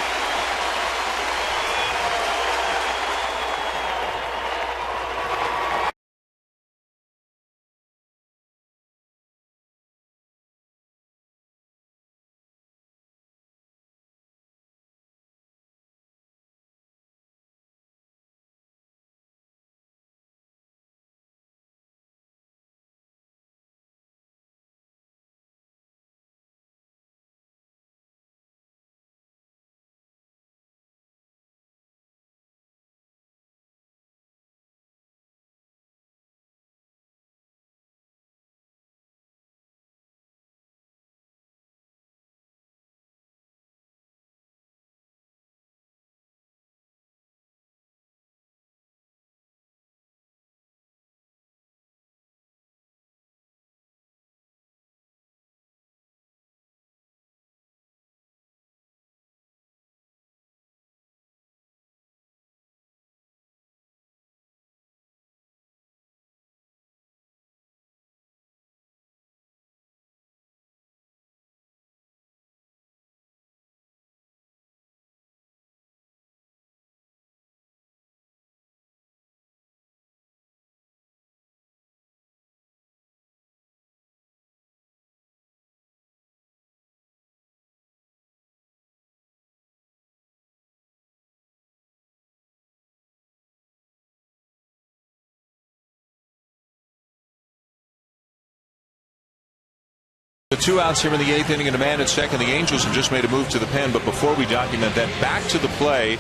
The 2 outs here in the 8th inning and a man at second. The Angels have just made a move to the pen, but before we document that, back to the play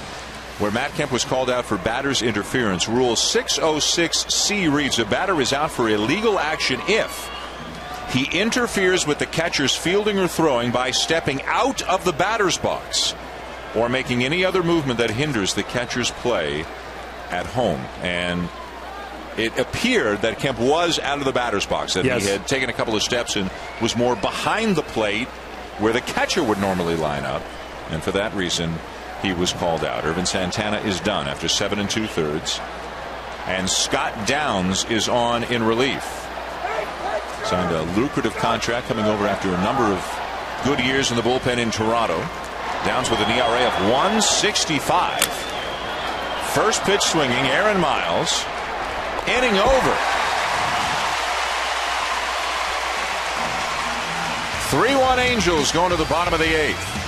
where Matt Kemp was called out for batter's interference. Rule 606C reads a batter is out for illegal action if he interferes with the catcher's fielding or throwing by stepping out of the batter's box or making any other movement that hinders the catcher's play at home. And it appeared that Kemp was out of the batter's box, that he had taken a couple of steps and was more behind the plate where the catcher would normally line up, and for that reason he was called out. Irvin Santana is done after 7 2/3, and Scott Downs is on in relief. Signed a lucrative contract coming over after a number of good years in the bullpen in Toronto. Downs with an ERA of 1.65. First pitch swinging, Aaron Miles. Inning over. 3-1 Angels going to the bottom of the 8th.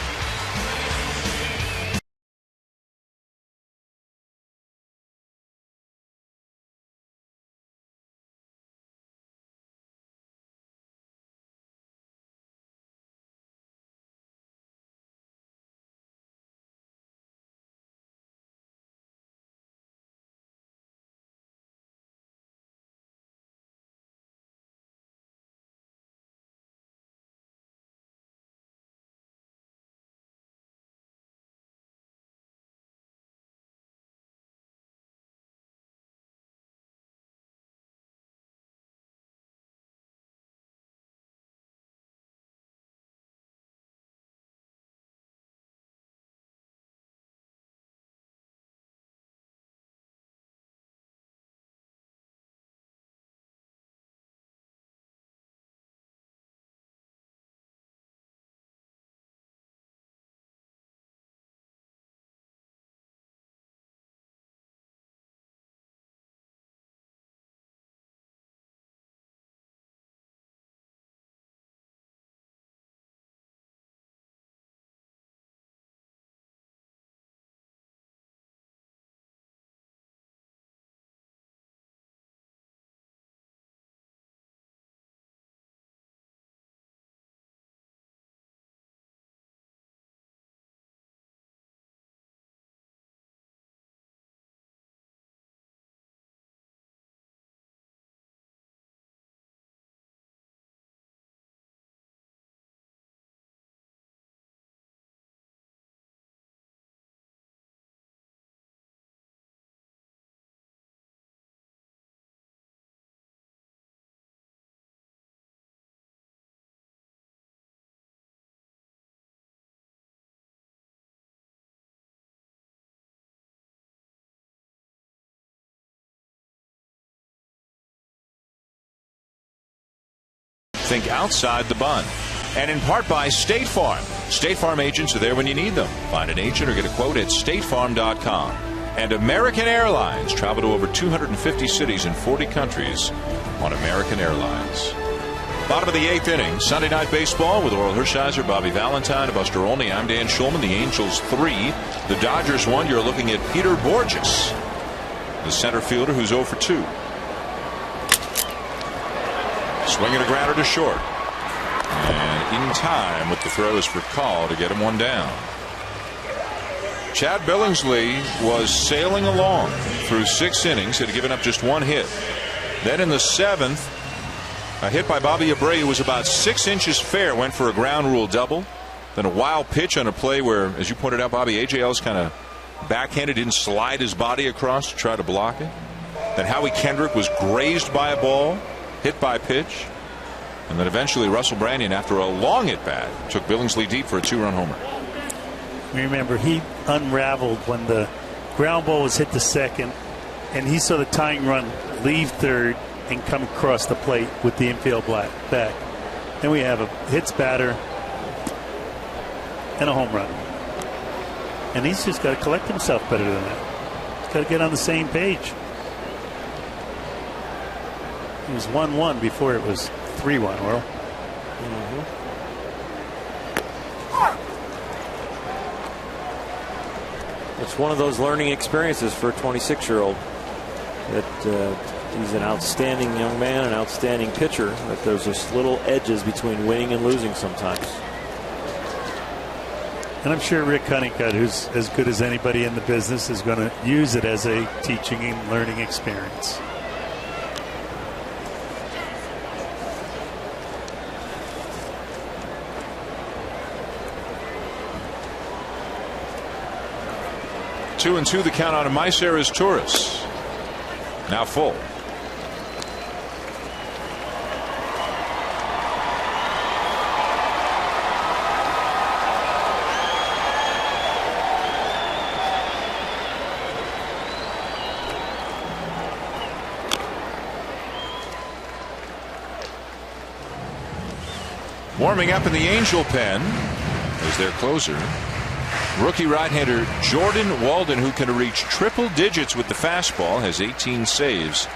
Think outside the bun. And in part by State Farm. State Farm agents are there when you need them. Find an agent or get a quote at statefarm.com. And American Airlines. Travel to over 250 cities in 40 countries on American Airlines. Bottom of the 8th inning, Sunday Night Baseball with Oral Hershiser, Bobby Valentine, Buster Olney. I'm Dan Schulman. The Angels 3, the Dodgers 1. You're looking at Peter Borges, the center fielder who's 0 for 2. Swinging a grounder to short. And in time with the throws for call to get him one down. Chad Billingsley was sailing along through 6 innings, had given up just 1 hit. Then in the 7th, a hit by Bobby Abreu was about 6 inches fair, went for a ground rule double. Then a wild pitch on a play where, as you pointed out, Bobby, A.J. Ellis kind of backhanded, didn't slide his body across to try to block it. Then Howie Kendrick was grazed by a ball, hit by pitch. And then eventually Russell Brandon, after a long at bat, took Billingsley deep for a 2-run homer. Remember, he unraveled when the ground ball was hit to second, and he saw the tying run leave third and come across the plate with the infield back. Then we have a hits batter and a home run. And he's just got to collect himself better than that. He's got to get on the same page. It was 1-1 before it was 3-1, Earl. It's one of those learning experiences for a 26-year-old. That he's an outstanding young man, an outstanding pitcher. That there's just little edges between winning and losing sometimes. And I'm sure Rick Honeycutt, who's as good as anybody in the business, is going to use it as a teaching and learning experience. Two and two, the count on Maicera's Torres. Now full. Warming up in the Angel pen as their closer, rookie right-hander Jordan Walden, who can reach triple digits with the fastball, has 18 saves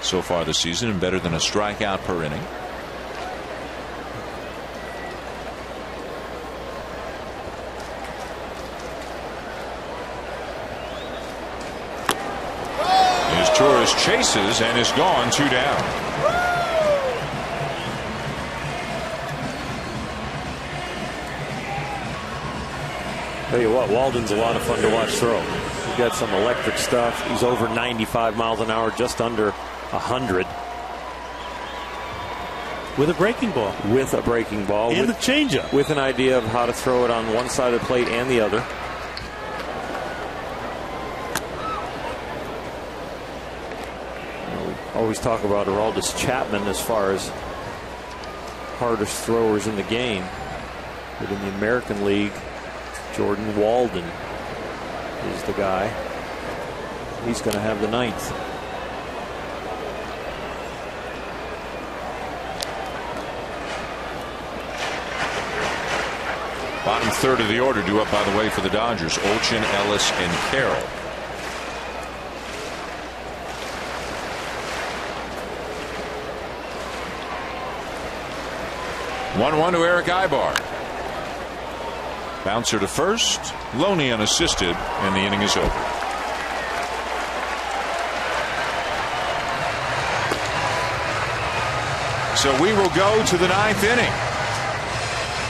so far this season and better than a strikeout per inning. As Torres chases and is gone, 2 down. Tell you what, Walden's a lot of fun to watch throw. He's got some electric stuff. He's over 95 miles an hour, just under 100. With a breaking ball. With a breaking ball. And the changeup. With an idea of how to throw it on one side of the plate and the other. We always talk about Aroldis Chapman as far as hardest throwers in the game. But in the American League, Jordan Walden is the guy. He's going to have the 9th. Bottom third of the order due up, by the way, for the Dodgers. Olchin, Ellis, and Carroll. One to Eric Ibar. Bouncer to first, Loney unassisted, and the inning is over. So we will go to the 9th inning.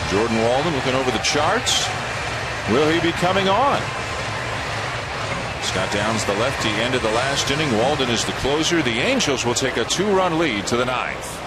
Jordan Walden looking over the charts. Will he be coming on? Scott Downs, the lefty, ended the last inning. Walden is the closer. The Angels will take a 2-run lead to the 9th.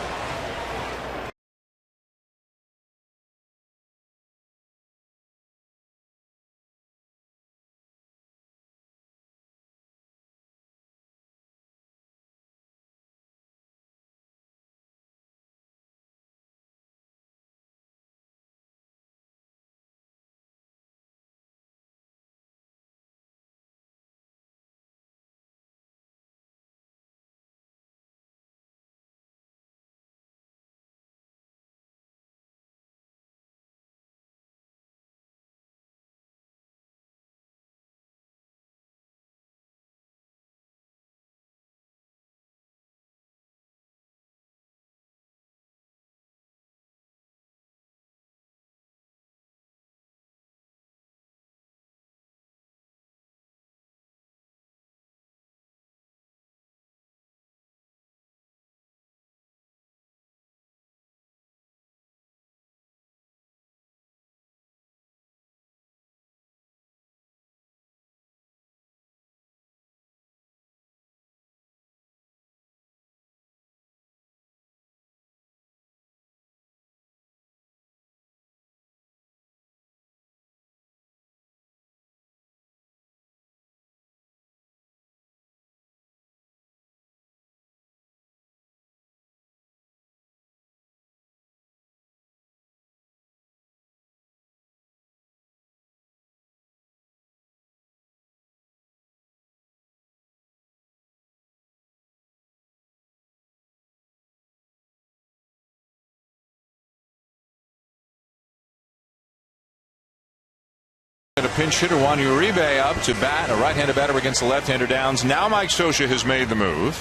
pinch hitter Juan Uribe up to bat, a right-handed batter against the left-hander Downs. Now Mike Scioscia has made the move,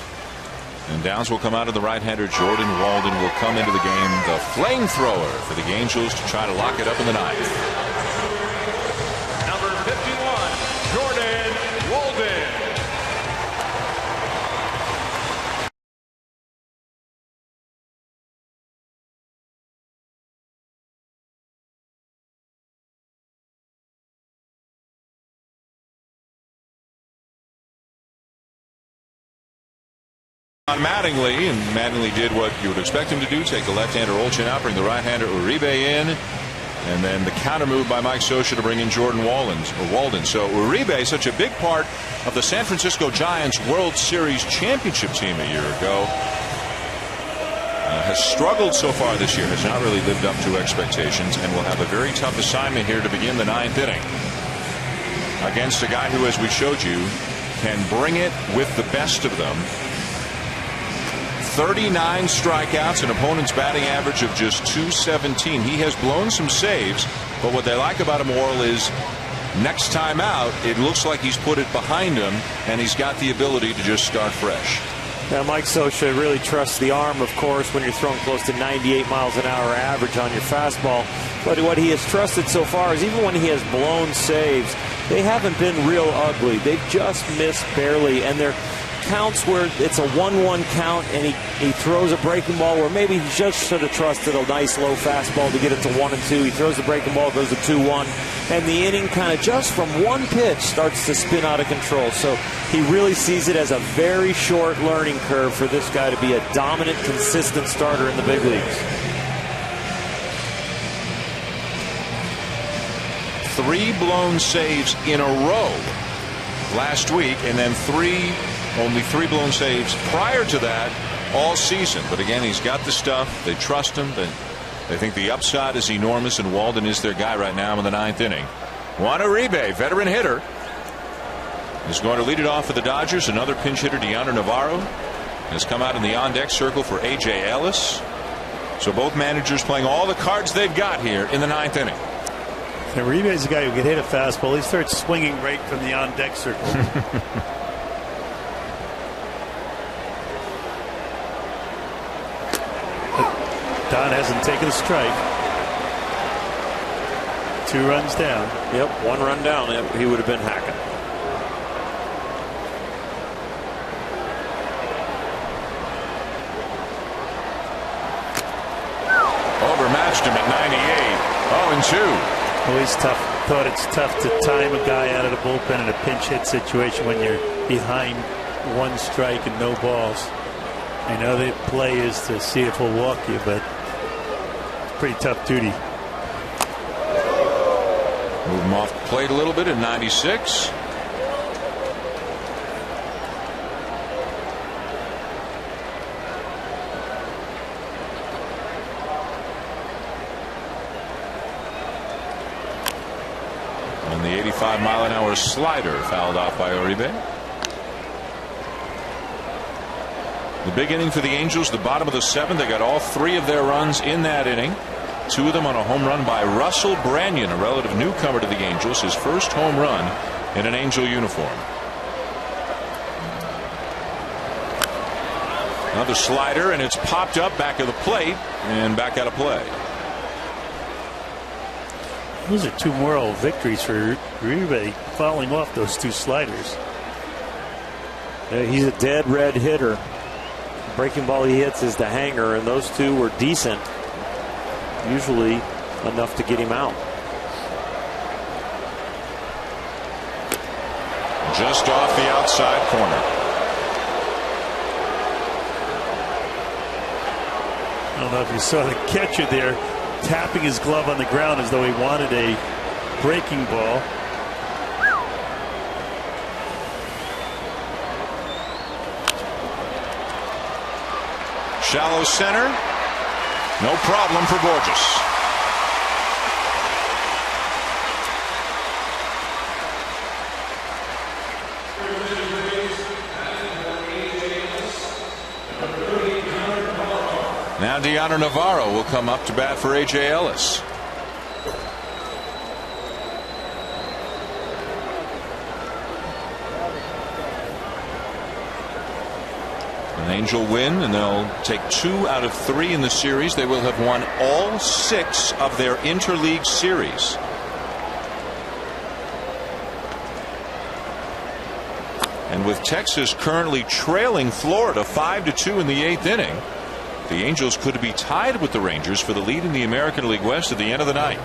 and Downs will come out of the right-hander. Jordan Walden will come into the game, the flamethrower for the Angels, to try to lock it up in the ninth. Number 51, Jordan Walden. On Mattingly, and Mattingly did what you would expect him to do, take the left-hander Olchin out, bring the right-hander Uribe in, and then the counter move by Mike Scioscia to bring in Jordan Walden. So Uribe, such a big part of the San Francisco Giants World Series championship team a year ago, has struggled so far this year, has not really lived up to expectations, and will have a very tough assignment here to begin the ninth inning against a guy who, as we showed you, can bring it with the best of them. 39 strikeouts, an opponent's batting average of just .217. He has blown some saves, but what they like about him, Worrell, is next time out, it looks like he's put it behind him, and he's got the ability to just start fresh. Now, Mike Scioscia really trusts the arm, of course, when you're throwing close to 98 miles an hour average on your fastball. But what he has trusted so far is even when he has blown saves, they haven't been real ugly. They've just missed barely, and they're counts where it's a 1-1 count and he throws a breaking ball where maybe he just should have trusted a nice low fastball to get it to 1-2. He throws the breaking ball, goes to 2-1, and the inning kind of just from one pitch starts to spin out of control. So he really sees it as a very short learning curve for this guy to be a dominant, consistent starter in the big leagues. 3 blown saves in a row last week, and then only 3 blown saves prior to that all season. But again, he's got the stuff. They trust him. They think the upside is enormous, and Walden is their guy right now in the ninth inning. Juan Uribe, veteran hitter, is going to lead it off for the Dodgers. Another pinch hitter, Deandre Navarro, has come out in the on-deck circle for A.J. Ellis. So both managers playing all the cards they've got here in the ninth inning. And Uribe is a guy who can hit a fastball. He starts swinging right from the on-deck circle. Don hasn't taken a strike. 2 runs down. Yep, 1 run down. He would have been hacking. Overmatched him at 98. 0-2. Always tough. Thought it's tough to time a guy out of the bullpen in a pinch hit situation when you're behind 1 strike and no balls. I know the play is to see if he'll walk you, but it's pretty tough duty. Move him off the plate a little bit at 96. And the 85-mile-an-hour slider fouled off by Uribe. The big inning for the Angels, the bottom of the 7th. They got all 3 of their runs in that inning. 2 of them on a home run by Russell Branyan, a relative newcomer to the Angels. His first home run in an Angel uniform. Another slider, and it's popped up back of the plate and back out of play. Those are 2 moral victories for Uribe, fouling off those 2 sliders. Yeah, he's a dead red hitter. Breaking ball he hits is the hanger, and those 2 were decent. Usually enough to get him out. Just off the outside corner. I don't know if you saw the catcher there tapping his glove on the ground as though he wanted a breaking ball. Shallow center. No problem for Borges. Now Deandre Navarro will come up to bat for A.J. Ellis. Angel win, and they'll take 2 out of 3 in the series. They will have won all 6 of their interleague series. And with Texas currently trailing Florida 5-2 in the 8th inning, the Angels could be tied with the Rangers for the lead in the American League West at the end of the night.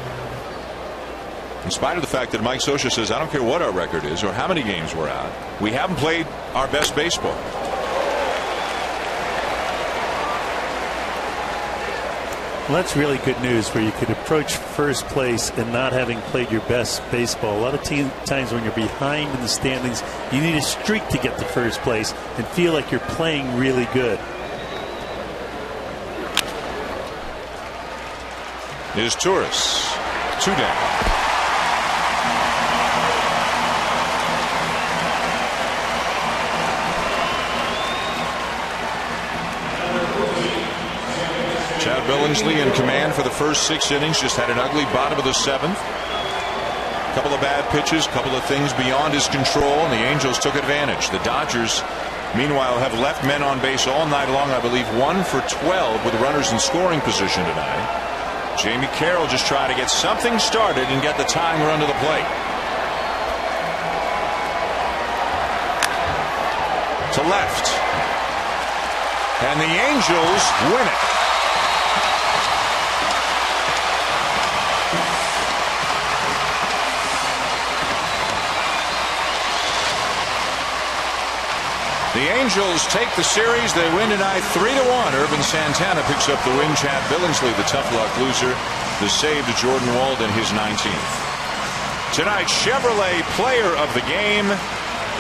In spite of the fact that Mike Scioscia says, I don't care what our record is or how many games we're out, we haven't played our best baseball. Well, that's really good news where you could approach first place and not having played your best baseball. A lot of times when you're behind in the standings, you need a streak to get to first place and feel like you're playing really good. Is Torres. 2 down. Chad Billingsley in command for the first 6 innings. Just had an ugly bottom of the 7th. Couple of bad pitches, couple of things beyond his control, and the Angels took advantage. The Dodgers, meanwhile, have left men on base all night long. I believe 1 for 12 with runners in scoring position tonight. Jamie Carroll just trying to get something started and get the tying run to the plate. To left. And the Angels win it. The Angels take the series. They win tonight 3-1. Irvin Santana picks up the win. Chad Billingsley, the tough luck loser, the save to Jordan Walden, his 19th. Tonight's Chevrolet player of the game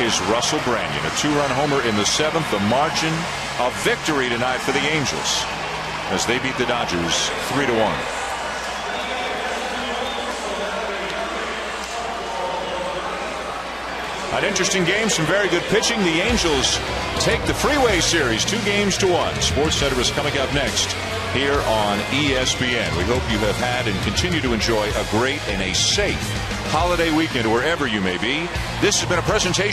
is Russell Branyan. A 2-run homer in the 7th. The margin of victory tonight for the Angels as they beat the Dodgers 3-1. An interesting game, some very good pitching. The Angels take the Freeway Series 2-1. SportsCenter is coming up next here on ESPN. We hope you have had and continue to enjoy a great and a safe holiday weekend wherever you may be. This has been a presentation